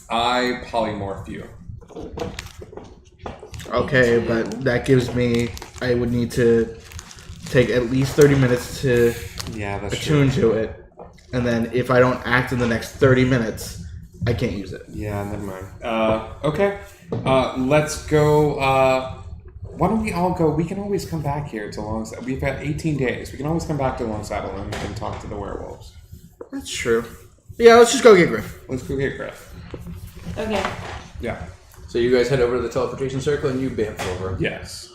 I polymorph you. Okay, but that gives me. I would need to take at least 30 minutes to Yeah, that's attune to it, and then if I don't act in the next 30 minutes, I can't use it. Yeah, never mind. Okay. Let's go. Why don't we all go? We can always come back here to Long Saddle. We've got 18 days. We can always come back to Long Saddle and talk to the werewolves. That's true. Yeah, let's just go get Griff. Let's go get Griff. Okay. Yeah. So you guys head over to the teleportation circle and you bamf over. Yes.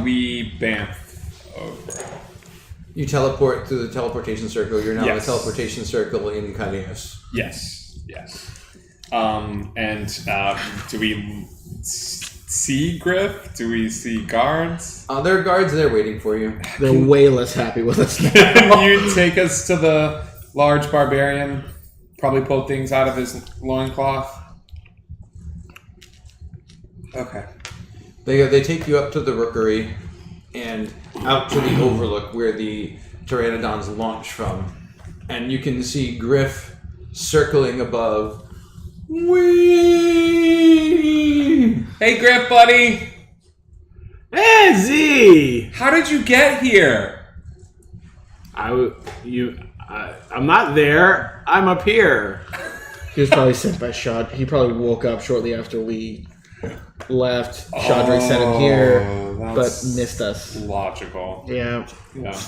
We bamf over. You teleport through the teleportation circle. You're now in Yes. the teleportation circle in Kalios. Yes. Do we see Griff? Do we see guards? There are guards there waiting for you. They're way less happy with us now. Can you take us to the large barbarian? Probably pulled things out of his loincloth. Okay. They take you up to the rookery and out to the overlook where the pteranodons launch from. And you can see Griff circling above. Whee! Hey, Griff, buddy. Hey, Z! How did you get here? I'm not there. I'm up here. He was probably sent by Shad. He probably woke up shortly after we left. Shadrick sent him here, but that's missed us. Logical. Yeah. Yeah.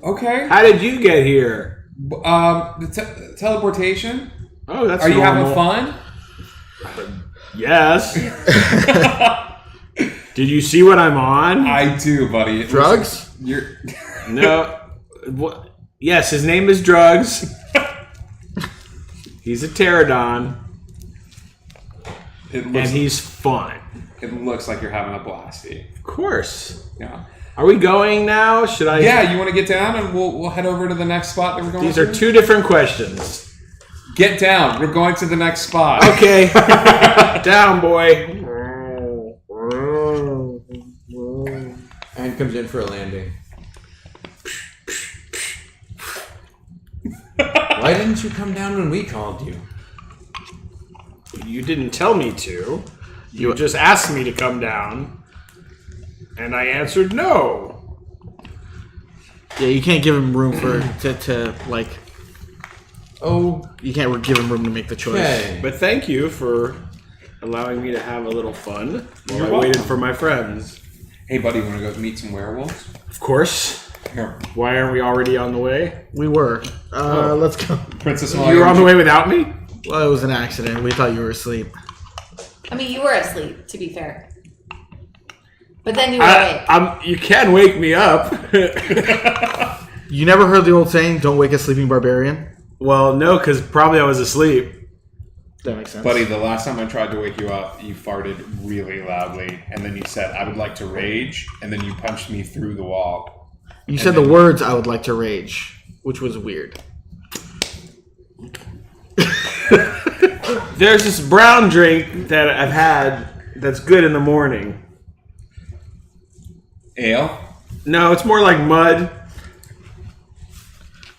Okay. How did you get here? Teleportation. Oh, that's Are you normal. having fun? Yes. Did you see what I'm on? I do, buddy. Drugs? You're. No. What? Yes, his name is Drugs. He's a pterodon, It and looks, he's fun. it looks like you're having a blasty. Of course. Yeah. Are we going now? Should I? Yeah, you want to get down and we'll head over to the next spot that we're going These to? are two different questions. Get down. We're going to the next spot. Okay. Down, boy. And comes in for a landing. Why didn't you come down when we called you? You didn't tell me to. You just asked me to come down, and I answered no. Yeah, you can't give him room to like. Oh, You can't give him room to make the choice. okay. But thank you for allowing me to have a little fun while You're I waited welcome. for my friends. Hey, buddy, want to go meet some werewolves? Of course. Here. Why aren't we already on the way? We were. Let's go. Princess You Amalia. were on the way without me? Well, it was an accident. We thought you were asleep. I mean, you were asleep, to be fair. But then you were awake. You can wake me up. You never heard the old saying, "Don't wake a sleeping barbarian"? Well, no, because probably I was asleep. That makes sense. Buddy, the last time I tried to wake you up, you farted really loudly, and then you said, I would like to rage, and then you punched me through the wall. You said the words, "I would like to rage," which was weird. There's this brown drink that I've had that's good in the morning. Ale? No, it's more like mud.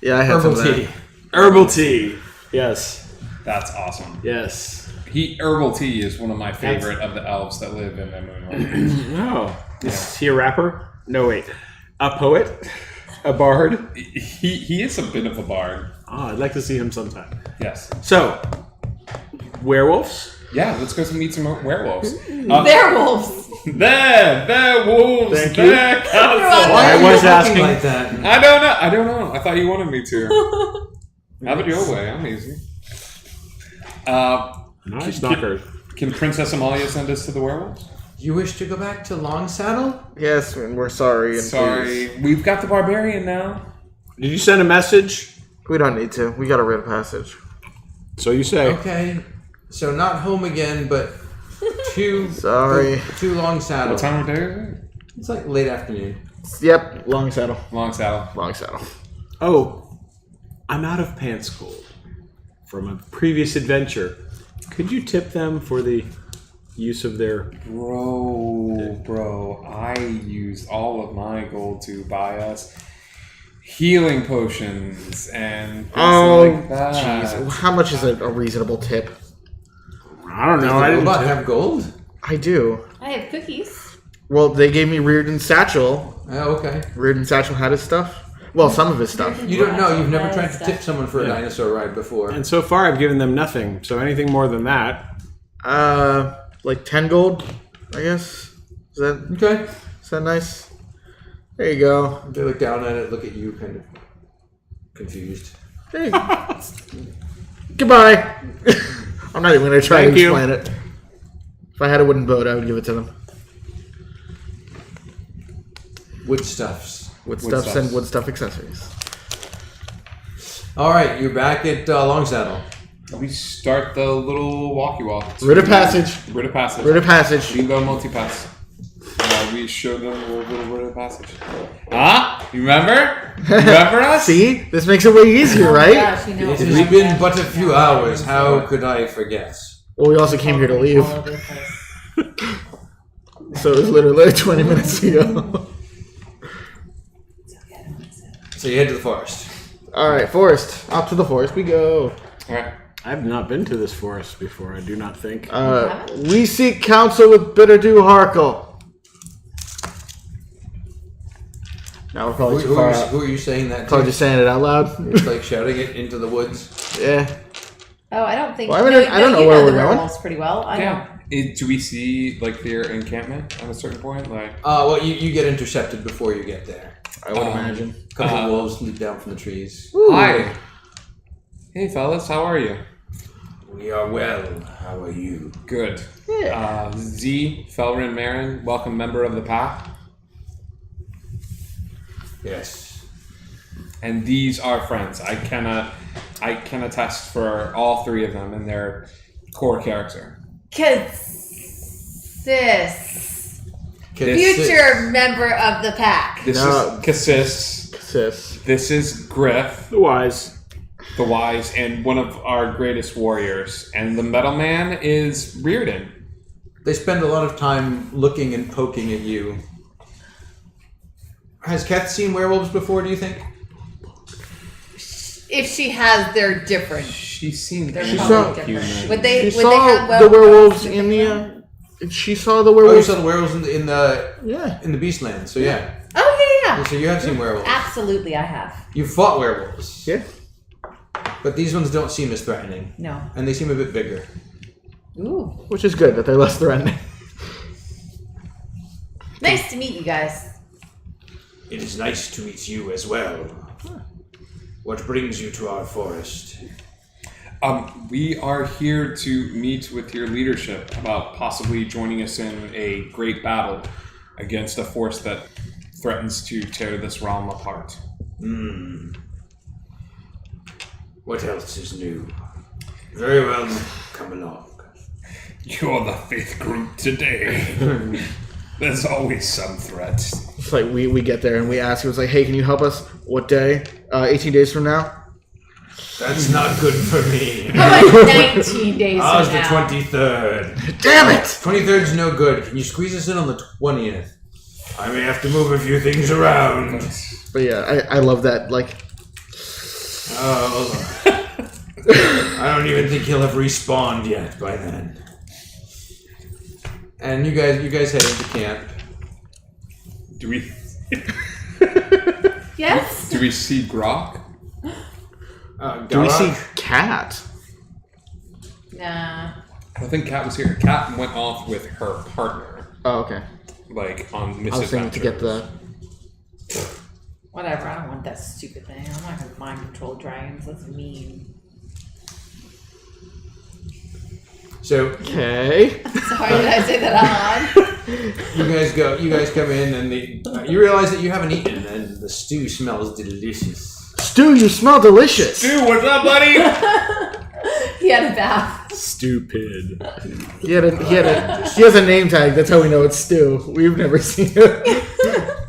Yeah, I had some Herbal of that. tea. Herbal tea. Yes. That's awesome. Yes. Herbal tea is one of my favorite of the elves that live in the Moonworld. Oh. Is he a rapper? No, wait. A poet? A bard? He is a bit of a bard. Oh, I'd like to see him sometime. Yes. So, werewolves? Yeah, let's go meet some werewolves. They're wolves. There, wolves, Thank you. there, castle. Why I are you was talking asking- like that? I don't know. I thought you wanted me to. Have it your way. I'm easy. Nice knocker. Can Princess Amalia send us to the werewolves? You wish to go back to Long Saddle? Yes, and we're sorry. And Sorry, we've got the barbarian now. Did you send a message? please. We don't need to. We got a rid of passage. So you say. Okay. So not home again, but to Sorry. to Long Saddle. What time of day is it? It's like late afternoon. Yep, long saddle. Long saddle. Long saddle. Oh, I'm out of pants gold from a previous adventure. Could you tip them for the use of their... Bro, I used all of my gold to buy us healing potions and things like that. Jeez. How much is a reasonable tip? I don't know. Does I the didn't robot tip. have gold? I do. I have cookies. Well, they gave me Reardon's satchel. Oh, okay. Reardon's satchel had his stuff. Well, some of his stuff. You don't know. You've never tried to Stuff. tip someone for a dinosaur ride before. And so far, I've given them nothing. So anything more than that... Like 10 gold, I guess. Okay. Is that nice? There you go. They look down at it, look at you, kind of confused. There you go. Goodbye. I'm not even going to try Thank to you. explain it. If I had a wooden boat, I would give it to them. Wood stuffs. Wood Wood stuffs and stuffs. wood stuff accessories. All right, you're back at Long Saddle. We start the little walkie-walk. Rid of passage. Rid of passage. Rid of passage. Bingo multipass. We showed them a little rid of passage. Ah, you remember? Remember us? See? This makes it way easier, Oh my right? gosh, you know It what has we been have but a to few do. hours. How could I forget? Well, we also came here to leave. All over the place. So it was literally 20 minutes ago. So you head to the forest. Alright, forest. Out to the forest we go. All right. I've not been to this forest before, I do not think. We seek counsel with Bitterdew Harkle. Now we're probably too far out. Who are you saying that Probably to? just saying it out loud. It's like shouting it into the woods. Yeah. Oh, I don't think. Well, I mean, I don't know you where know we're the going. werewolves pretty well. I don't. Do we see like their encampment at a certain point? Like, Well, you get intercepted before you get there. I would imagine. A couple of wolves leap down from the trees. hi. Hey, fellas, how are you? We are well. How are you? Good. Z, Felrin Marin, welcome member of the pack. Yes. and these are friends. I can attest for all three of them and their core character. Cassis. Future member of the pack. This is Cassis. Sis. This is Griff, The wise. the wise, and one of our greatest warriors. And the metal man is Reardon. They spend a lot of time looking and poking at you. Has Kath seen werewolves before, do you think? If she has, they're different. She seemed They're She probably saw- different. human. Would they? She Would they have saw the werewolves with in them? she saw the Oh, you werewolves. saw the werewolves in the Yeah. Beastland, so yeah. Oh yeah. So you have seen werewolves. Absolutely, I have. You fought werewolves. Yeah. But these ones don't seem as threatening. No. And they seem a bit bigger. Ooh. Which is good that they're less threatening. Nice to meet you guys. It is nice to meet you as well. What brings you to our forest? We are here to meet with your leadership about possibly joining us in a great battle against a force that threatens to tear this realm apart. What else is new? Very well, come along. You're the fifth group today. There's always some threat. It's like we get there and we ask. It was like, hey, can you help us? What day? 18 days from now. That's not good for me. How about 19 days How's from the now? 23rd? Damn it! 23rd's no good. Can you squeeze us in on the 20th? I may have to move a few things around. But yeah, I love that. Like, Oh, I don't even think he'll have respawned yet by then. And you guys head into camp. Do we? Yes. Do we see Grok? do we see Garak? Cat? Nah. I think Kat was here. Kat went off with her partner, Oh, okay. like on I was thinking to get misadventures. the. Whatever. I don't want that stupid thing. I'm not gonna mind control dragons. That's mean. So Okay. Sorry, did I say that out loud? you guys come in and you realize that you haven't eaten and the stew smells delicious. Stu, you smell delicious. Dude, what's up, buddy? He had a bath. Stupid. He has a name tag. That's how we know it's Stu. We've never seen it.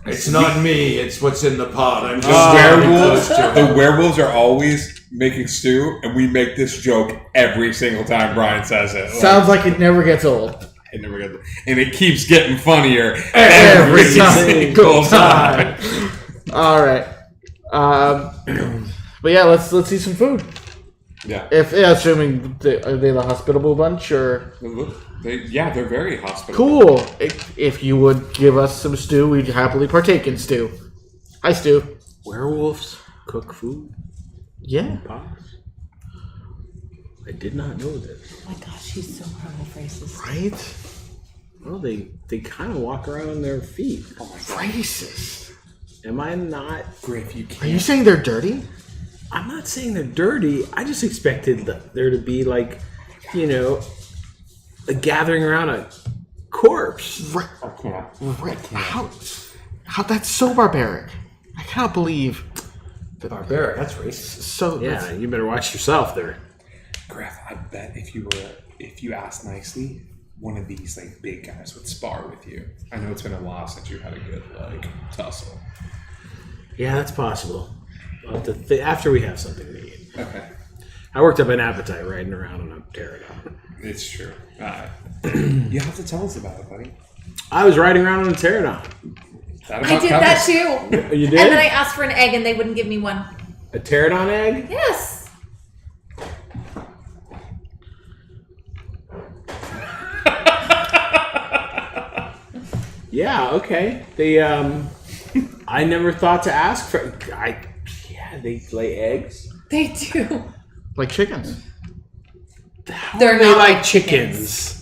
It's not me, it's what's in the pot. I'm just The standing werewolves, close to it. the werewolves are always making stew, and we make this joke every single time Brian says it. Sounds like it never gets old. It never gets, and it keeps getting funnier Every single time. All right. But yeah, let's eat some food. Yeah, Assuming are they the hospitable bunch or they're very hospitable. cool. If you would give us some stew, we'd happily partake in stew. Hi, Stu. Werewolves cook food? Yeah. Pops? I did not know this. Oh my gosh, he's so proud of racist. Right. Well, they kind of walk around on their feet. Racist. Am I not? Griff, you Are you can't. saying they're dirty? I'm not saying they're dirty. I just expected there to be like, a gathering around a corpse. Right. I can't. How that's so barbaric. I cannot believe. Barbaric, that's racist. So Yeah, you better watch yourself there. Griff, I bet if you asked nicely, one of these like big guys would spar with you. I know it's been a while since you had a good tussle. Yeah, that's possible. I'll have to after we have something to eat. Okay, I worked up an appetite riding around on a pterodon. it's true. You have to tell us about it, buddy. I was riding around on a pterodon. That I about did covers- that too. You And did? then I asked for an egg and they wouldn't give me one. A pterodon egg? Yes. Yeah, okay. They I never thought to ask for they lay eggs. They do. like chickens. How They're are they not like like chickens.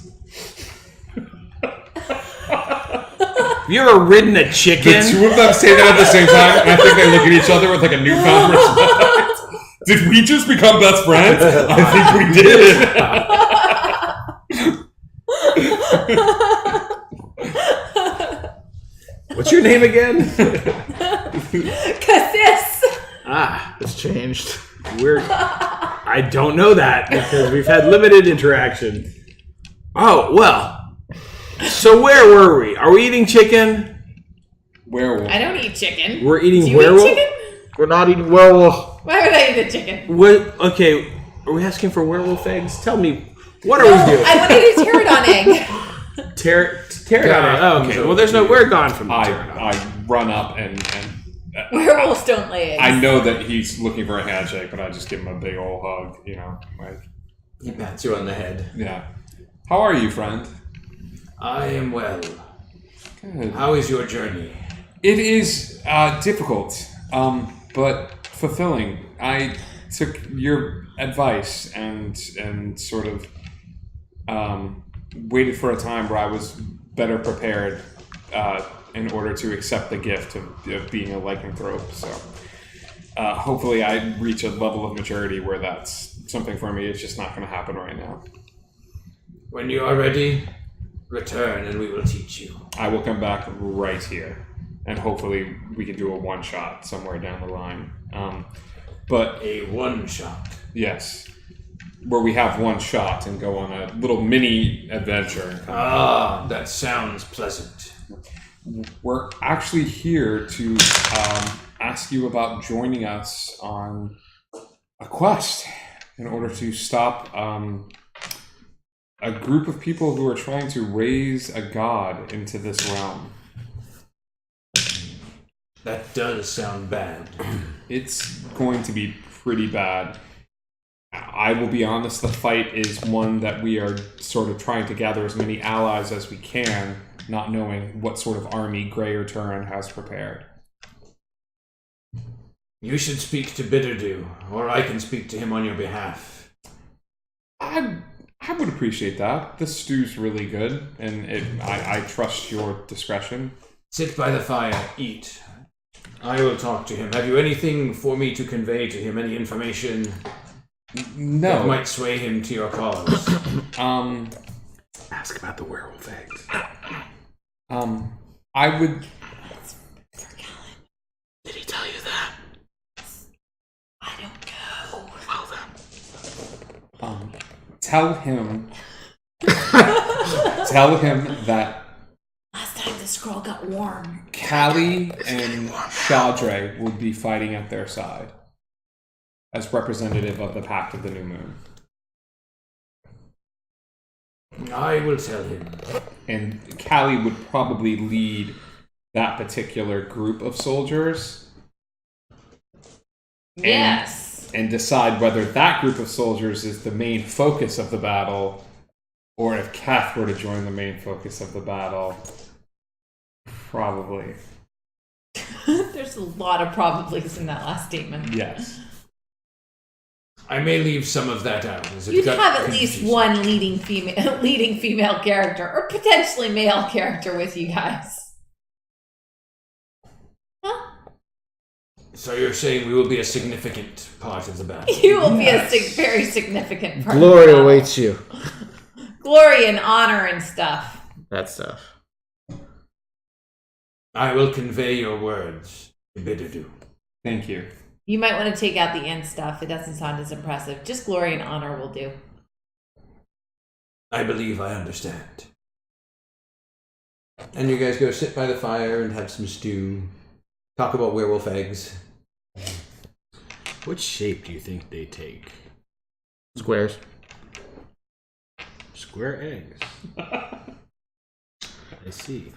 Have you ever ridden a The chicken? two of them say that at the same time, and I think they look at each other with like a newfound respect. Did we just become best friends? I think we did. What's your name again? Cassis. It's changed. I don't know that because we've had limited interaction. Oh, well. So where were we? Are we eating chicken? Werewolf. I don't eat chicken. We're eating Do you werewolf? eat chicken? We're not eating werewolf. Why would I eat a chicken? What? Okay, are we asking for werewolf eggs? Tell me, what are No, we doing? I want to eat a pterodon egg. Pterodon. Oh, okay. Well, there's no. We're gone from the pterodon. I run up and Werewolves don't lay eggs. I know that he's looking for a handshake, but I just give him a big old hug. Like He pats you on the head. yeah. How are you, friend? I am well. Good. How is your journey? It is difficult, but fulfilling. I took your advice and sort of waited for a time where I was better prepared in order to accept the gift of being a lycanthrope. So hopefully I reach a level of maturity where that's something for me. It's just not going to happen right now. When you are ready, return and we will teach you. I will come back right here, and hopefully we can do a one-shot somewhere down the line. But A one-shot. yes, where we have one shot and go on a little mini adventure. Ah, that sounds pleasant. We're actually here to ask you about joining us on a quest in order to stop a group of people who are trying to raise a god into this realm. That does sound bad. It's going to be pretty bad. I will be honest, the fight is one that we are sort of trying to gather as many allies as we can, not knowing what sort of army Greyer Turin has prepared. You should speak to Bitterdew, or I can speak to him on your behalf. I would appreciate that. This stew's really good, and I trust your discretion. Sit by the fire, eat. I will talk to him. Have you anything for me to convey to him? Any information that No. might sway him to your cause? Ask about the werewolf eggs. I would... Did he tell you that? I don't know. Well then. tell him that Last time the scroll got warm. Callie and Shadre will be fighting at their side as representative of the Pact of the New Moon. I will tell him. And Callie would probably lead that particular group of soldiers Yes. and decide whether that group of soldiers is the main focus of the battle, or if Kath were to join the main focus of the battle. Probably. There's a lot of probablys in that last statement. Yes. I may leave some of that out. As it You'd got have at least confusing. one leading female character, or potentially male character with you guys. Huh? So you're saying we will be a significant part of the battle? You will be a very significant part. Glory of the battle. awaits you. Glory and honor and stuff. That stuff. I will convey your words to Bitterdew. Thank you. You might want to take out the end stuff. It doesn't sound as impressive. Just glory and honor will do. I believe I understand. And you guys go sit by the fire and have some stew. Talk about werewolf eggs. What shape do you think they take? Squares. Square eggs. I see.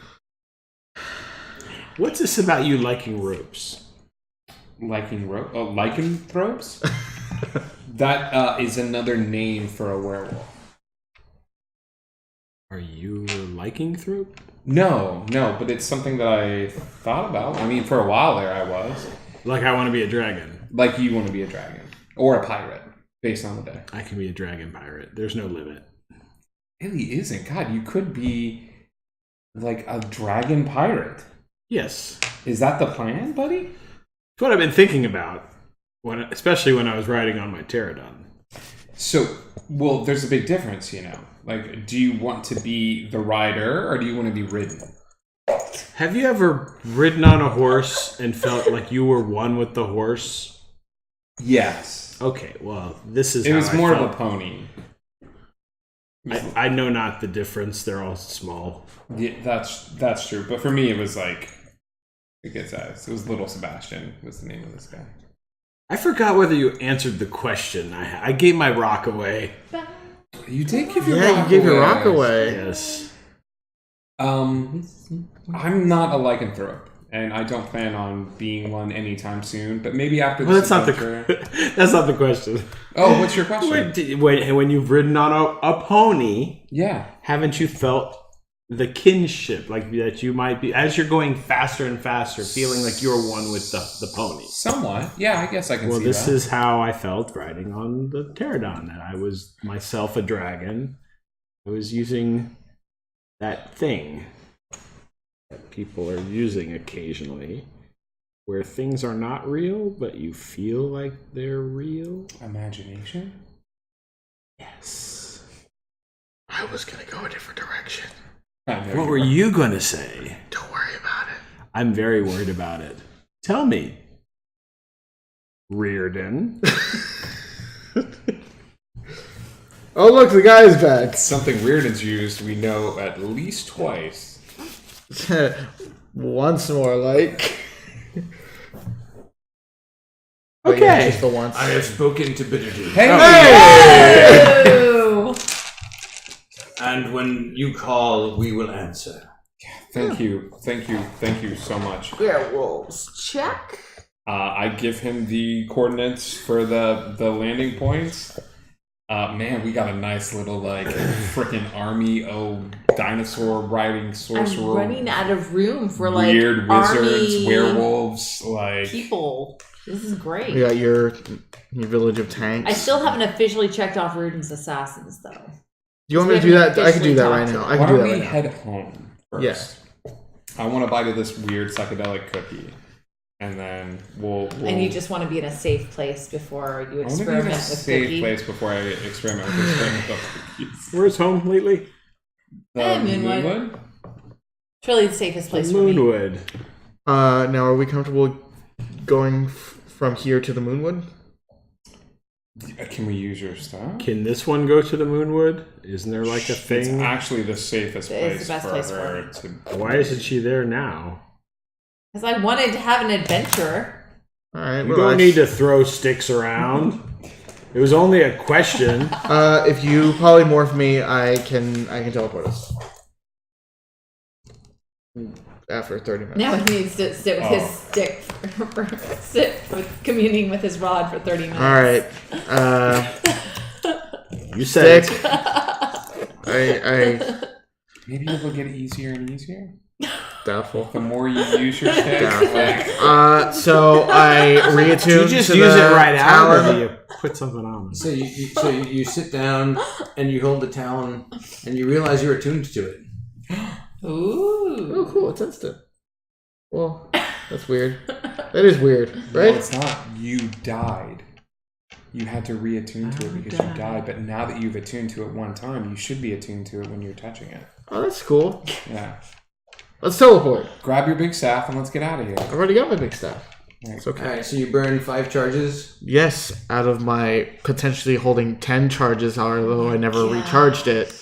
What's this about you liking ropes? Lycanthropes? That is another name for a werewolf. Are you a lycanthrope? No, but it's something that I thought about. I mean, for a while there I was. Like I want to be a dragon. Like you want to be a dragon. Or a pirate, based on the day. I can be a dragon pirate. There's no limit. Really isn't. God, you could be like a dragon pirate. Yes. Is that the plan, buddy? It's what I've been thinking about, especially when I was riding on my pterodon. So, well, there's a big difference, you know. Like, do you want to be the rider or do you want to be ridden? Have you ever ridden on a horse and felt like you were one with the horse? Yes. Okay, well, this is. It how was I more felt. of a pony. I know not the difference. They're all small. Yeah, that's true. But for me, it was like it gets eyes. It was Little Sebastian was the name of this guy. I forgot whether you answered the question. I gave my rock away. You did give your Yeah, rock you gave your away. rock away. Yes. I'm not a lycanthrope, and I don't plan on being one anytime soon. But maybe after Well, this that's not adventure. that's not the question. Oh, what's your question? When you've ridden on a pony, Yeah. haven't you felt the kinship, like that you might be as you're going faster and faster, feeling like you're one with the pony? Somewhat. Yeah, I guess I can Well, see this that. is how I felt riding on the pterodon. That I was myself a dragon. I was using that thing that people are using occasionally, where things are not real, but you feel like they're real. Imagination? Yes. I was gonna go a different direction. What were you going to say? Don't worry about it. I'm very worried about it. Tell me, Reardon. Oh, look, the guy's back. Something Reardon's used, we know at least twice. Once more, like. Okay. Just the once. I have spoken to Bitterdew. Oh. And when you call, we will answer. Thank you so much. Werewolves. Check. I give him the coordinates for the landing points. Man, we got a nice little like freaking army of dinosaur riding sorcerer. I'm running out of room for like weird wizards, army werewolves, like people. This is great. We got your village of tanks. I still haven't officially checked off Ruden's assassins though. Do you want me to do that? I can do that right now. I why can do don't that we right now. head home first? Yes. I want to bite of this weird psychedelic cookie, and then we'll And you just want to be in a safe place before you I want to be experiment in a with safe Cookie. place before I experiment with experimental cookies. Where's home lately? Moonwood. It's really the safest place for me. Moonwood. Now, are we comfortable going from here to the Moonwood? Can we use your stuff? Can this one go to the Moonwood? Isn't there like a It's thing? actually the safest It is place the best for place for her her. to. Why isn't she there now? Because I wanted to have an adventure. All right. You don't need to throw sticks around. It was only a question. If you polymorph me, I can teleport us. After 30 minutes. Now he needs to sit with his stick, sit with communing with his rod for 30 minutes. All right. You said Stick. it. I Maybe it will get easier and easier. doubtful. The more you use your stick, like, So I reattune. Do you just to use the it right out, or talon. do you put something on it? So you sit down and you hold the talon and you realize you're attuned to it. Ooh. Oh, cool! It's instant. Well, that's weird. That is weird, right? No, it's not. You died. You had to reattune to it because you died. But now that you've attuned to it one time, you should be attuned to it when you're touching it. Oh, that's cool. Yeah. Let's teleport. Grab your big staff and let's get out of here. I've already got my big staff. It's okay. Alright, so you burn 5 charges. Yes, out of my potentially holding 10 charges, although I never recharged it.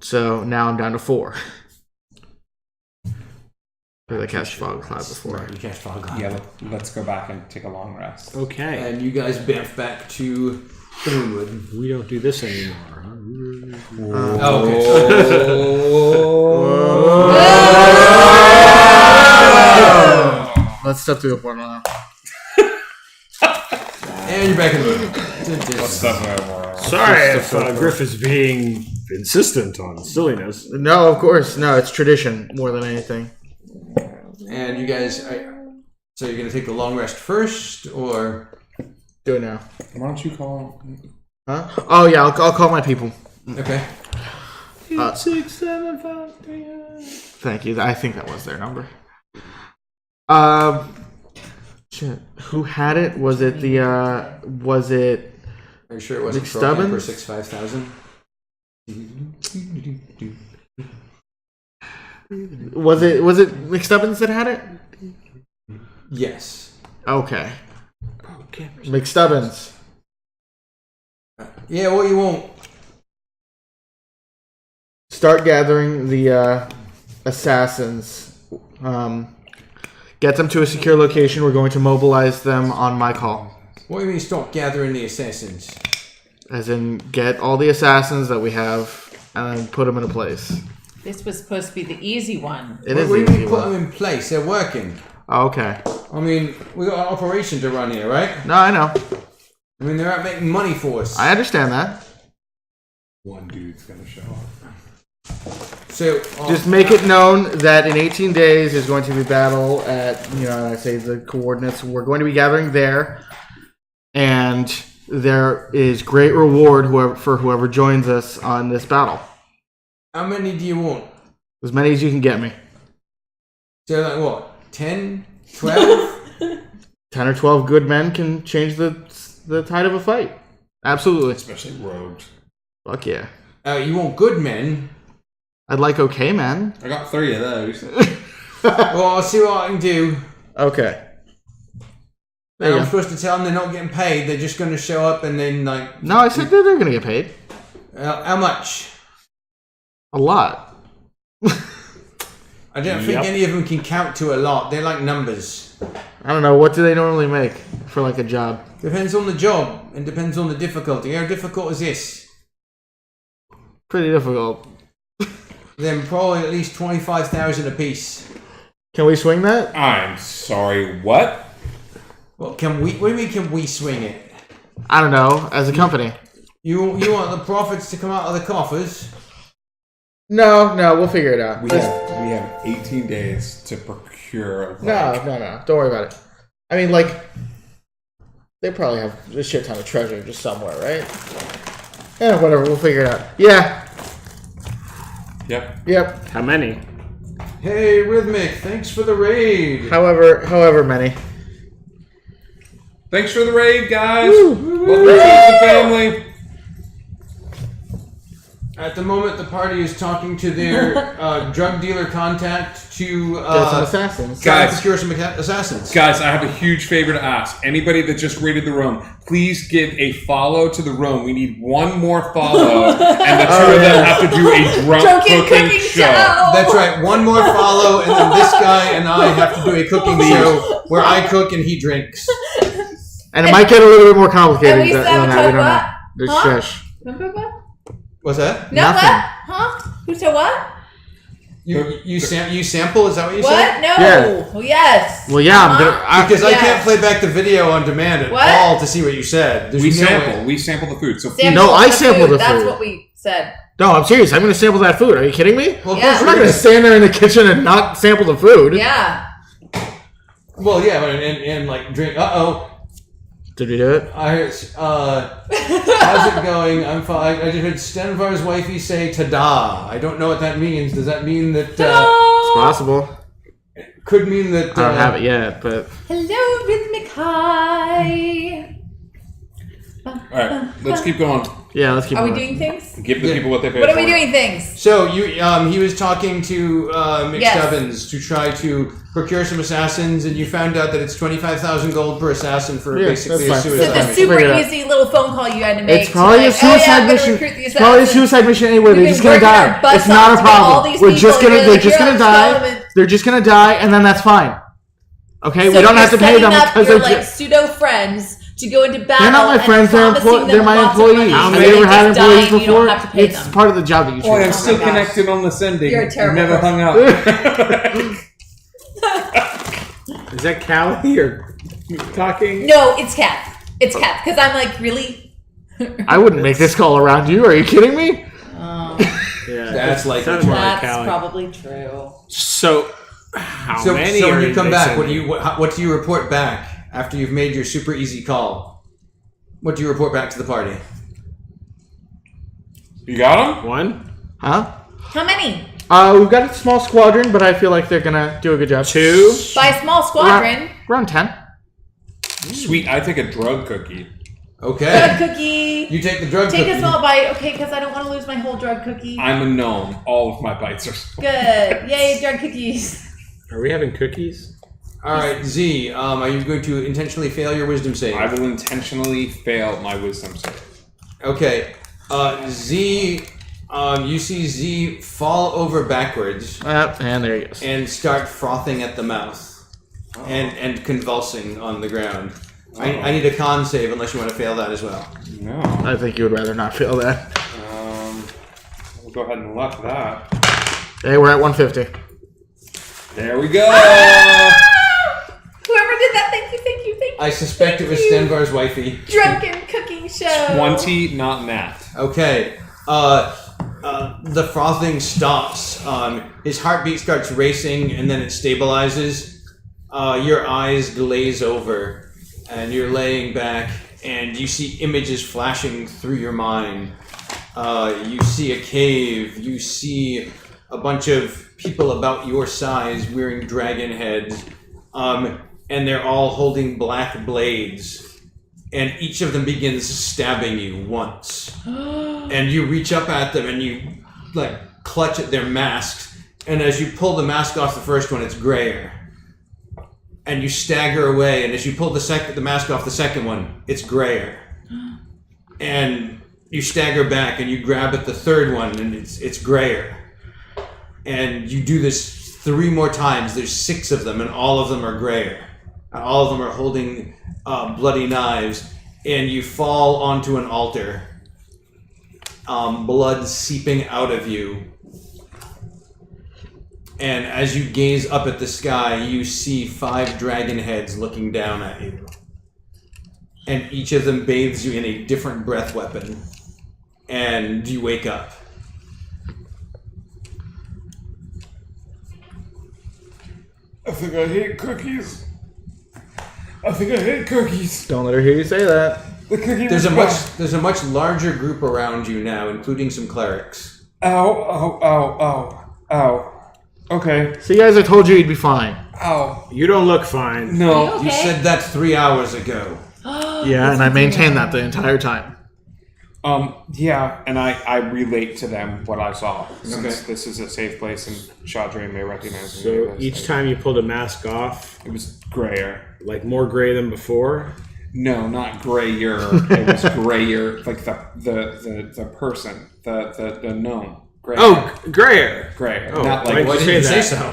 So now I'm down to 4. Because I cast Fog Cloud before. You cast Fog Cloud. Yeah, let's go back and take a long rest. Okay. And you guys bamf back to the Moonwood. We don't do this anymore. Huh? Oh, okay. Let's step through the portal now. And you're back in the Moonwood. Sorry if Griff is being insistent on silliness. No, of course. No, it's tradition more than anything. And you guys, so you're going to take the long rest first, or? Do it now. Why don't you call? Huh? Oh, yeah, I'll call my people. Okay. 8, 6, 7, 5, 3. Thank you. I think that was their number. Shit. Who had it? Was it the, was it... Are you sure it wasn't Nick Trollcamper Stubbins? 65000? Was it Nick Stubbins that had it? Yes. Okay. McStubbins. Yeah, what you want? Start gathering the assassins. Get them to a secure location. We're going to mobilize them on my call. What do you mean stop gathering the assassins? As in, get all the assassins that we have and then put them in a place. This was supposed to be the easy one. It What is do you easy. mean put them in place? They're working. Oh, okay. I mean, we got an operation to run here, right? No, I know. I mean, they're out making money for us. I understand that. One dude's gonna show up. So Just make it known that in 18 days there's going to be battle at, I say the coordinates. We're going to be gathering there. And there is great reward for whoever joins us on this battle. How many do you want? As many as you can get me. So like what? 10? 12? 10 or 12 good men can change the tide of a fight. Absolutely. Especially rogues. Fuck yeah. You want good men? I'd like okay men. I got 3 of those. Well, I'll see what I can do. Okay. There And you I'm go. supposed to tell them they're not getting paid. They're just going to show up and then like... No, I said they're going to get paid. How much? A lot. I don't think any of them can count to a lot. They're like numbers. I don't know. What do they normally make for like a job? Depends on the job and depends on the difficulty. How difficult is this? Pretty difficult. Then probably at least 25,000 apiece. Can we swing that? I'm sorry, what? Well, what do you mean can we swing it? I don't know. As a company. You want the profits to come out of the coffers? No, we'll figure it out. We have 18 days to procure. No. Don't worry about it. I mean, like, they probably have a shit ton of treasure just somewhere, right? Yeah, whatever. We'll figure it out. Yeah. Yep. How many? Hey, Rhythmic, thanks for the raid. However many. Thanks for the raid, guys. Welcome to the family. At the moment, the party is talking to their drug dealer contact to Get some assassins. Guys. procure some assassins. Guys, I have a huge favor to ask. Anybody that just raided the room, please give a follow to the room. We need one more follow, and the two of them have to do a drunk Drunken cooking show. That's right. One more follow, and then this guy and I have to do a cooking show where I cook and he drinks. And it might get a little bit more complicated And we than that. We sabotage don't know. what? Just Huh? shush. What's that? No, Nothing. what? Huh? Who said what? You sample? Is that what you What? said? No. Yeah. Well, yes. Well, yeah, I'm gonna. Because I Yes. can't play back the video on demand at What? all to see what you said. There's We no sample. way. We sample the food. So Sample No, I the sampled the That's food. what we said. No, I'm serious. I'm gonna sample that food. Are you kidding me? Well, of Yeah. course I'm we're not gonna stand there in the kitchen and not sample the food. Yeah. Well, yeah, and like drink. Did we do it? I heard. How's it going? I'm fine. I just heard Stenvar's wifey say "tada." I don't know what that means. Does that mean that? It's possible. Could mean that. I don't have it yet, but Hello, Rhythmic High. all right, let's keep going. yeah, let's keep Are we going. doing things? Give the people what they paid What are for. we doing things? So he was talking to Yes. McStubbins to try to procure some assassins, and you found out that it's 25,000 gold per assassin for Yeah, basically a that's fine. So suicide the mission. super Figure it out. easy little phone call you had to make. It's probably to a like, oh, yeah, suicide I'm gonna mission. recruit the It's probably a assassins. suicide mission anyway. We've They're been just gonna working our die. butts It's not off a to get all problem. these We're people just gonna. and They're you're just like, gonna "You're die. irrelevant." They're just gonna die, and then that's fine. Okay, So we don't you're have to pay them setting up because your, they're like pseudo friends to go into battle. They're not my and friends. They're promising them my lots of money employees. so Have they you ever had just die employees and you don't before? have to pay It's them. part of the job that you choose. Boy, I'm Oh still my gosh. connected on the sending. You're a terrible Never person. hung up. Is that Callie or talking? No, it's Kat. It's Kat. Because I'm like, really? I wouldn't make this call around you. Are you kidding me? Yeah, That's like- sounded more like That's Callie. probably true. So, how So many when are you come they back, sending? what do you report back after you've made your super easy call? What do you report back to the party? You got him? One, Huh? How many? We've got a small squadron, but I feel like they're gonna do a good job. two. By a small squadron. Around 10. Sweet. I take a drug cookie. Okay. Drug cookie. You take the drug Take cookie. a small bite. Okay, because I don't want to lose my whole drug cookie. I'm a gnome. All of my bites are. Good. Yay, drug cookies. Are we having cookies? All right, Z. Are you going to intentionally fail your wisdom save? I will intentionally fail my wisdom save. Okay. Z. You see Z fall over backwards And there he goes. and start frothing at the mouth, and convulsing on the ground. I need a con save unless you want to fail that as well. No. I think you would rather not feel that. We'll go ahead and luck that. Hey, we're at 150. There we go. Whoever did that, thank you. I suspect it was you. Stenvar's wifey. Drunken cooking show. 20, not nat. Okay. The frothing stops. His heartbeat starts racing, and then it stabilizes. Your eyes glaze over, and you're laying back, and you see images flashing through your mind. You see a cave. You see a bunch of people about your size wearing dragon heads, and they're all holding black blades, and each of them begins stabbing you once. And you reach up at them and you clutch at their masks, and as you pull the mask off the first one, it's grayer. And you stagger away, and as you pull the mask off the second one, it's grayer. And you stagger back and you grab at the third one, and it's grayer. And you do this 3 more times. There's 6 of them, and all of them are grayer. And all of them are holding bloody knives, and you fall onto an altar. Blood seeping out of you. And as you gaze up at the sky, you see 5 dragon heads looking down at you. And each of them bathes you in a different breath weapon. And you wake up. I think I hate cookies. I think I hate cookies. Don't let her hear you say that. The cookie There's was a much larger group around you now, including some clerics. Ow. Okay. See, guys, I told you you'd be fine. Ow. You don't look fine. No. Okay. You said that 3 hours ago. Yeah, and I maintained that the entire time. Yeah, and I relate to them what I saw. Since Okay. this is a safe place and Chaudhry may recognize me. So each time you pulled a mask off, it was grayer. like more gray than before. No, not grayer. It was grayer, like the person, the gnome. Grayer. Oh, grayer. grayer. Oh, not why like did you say that?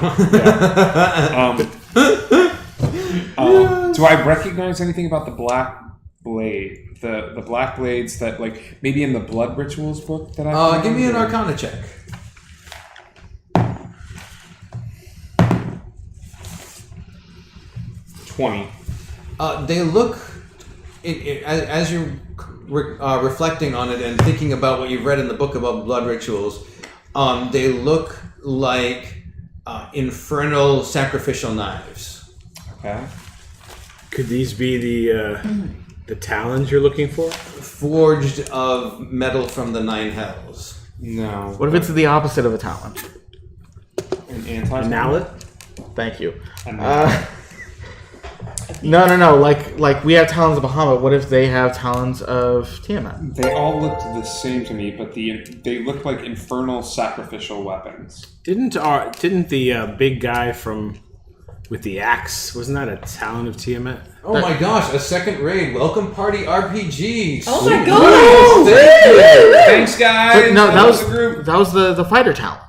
Do I recognize anything about the black blade? The black blades that like maybe in the blood rituals book that I Give me an Arcana check. $20. They look, as you're reflecting on it and thinking about what you've read in the book about blood rituals, they look like infernal sacrificial knives. Okay. Could these be the talons you're looking for? Forged of metal from the 9 hells. No. What if it's the opposite of a talon? An anti A mallet? Thank you. mallet. No. Like we have talons of Bahamut. What if they have talons of Tiamat? They all looked the same to me, but they looked like infernal sacrificial weapons. Didn't the big guy with the axe, wasn't that a talon of Tiamat? Oh my gosh, a second raid. Welcome Party RPG. Oh my Sweet. god! Thanks, guys. But no, that was the group. the fighter talon.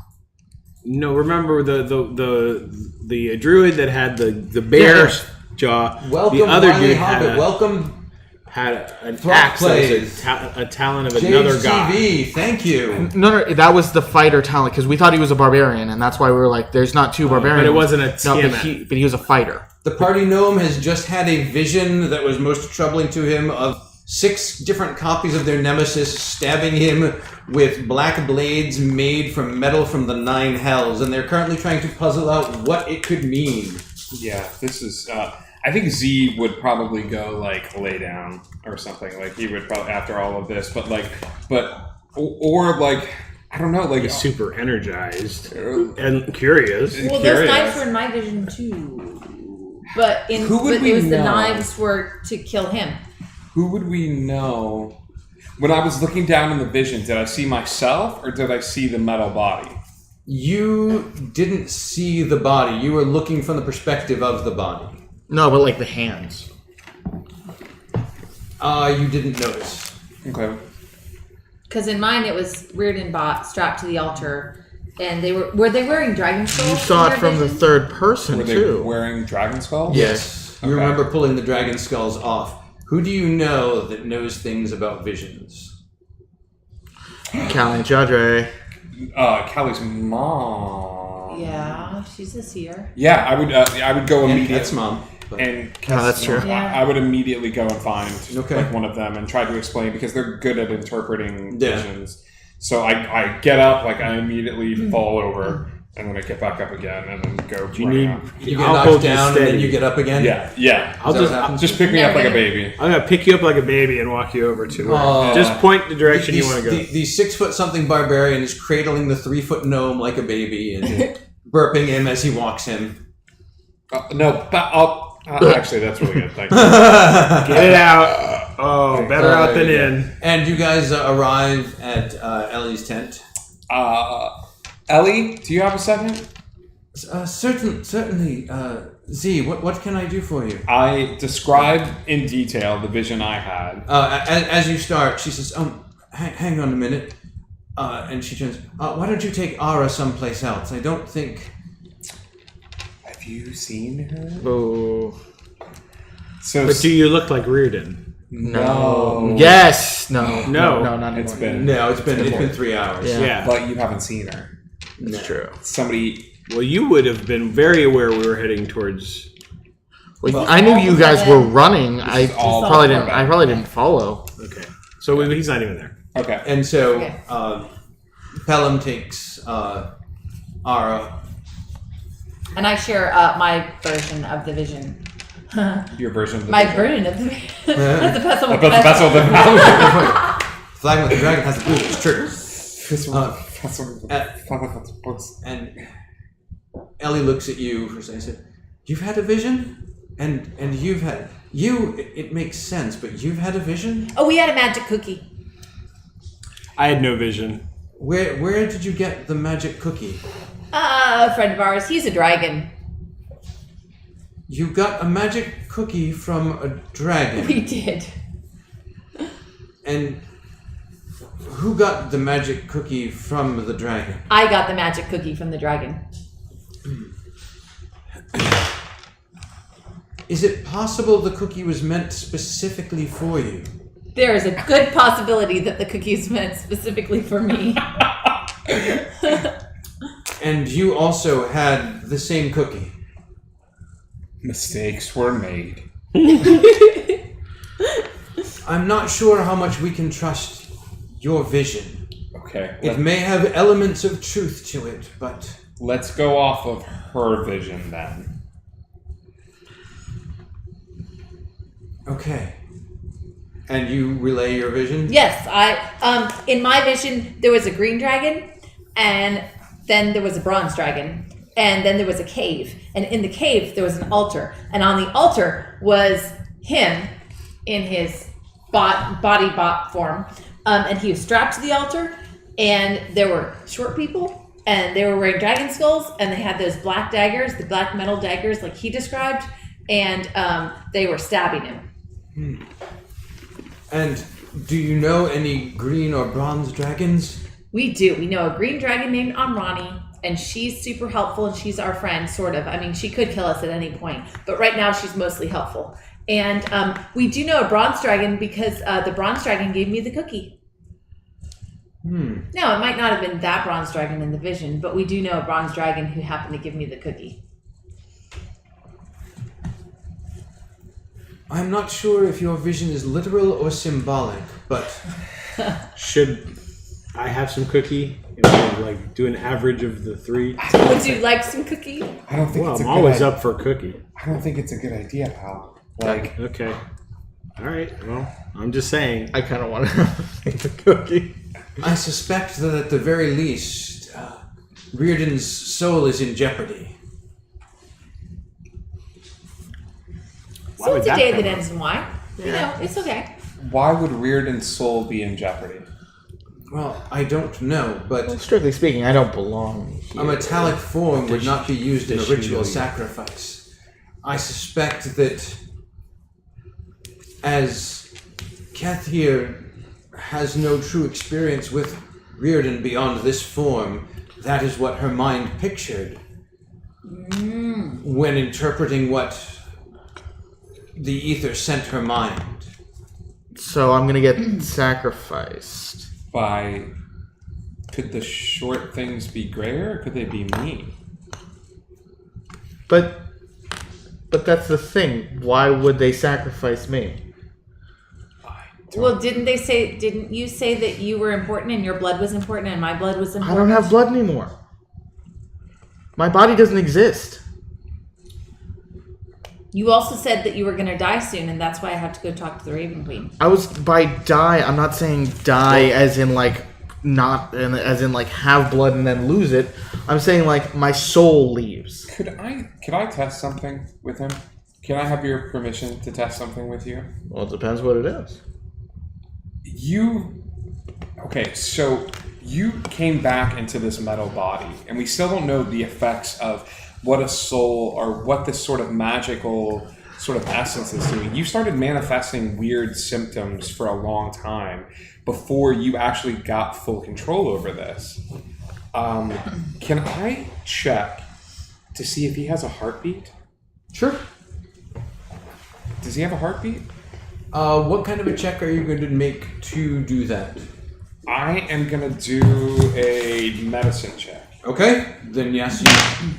No, remember the druid that had the bear Yeah. jaw. Welcome the other Wiley dude Hobbit. Welcome had an Throck axe that was plays. a talon of another guy. TV. Thank you. No, that was the fighter talon because we thought he was a barbarian, and that's why we were like, "There's not 2 barbarians." But it wasn't a No, Tiamat. but he was a fighter. The party gnome has just had a vision that was most troubling to him of 6 different copies of their nemesis stabbing him with black blades made from metal from the 9 hells, and they're currently trying to puzzle out what it could mean. Yeah, this is. I think Z would probably go like lay down or something. Like he would probably after all of this, but or like I don't know, like He's super energized and curious. Well, those knives were in my vision too, but it was the knives were to kill him. Who would we know? When I was looking down in the vision, did I see myself or did I see the metal body? You didn't see the body. You were looking from the perspective of the body. No, but like the hands. You didn't notice. Okay. Because in mine it was Reardon bot strapped to the altar, and they were they wearing dragon skulls? You saw in it their from the vision? third person Were they too. wearing dragon skulls? Yes. You Okay. remember pulling the dragon skulls off. Who do you know that knows things about visions? Callie and Jadre. Callie's mom. Yeah, she's a seer. Yeah, I would go And immediately. Cat's mom. But And No, that's true. Yeah. I would immediately go and find Okay. like one of them and try to explain because they're good at interpreting Yeah. visions. So I get up, like I immediately fall over, and then I get back up again, and then go. Do you running need? out. you get I'll knocked hold you down and then steady. you get up again? Yeah. I'll Is that just. what happens? Just pick me Never up like a gonna- baby. I'm gonna pick you up like a baby and walk you over to her. Aw. Just point the direction you The- want to go. The 6-foot-something barbarian is cradling the 3-foot gnome like a baby and burping him as he walks him. No, but I'll. Actually, that's really good. Thank you. Get it out. Oh, better out than in. And you guys arrive at Ellie's tent. Ellie, do you have a second? Certainly. Z, what can I do for you? I described in detail the vision I had. As you start, she says, hang on a minute. And she turns, why don't you take Ara someplace else? I don't think... Have you seen her? Oh. So But do you look like Reardon? no. Yes. No. No. No, not It's anymore. been. No, it's been 3 hours. Yeah. Yeah. But you haven't seen her. That's true. Somebody. Well, you would have been very aware we were heading towards. Well, I knew you guys were running. I all probably for didn't. that. I probably didn't follow. Okay. So he's not even there. Okay. And so Okay. Pelham takes Ara. And I share my version of the vision. Your version of the My vision. version of the vision. That's the pestle with But the vessel that Flying with the dragon has the blue. It's true. And Ellie looks at you for a second and said, "You've had a vision, and you've had you. It makes sense, but you've had a vision. Oh, we had a magic cookie. I had no vision. Where did you get the magic cookie? A friend of ours. He's a dragon. You got a magic cookie from a dragon, We did. and who got the magic cookie from the dragon? I got the magic cookie from the dragon. Is it possible the cookie was meant specifically for you? There is a good possibility that the cookie is meant specifically for me. And you also had the same cookie. mistakes were made. I'm not sure how much we can trust your vision. Okay. It may have elements of truth to it, but Let's go off of her vision then. okay. And you relay your vision? Yes, in my vision there was a green dragon, and then there was a bronze dragon, and then there was a cave, and in the cave there was an altar, and on the altar was him in his body bot form, and he was strapped to the altar, and there were short people, and they were wearing dragon skulls, and they had those black daggers, the black metal daggers like he described, and they were stabbing him. And do you know any green or bronze dragons? We do. We know a green dragon named Amrani, and she's super helpful, and she's our friend, sort of. I mean, she could kill us at any point, but right now she's mostly helpful. And we do know a bronze dragon because the bronze dragon gave me the cookie. Now, it might not have been that bronze dragon in the vision, but we do know a bronze dragon who happened to give me the cookie. I'm not sure if your vision is literal or symbolic, but Should I have some cookie? And we, like do an average of the three. Would you like some cookie? I don't think Well, it's a I'm good always idea. up for cookie. I don't think it's a good idea, pal. Like, Okay. All right. Well, I'm just saying. I kind of want to make the cookie. I suspect that at the very least, Reardon's soul is in jeopardy. Why So would it's a that day come that up? ends in Y. You know, it's okay. why would Reardon's soul be in jeopardy? Well, I don't know, but Well, strictly speaking, I don't belong here. a metallic form would not be used in a does she know ritual you? sacrifice. I suspect that as Kath here has no true experience with Reardon beyond this form, that is what her mind pictured when interpreting what the ether sent her mind. So I'm gonna get sacrificed. By could the short things be grayer or could they be me? But that's the thing. Why would they sacrifice me? Well, didn't you say that you were important and your blood was important and my blood was I important? don't have blood anymore. My body doesn't exist. You also said that you were going to die soon, and that's why I have to go talk to the Raven Queen. I was by die. I'm not saying die as in like not as in like have blood and then lose it. I'm saying like my soul leaves. Could I test something with him? Can I have your permission to test something with you? Well, it depends what it is. Okay, so you came back into this metal body, and we still don't know the effects of what a soul or what this sort of magical sort of essence is doing. You started manifesting weird symptoms for a long time before you actually got full control over this. Can I check to see if he has a heartbeat? Sure. Does he have a heartbeat? What kind of a check are you going to make to do that? I am gonna do a medicine check. Okay, then yes, you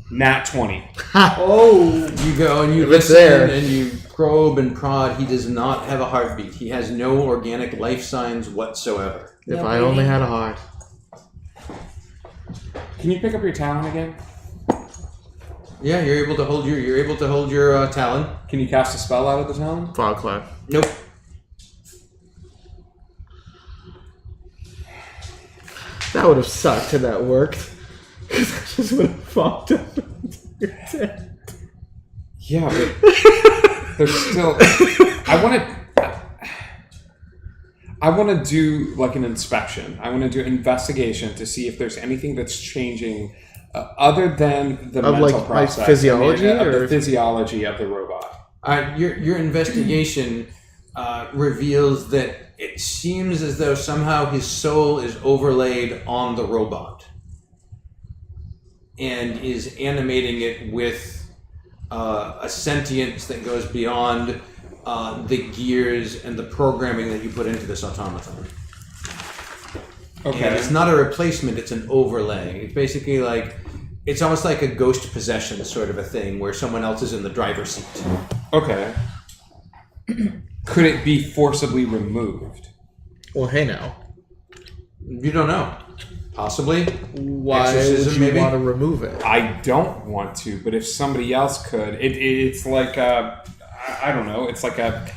Nat 20. you go and you If it's listen there. and you probe and prod. He does not have a heartbeat. He has no organic life signs whatsoever. If No I only breathing. had a heart. Can you pick up your talon again? Yeah, you're able to hold your talon. Can you cast a spell out of the talon? Fog cloud. Nope. That would have sucked had that worked. Because I just would have fucked up. Yeah, but there's still. I want to do like an inspection. I want to do an investigation to see if there's anything that's changing other than the Of, mental like, my process. physiology, of the or- physiology of the robot. Your investigation reveals that it seems as though somehow his soul is overlaid on the robot and is animating it with a sentience that goes beyond the gears and the programming that you put into this automaton. Okay. And it's not a replacement, it's an overlay. It's basically like, it's almost like a ghost possession sort of a thing where someone else is in the driver's seat. Okay. Could it be forcibly removed? Well, hey now. You don't know. Possibly. Why Exorcism, would you maybe? want to remove it? I don't want to, but if somebody else could, it's like I don't know. It's like a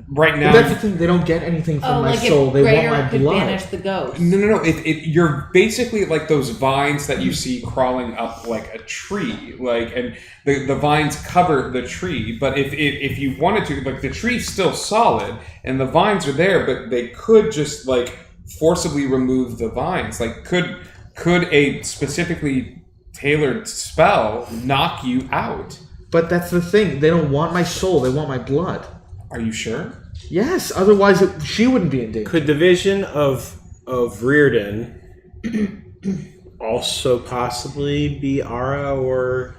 right now. But that's the thing. They don't get anything from Oh, my like soul. if They want Grayer my could blood. banish the ghost. No. You're basically like those vines that you see crawling up like a tree, like, and the vines cover the tree. But if you wanted to, like, the tree's still solid and the vines are there, but they could just like forcibly remove the vines. Like, could a specifically tailored spell knock you out? But that's the thing. They don't want my soul. They want my blood. Are you sure? Yes. Otherwise, she wouldn't be in danger. Could the vision of Reardon also possibly be Ara or?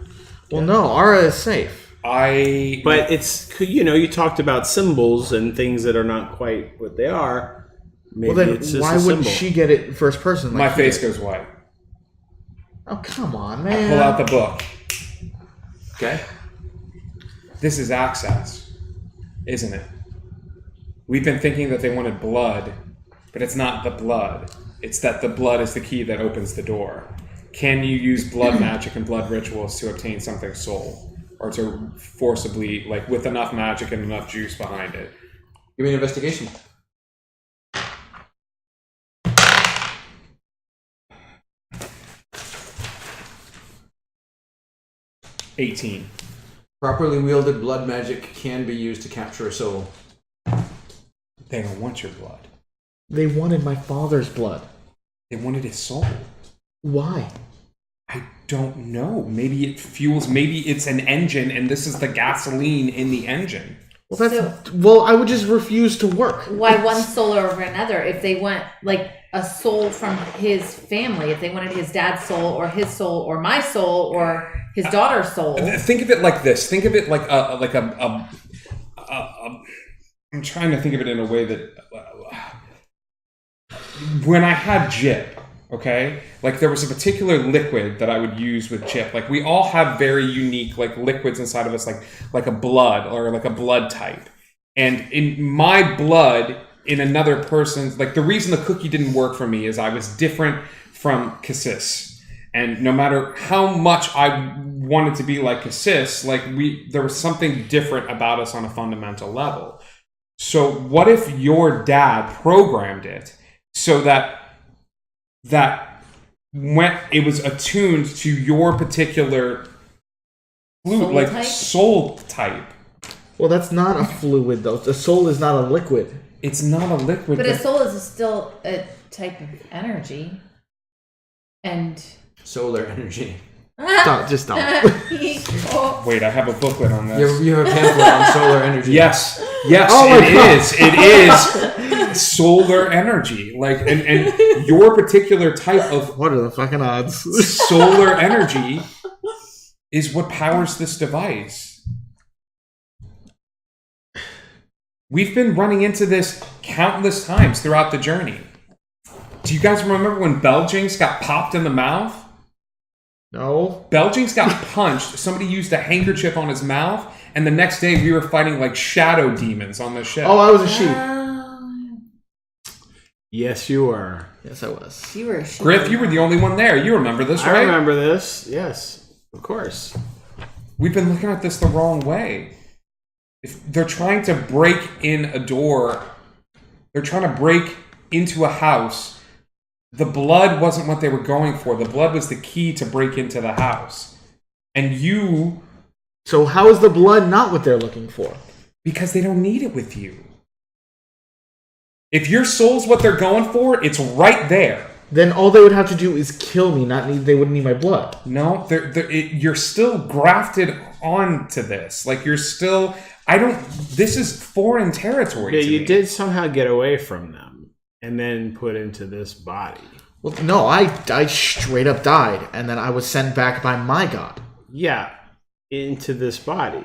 Well, no. Ara is safe. But it's, you know, you talked about symbols and things that are not quite what they are. Maybe Well, then it's just why a wouldn't symbol. she get it in first person? Like My he face did? goes white. Oh, come on, I pull out man. the book. Okay. This is access, isn't it? We've been thinking that they wanted blood, but it's not the blood. It's that the blood is the key that opens the door. Can you use blood magic and blood rituals to obtain something soul? Or to forcibly, like, with enough magic and enough juice behind it? Give me an investigation. $18. Properly wielded blood magic can be used to capture a soul. They don't want your blood. They wanted my father's blood. They wanted his soul. Why? I don't know. Maybe it fuels. Maybe it's an engine, and this is the gasoline in the engine. Well, well, I would just refuse to work. Why one soul over another? If they want like a soul from his family, if they wanted his dad's soul or my soul or his daughter's soul. Think of it like this. Think of it like a I'm trying to think of it in a way that when I had Jip, okay, like there was a particular liquid that I would use with Jip. Like we all have very unique like liquids inside of us, like a blood or like a blood type. And in my blood, in another person's, like the reason the cookie didn't work for me is I was different from Cassis. And no matter how much I wanted to be like Cassis, like there was something different about us on a fundamental level. So what if your dad programmed it so that when it was attuned to your particular soul type? Well, that's not a fluid, though. The soul is not a liquid. It's not a liquid. But a soul is still a type of energy. And Solar energy. Stop, just stop. Oh. Wait, I have a booklet on this. You have a pamphlet on solar energy. Yes, Oh my God. It is solar energy. Like, and your particular type of What are the fucking odds? solar energy is what powers this device. We've been running into this countless times throughout the journey. Do you guys remember when Beljinx got popped in the mouth? No. Beljinx got punched. Somebody used a handkerchief on his mouth, and the next day we were fighting like shadow demons on the ship. Oh, I was a sheep. Yes, you were. Yes, I was. You were a sheep. Griff, you were the only one there. You remember this, right? I remember this. Yes, of course. We've been looking at this the wrong way. If they're trying to break in a door, they're trying to break into a house. The blood wasn't what they were going for. The blood was the key to break into the house. And you... So how is the blood not what they're looking for? Because they don't need it with you. If your soul's what they're going for, it's right there. Then all they would have to do is kill me. They wouldn't need my blood. No, you're still grafted onto this. Like you're still... This is foreign territory Yeah, to you me. did somehow get away from them and then put into this body. Well, no, I straight up died, and then I was sent back by my god. Yeah, into this body.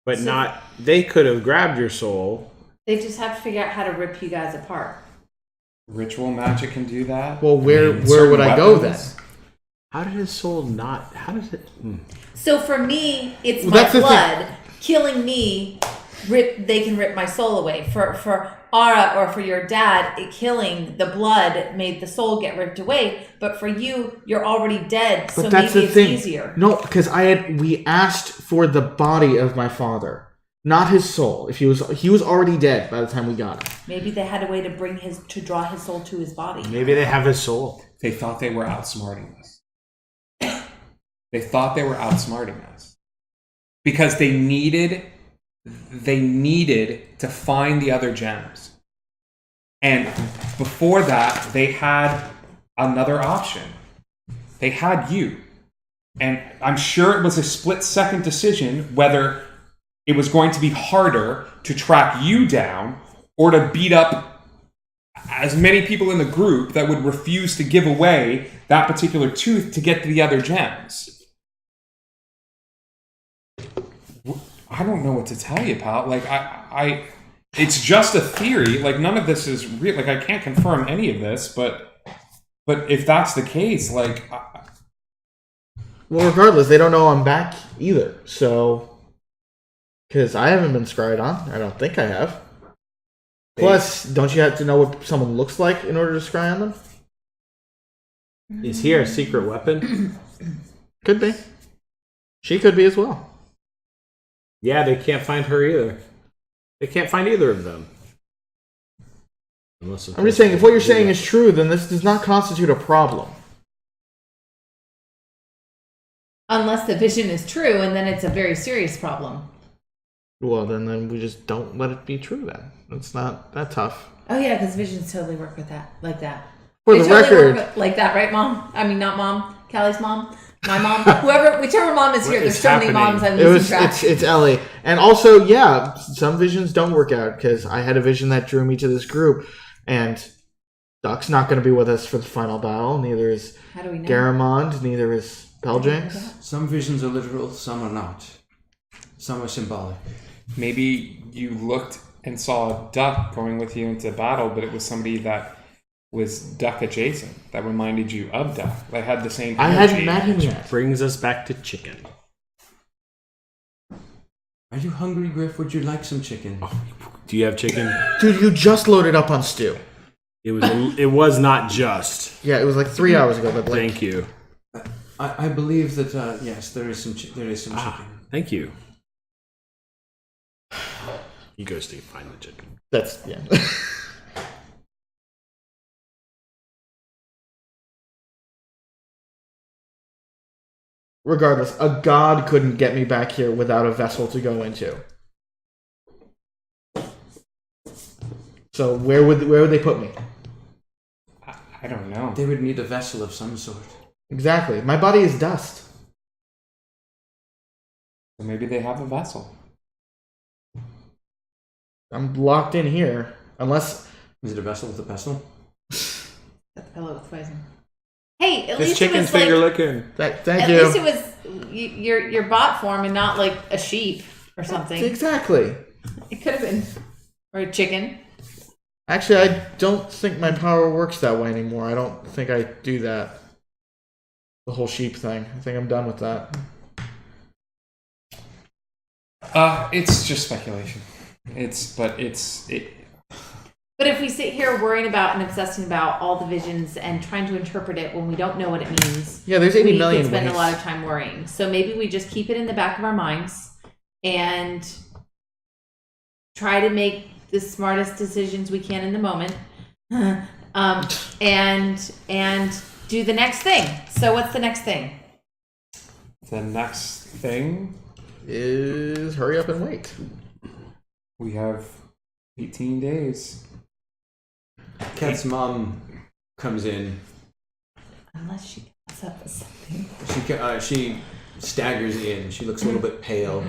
But not... They could have grabbed your soul. They just have to figure out how to rip you guys apart. Ritual magic can do that. Well, where Certain would I go then? weapons. How did his soul not... How does it... So for me, it's Well, my that's the blood. Killing me, they can rip my soul away. For Ara or for your dad, killing the blood made the soul get ripped away. But for you, you're already dead, But so that's maybe the it's thing. easier. No, because we asked for the body of my father, not his soul. If he was already dead by the time we got him. Maybe they had a way to draw his soul to his body. Maybe they have his soul. They thought they were outsmarting us. They thought they were outsmarting us. Because they needed to find the other gems. And before that, they had another option. They had you. And I'm sure it was a split-second decision whether it was going to be harder to track you down or to beat up as many people in the group that would refuse to give away that particular tooth to get to the other gems. I don't know what to tell you, pal. Like, it's just a theory. Like, none of this is real. Like, I can't confirm any of this, but if that's the case, like... Well, regardless, they don't know I'm back either. So, because I haven't been scryed on. I don't think I have. Plus, don't you have to know what someone looks like in order to scry on them? Is he a secret weapon? Could be. She could be as well. Yeah, they can't find her either. They can't find either of them. I'm just saying, if what you're saying is true, then this does not constitute a problem. Unless the vision is true, and then it's a very serious problem. Well, then we just don't let it be true. Then it's not that tough. Oh yeah, because visions totally work with that, like that. For They the totally record, work like that, right, Mom? I mean, not Mom, Callie's mom, my mom, whichever mom is here. What There's is so many happening? moms I'm it losing was track. it's Ellie, and also yeah, some visions don't work out because I had a vision that drew me to this group, and Duck's not going to be with us for the final battle. Neither is How do we know? Garamond. Neither is Peljanx. Some visions are literal, some are not. Some are symbolic. Maybe you looked and saw a duck going with you into battle, but it was somebody that was duck adjacent that reminded you of duck. They had the same. I energy. hadn't met him yet. Brings us back to chicken. Are you hungry, Griff? Would you like some chicken? Do you have chicken? Dude, you just loaded up on stew. It was not just. Yeah, it was like 3 hours ago. But like, Thank you. I believe that yes, there is some chicken. Thank you. You go, Steve. Find the chicken. that's yeah. Regardless, a god couldn't get me back here without a vessel to go into. So where would they put me? I don't know. They would need a vessel of some sort. Exactly. My body is dust. So maybe they have a vessel. I'm locked in here. Unless Is it a vessel with a pestle? Got the pillow with poison. Hey, at This least chicken's it was finger like, licking. thank at you. least it was your bot form and not like a sheep or something. Exactly. It could have been, or a chicken. Actually, I don't think my power works that way anymore. I don't think I do that. The whole sheep thing. I think I'm done with that. It's just speculation. But if we sit here worrying about and obsessing about all the visions and trying to interpret it when we don't know what it means, Yeah, there's 80 we million could spend ways. a lot of time worrying. So maybe we just keep it in the back of our minds and try to make the smartest decisions we can in the moment, and do the next thing. So what's the next thing? the next thing. Is hurry up and wait. We have 18 days. Kat's mom comes in. Unless she comes up with something. She staggers in. She looks a little bit pale.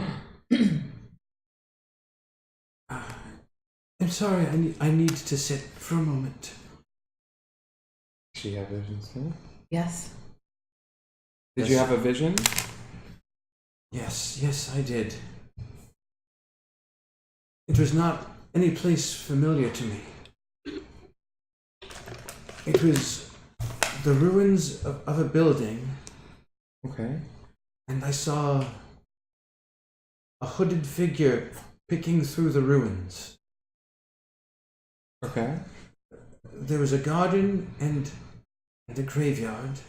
I'm sorry. I need to sit for a moment. She have visions too? Yes. Did Yes. you have a vision? Yes, I did. It was not any place familiar to me. It was the ruins of a building, Okay. and I saw a hooded figure picking through the ruins. Okay. There was a garden and a graveyard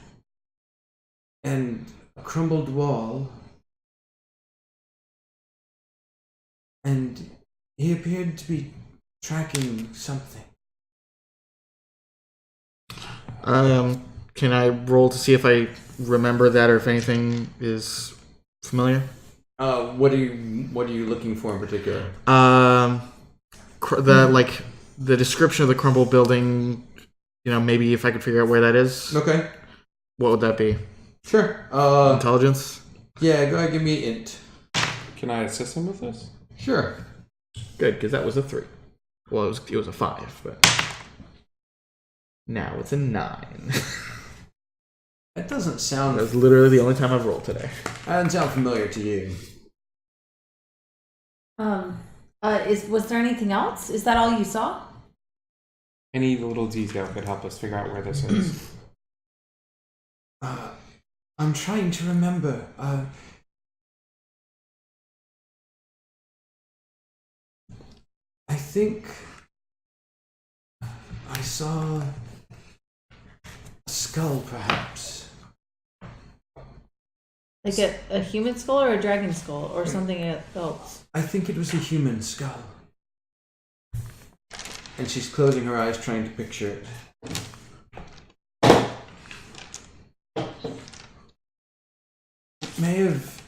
and a crumbled wall, and he appeared to be tracking something. Can I roll to see if I remember that or if anything is familiar? What are you looking for in particular? The description of the crumbled building. Maybe if I could figure out where that is. Okay, What would that be? sure. Intelligence. Yeah, go ahead, give me int. Can I assist him with this? Sure. Good, because that was a 3. Well, it was a 5, but now it's a 9. That doesn't sound. That was literally the only time I've rolled today. That doesn't sound familiar to you. Was there anything else? Is that all you saw? Any little detail could help us figure out where this is. I'm trying to remember. I think I saw a skull, perhaps. Like a human skull or a dragon skull or something else? I think it was a human skull. And she's closing her eyes, trying to picture it. It may have.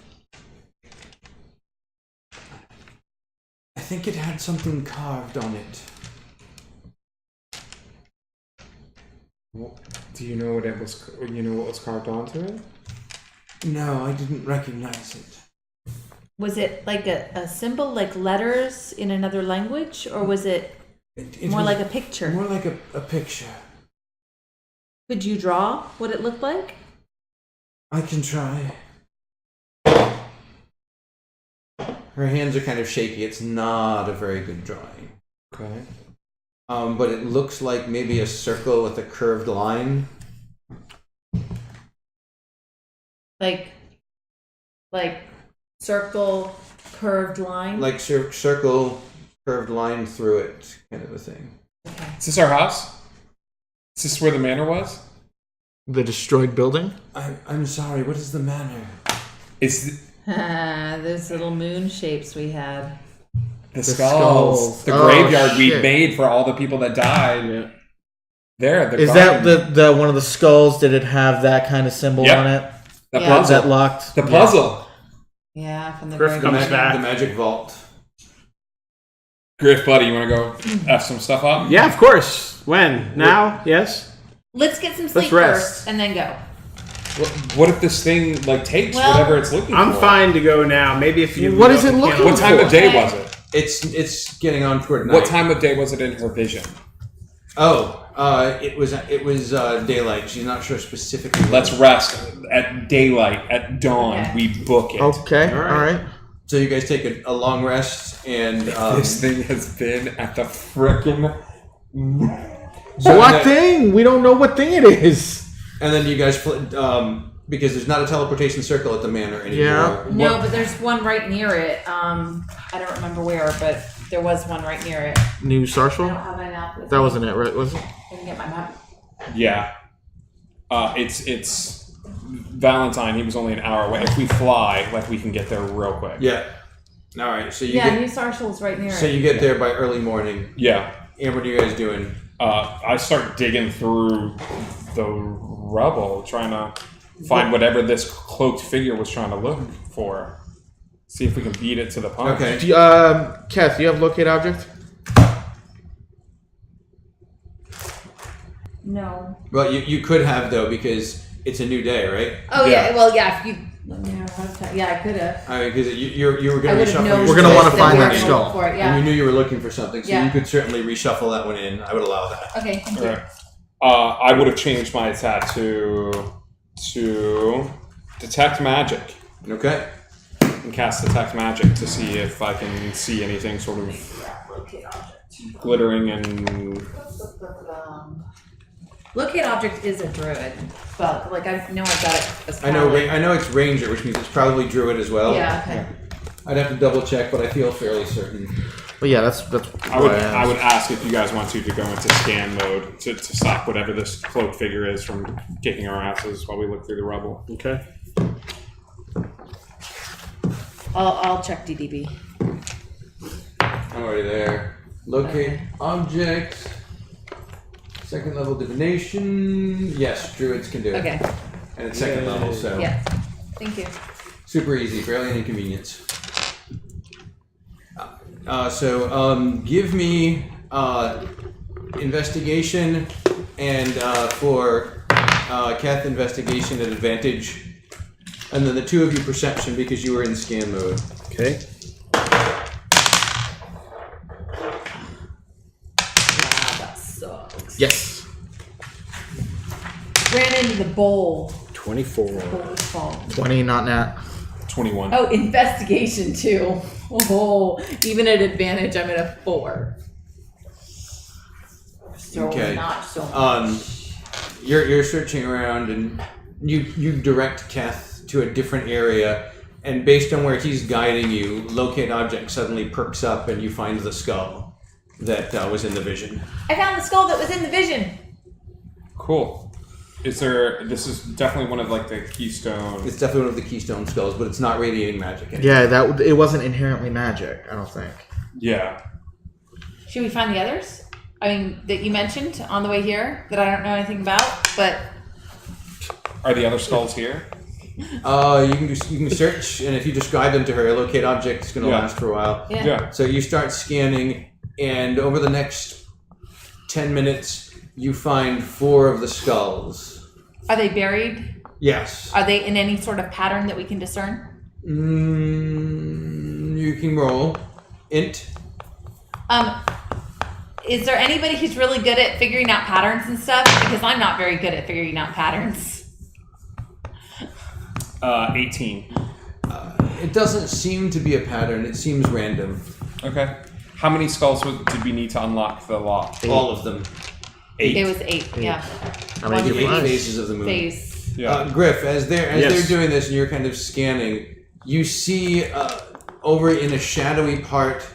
think it had something carved on it. Do you know what it was? You know what was carved onto it? No, I didn't recognize it. Was it like a symbol, like letters in another language, or was it It more was like a picture? more like a picture. Could you draw what it looked like? I can try. Her hands are kind of shaky. It's not a very good drawing. Okay. But it looks like maybe a circle with a curved line. Like circle, curved line. Like circle, curved line through it, kind of a thing. Okay. Is this our house? Is this where the manor was? The destroyed building? I'm sorry, what is the manor? It's Those little moon shapes we had. the skulls. skulls. The Oh, graveyard we shit. made for all the people that died. Yeah. There, the Is garden. that the one of the skulls? Did it have that kind of symbol Yep. on it? the Yeah. puzzle? That locked? The puzzle. Yeah, from the Griff graveyard. comes back. The magic vault. Griff, buddy, you want to go F some stuff up? Yeah, of course. When? Now? Yes? Let's get some sleep rest. first and then go. What if this thing like takes Well, whatever it's looking I'm for? fine to go now. Maybe if you. What is it looking What time of day Okay. was it? It's getting on toward night. What time of day was it in her vision? It was daylight. She's not sure specifically. Let's rest at daylight, at dawn. Okay. We book it. Okay, All right. all right. So you guys take a long rest, and This thing has been at the frickin' so What then- thing? We don't know what thing it is. And then you guys because there's not a teleportation circle at the manor anymore. Yeah. No, but there's one right near it. I don't remember where, but there was one right near it. New I don't Sarshal? have my map with That me. wasn't it, right? Was it? I can get my map. Yeah. It's Valentine. He was only an hour away. If we fly, like we can get there real quick. Yeah. All right. So you Yeah, get New Sarshal's right near so it. you get there by early morning. Yeah. And what are you guys doing? I start digging through the rubble, trying to find whatever this cloaked figure was trying to look for. See if we can beat it to the punch. Okay. Do you, Kath, do you have locate object? No. Well, you could have though because it's a new day, right? Oh Yeah. yeah. Well, yeah. If you. Yeah, I could have. I mean, because you were I going to would have reshuffle. known. your We're gonna spells wanna that find were that in, skull. For it, And yeah. you knew you were looking for something, so Yeah. you could certainly reshuffle that one in. I would allow that. Okay. Thank you. Alright. I would have changed my attack to detect magic Okay. and cast detect magic to see if I can see anything sort of glittering and Locate object is a druid, but like I know I've got it. As I know. paladin. I know it's ranger, which means it's probably druid as well. Yeah. Okay. I'd have to double check, but I feel fairly certain. But yeah, that's I would why asked. I would ask if you guys want to go into scan mode to stop whatever this cloaked figure is from kicking our asses while we look through the rubble. Okay. I'll check DDB. I'm already there. Locate Okay. object. Second level divination. Yes, druids can do it. Okay. And it's second level, so Yeah. Thank you. super easy, barely an inconvenience. Give me investigation and for Kath investigation at advantage, and then the two of you perception because you were in scan mode. Okay. That sucks. Yes. Ran into the bowl. 24. Bowl fall. 20, not nat. 21. Oh, investigation too. Oh, even at advantage, I'm at a 4. So Okay. not so much. You're searching around and you direct Kath to a different area, and based on where he's guiding you, locate object suddenly perks up and you find the skull that was in the vision. I found the skull that was in the vision. Cool. This is definitely one of like the keystone. It's definitely one of the keystone skulls, but it's not radiating magic anymore. Yeah, it wasn't inherently magic, I don't think. Yeah. Should we find the others? I mean, that you mentioned on the way here that I don't know anything about, but Are the other skulls here? You can search, and if you describe them to her, locate object is going to Yeah. last for a while. Yeah. Yeah. So you start scanning, and over the next 10 minutes, you find 4 of the skulls. Are they buried? Yes. Are they in any sort of pattern that we can discern? You can roll. Int. Is there anybody who's really good at figuring out patterns and stuff? Because I'm not very good at figuring out patterns. 18. It doesn't seem to be a pattern. It seems random. Okay. How many skulls did we need to unlock the lock? All of them. 8. It was 8, yeah. How many One do you Eight find? phases of the moon. Phase. Yeah. Griff, as they're Yes. doing this and you're kind of scanning, you see over in a shadowy part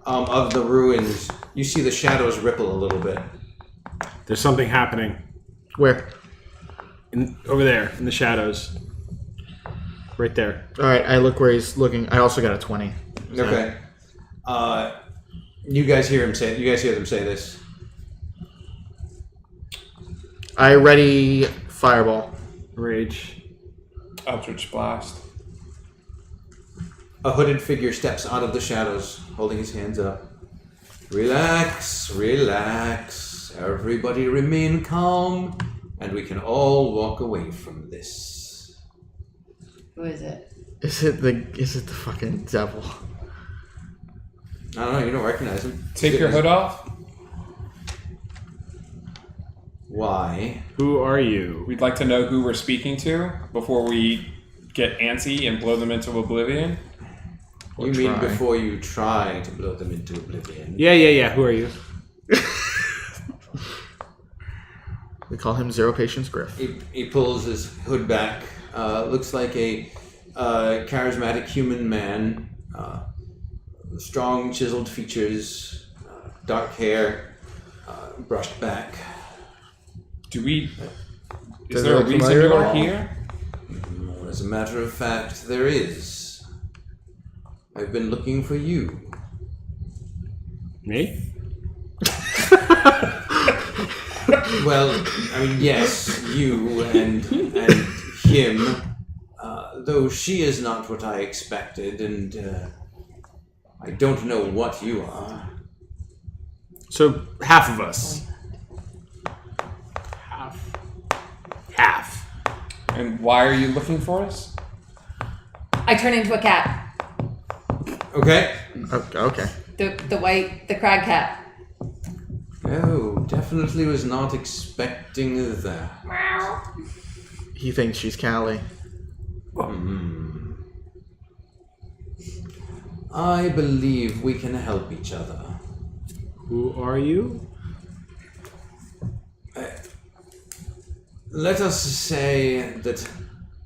of the ruins, you see the shadows ripple a little bit. There's something happening Where? over there in the shadows. Right there. All right, I look where he's looking. I also got a 20. Okay. You guys hear him say. You guys hear them say this. I ready fireball. Rage. Eldritch Blast. A hooded figure steps out of the shadows, holding his hands up. Relax, relax. Everybody remain calm, and we can all walk away from this. Who is it? Is it the fucking devil? I don't know. You don't recognize him. Take your hood off. Why? Who are you? We'd like to know who we're speaking to before we get antsy and blow them into oblivion. Or You mean try. before you try to blow them into oblivion? Yeah. Who are you? We call him Zero Patience Griff. He pulls his hood back. Looks like a charismatic human man. Strong, chiseled features, dark hair, brushed back. Do we? Does Is there it a look reason familiar at you're all? here? As a matter of fact, there is. I've been looking for you. Me? Well, I mean, yes, you and him. Though she is not what I expected, and I don't know what you are. So half of us. Half. And why are you looking for us? I turn into a cat. Okay. Okay. The crag cat. Oh, definitely was not expecting that. He thinks she's Callie. I believe we can help each other. Who are you? Let us say that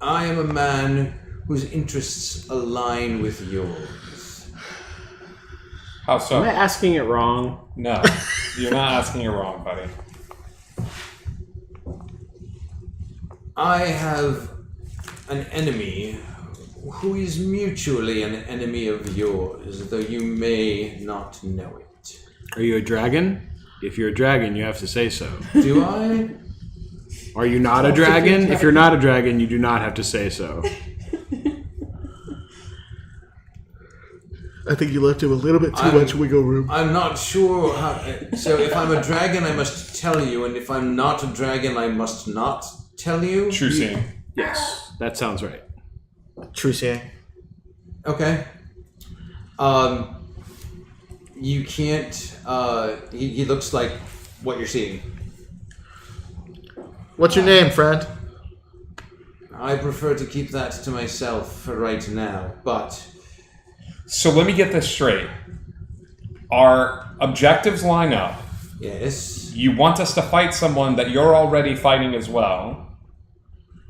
I am a man whose interests align with yours. How Am I so? asking it wrong? No, you're not asking it wrong, buddy. I have an enemy who is mutually an enemy of yours, though you may not know it. Are you a dragon? If you're a dragon, you have to say so. Do I? Are you not a dragon? If you're not a dragon, you do not have to say so. I think you left him a little bit too much wiggle room. I'm not sure how. So if I'm a dragon, I must tell you, and if I'm not a dragon, I must not tell you. True seeing. Yes, that sounds right. True seeing. Okay. You can't. He looks like what you're seeing. What's your name, friend? I prefer to keep that to myself for right now, but So let me get this straight. Our objectives line up. yes. You want us to fight someone that you're already fighting as well,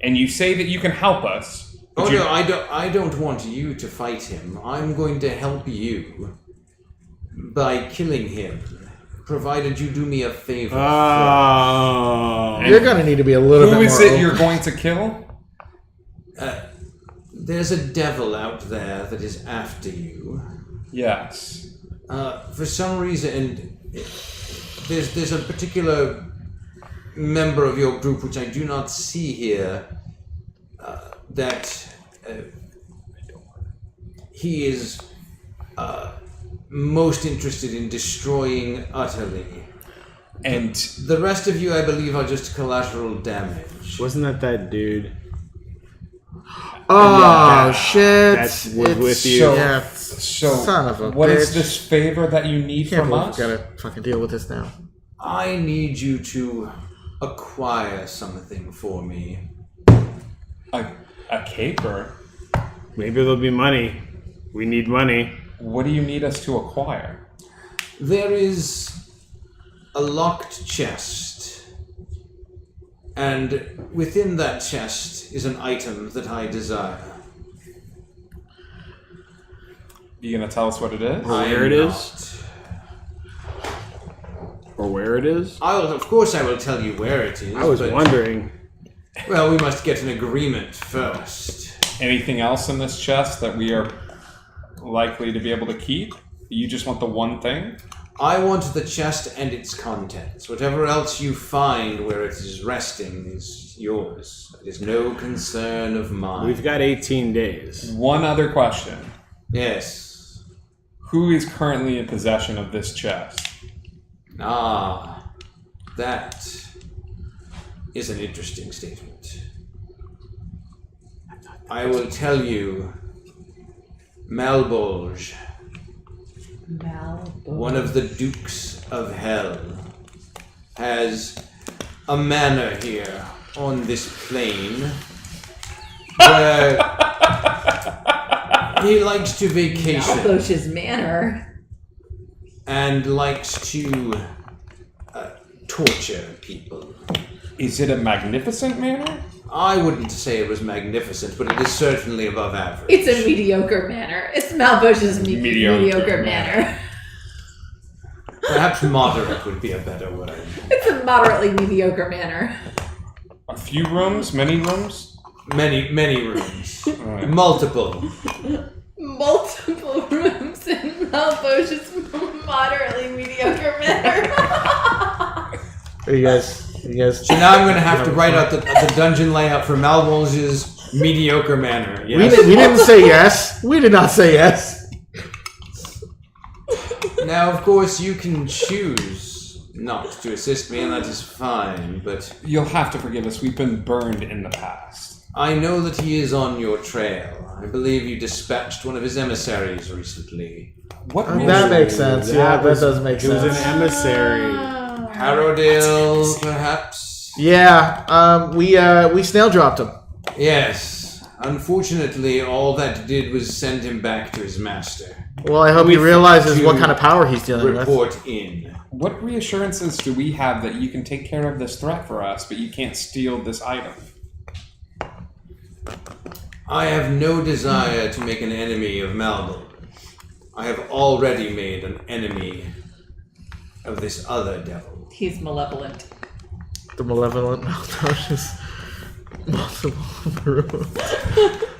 and you say that you can help us. but Oh you- no, I don't want you to fight him. I'm going to help you by killing him, provided you do me a favor. Oh. You're gonna need to be a little Who bit is more it open. you're going to kill? There's a devil out there that is after you. Yes. For some reason, there's a particular member of your group which I do not see here that he is most interested in destroying utterly. And The rest of you, I believe, are just collateral damage. Wasn't that dude? Oh shit! that was with you. So- Yeah. so, Son of a what is bitch. this favor that you need Can't from believe we us? gotta fucking deal with this now. I need you to acquire something for me. A caper? Maybe there'll be money. We need money. What do you need us to acquire? There is a locked chest, and within that chest is an item that I desire. You gonna tell us what it is? I Where am it is? not. Or where it is? Of course, I will tell you where it is. I was but, wondering. Well, we must get an agreement first. Anything else in this chest that we are likely to be able to keep? You just want the one thing? I want the chest and its contents. Whatever else you find where it is resting is yours. It is no concern of mine. We've got 18 days. One other question. Yes. Who is currently in possession of this chest? Ah, that is an interesting statement. I will tell you, Malbolge, one of the Dukes of Hell, has a manor here on this plane where he likes to vacation Malbosh's manor. and likes to torture people. Is it a magnificent manor? I wouldn't say it was magnificent, but it is certainly above average. It's a mediocre manor. It's Malbosh's Mediocre mediocre manor. Perhaps moderate would be a better word. It's a moderately mediocre manor. A few rooms? Many rooms? Many, many rooms. Alright. Multiple. Multiple rooms in Malbosh's moderately mediocre manor. Are you guys? So now I'm going to have to write out the dungeon layout for Malbolge's mediocre manor. Yes? We didn't say yes. We did not say yes. Now, of course, you can choose not to assist me, and that is fine, but You'll have to forgive us. We've been burned in the past. I know that he is on your trail. I believe you dispatched one of his emissaries recently. What That makes sense. Yeah, that does make He was sense. an emissary. Harrowdale, perhaps? Yeah, we snail dropped him. Yes. Unfortunately, all that did was send him back to his master. Well, I hope he realizes what kind of power he's dealing with. Report in. What reassurances do we have that you can take care of this threat for us, but you can't steal this item? I have no desire to make an enemy of Malbolge. I have already made an enemy of this other devil. He's malevolent. The malevolent Maldosh's multiple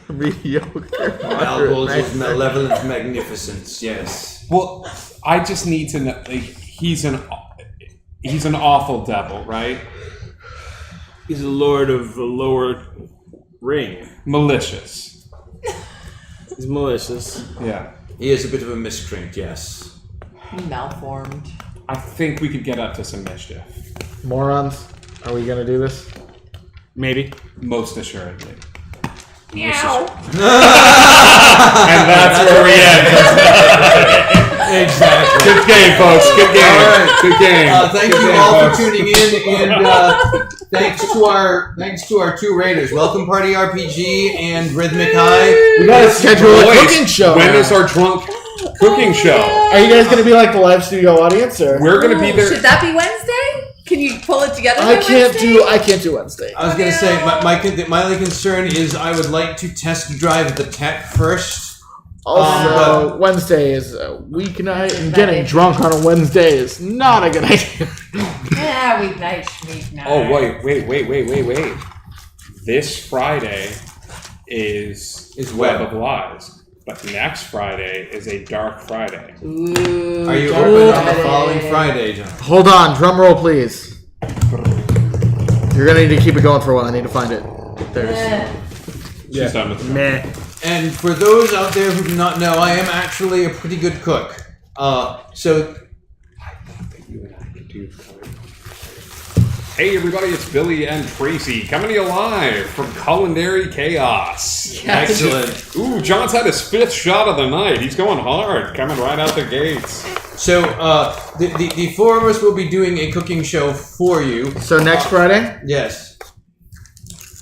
mediocre. Malbolge's malevolent magnificence, yes. Well, I just need to know. Like, he's an awful devil, right? He's a lord of the lower ring. Malicious. He's malicious. Yeah. He is a bit of a miscreant, yes. Malformed. I think we could get up to some mischief. Morons, are we gonna do this? Maybe. Most assuredly. Meow. And that's where we end. Exactly. Good game, folks. Good game. All right. Good game. Thank Good you game, all folks. for tuning in, and thanks to our two raiders. Welcome Party RPG and Rhythmic High. We gotta schedule a Boys, cooking show. When now. is our drunk cooking show? Are you guys gonna be like the live studio audience, or We're gonna be there. Should that be Wednesday? Can you pull it together? I by can't Wednesday? do Wednesday. I was going to say, my only concern is I would like to test drive the tech first. Also, Wednesday is a weeknight, and getting drunk on a Wednesday is not a good idea. Yeah, weeknight, schmeeknight. Oh, wait. This Friday is Web of Lies. But next Friday is a Dark Friday. Ooh, Are you Dark open on the Friday. following Friday, John? Hold on, drum roll, please. You're gonna need to keep it going for a while. I need to find it. There's. She's done with the Meh. And for those out there who do not know, I am actually a pretty good cook. So Hey everybody, it's Billy and Tracy coming to you live from Culinary Chaos. excellent. Ooh, John's had his 5th shot of the night. He's going hard, coming right out the gates. So the four of us will be doing a cooking show for you. So next Friday? Yes.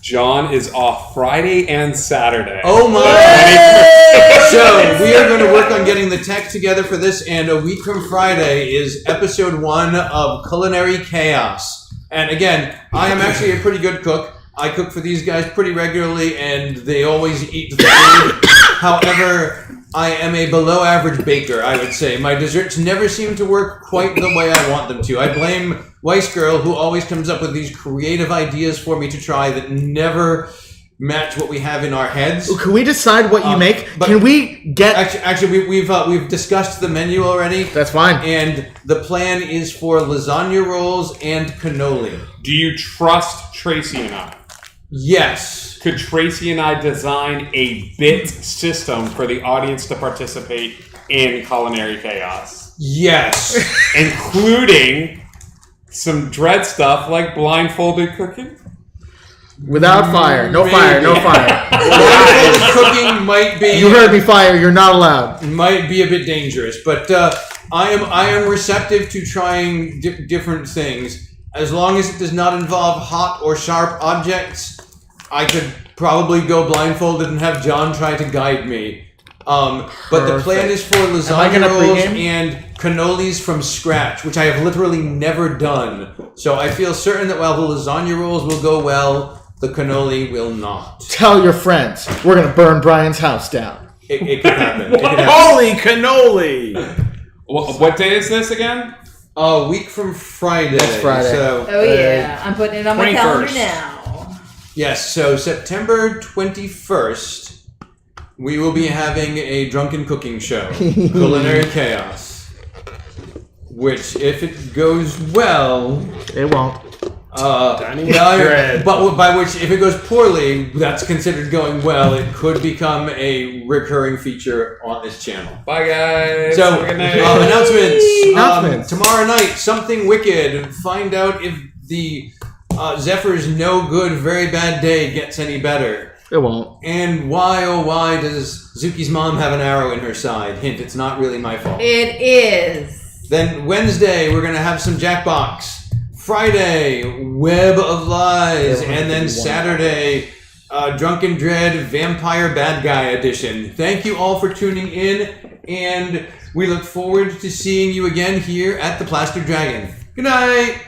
John is off Friday and Saturday. Oh my! So we are going to work on getting the tech together for this, and a week from Friday is episode 1 of Culinary Chaos. And again, I am actually a pretty good cook. I cook for these guys pretty regularly, and they always eat the food. However, I am a below average baker, I would say. My desserts never seem to work quite the way I want them to. I blame Weiss Girl, who always comes up with these creative ideas for me to try that never match what we have in our heads. Can we decide what you make? but- Can we get... Actually, we've discussed the menu already. That's fine. And the plan is for lasagna rolls and cannoli. Do you trust Tracy and I? Yes. Could Tracy and I design a bit system for the audience to participate in Culinary Chaos? Yes. Including some dread stuff like blindfolded cooking? Without fire. No fire. No fire. Blindfolded cooking might be You heard me, fire. You're not allowed. might be a bit dangerous, but I am receptive to trying different things. As long as it does not involve hot or sharp objects, I could probably go blindfolded and have John try to guide me. But the plan is for I lasagna gonna rolls pregame? and cannolis from scratch, which I have literally never done. So I feel certain that while the lasagna rolls will go well, the cannoli will not. Tell your friends. We're going to burn Brian's house down. It could happen. It could happen. Holy cannoli! What day is this again? A week from Friday. Next Friday. So Oh yeah, I'm putting it on my 21st. calendar now. yes, so September 21st, we will be having a drunken cooking show, Culinary Chaos. Which, if it goes well, It won't. Dining with dread. but by which, if it goes poorly, that's considered going well. It could become a recurring feature on this channel. Bye, guys. So, Have a good night. announcements. Announcements. Tomorrow night, Something Wicked. Find out if the Zephyr's no good, very bad day gets any better. It won't. And why, oh why, does Zuki's mom have an arrow in her side? Hint, it's not really my fault. It is. Then Wednesday, we're going to have some Jackbox. Friday, Web of Lies. And then Saturday, Drunken Dread Vampire Bad Guy Edition. Thank you all for tuning in, and we look forward to seeing you again here at the Plaster Dragon. Good night!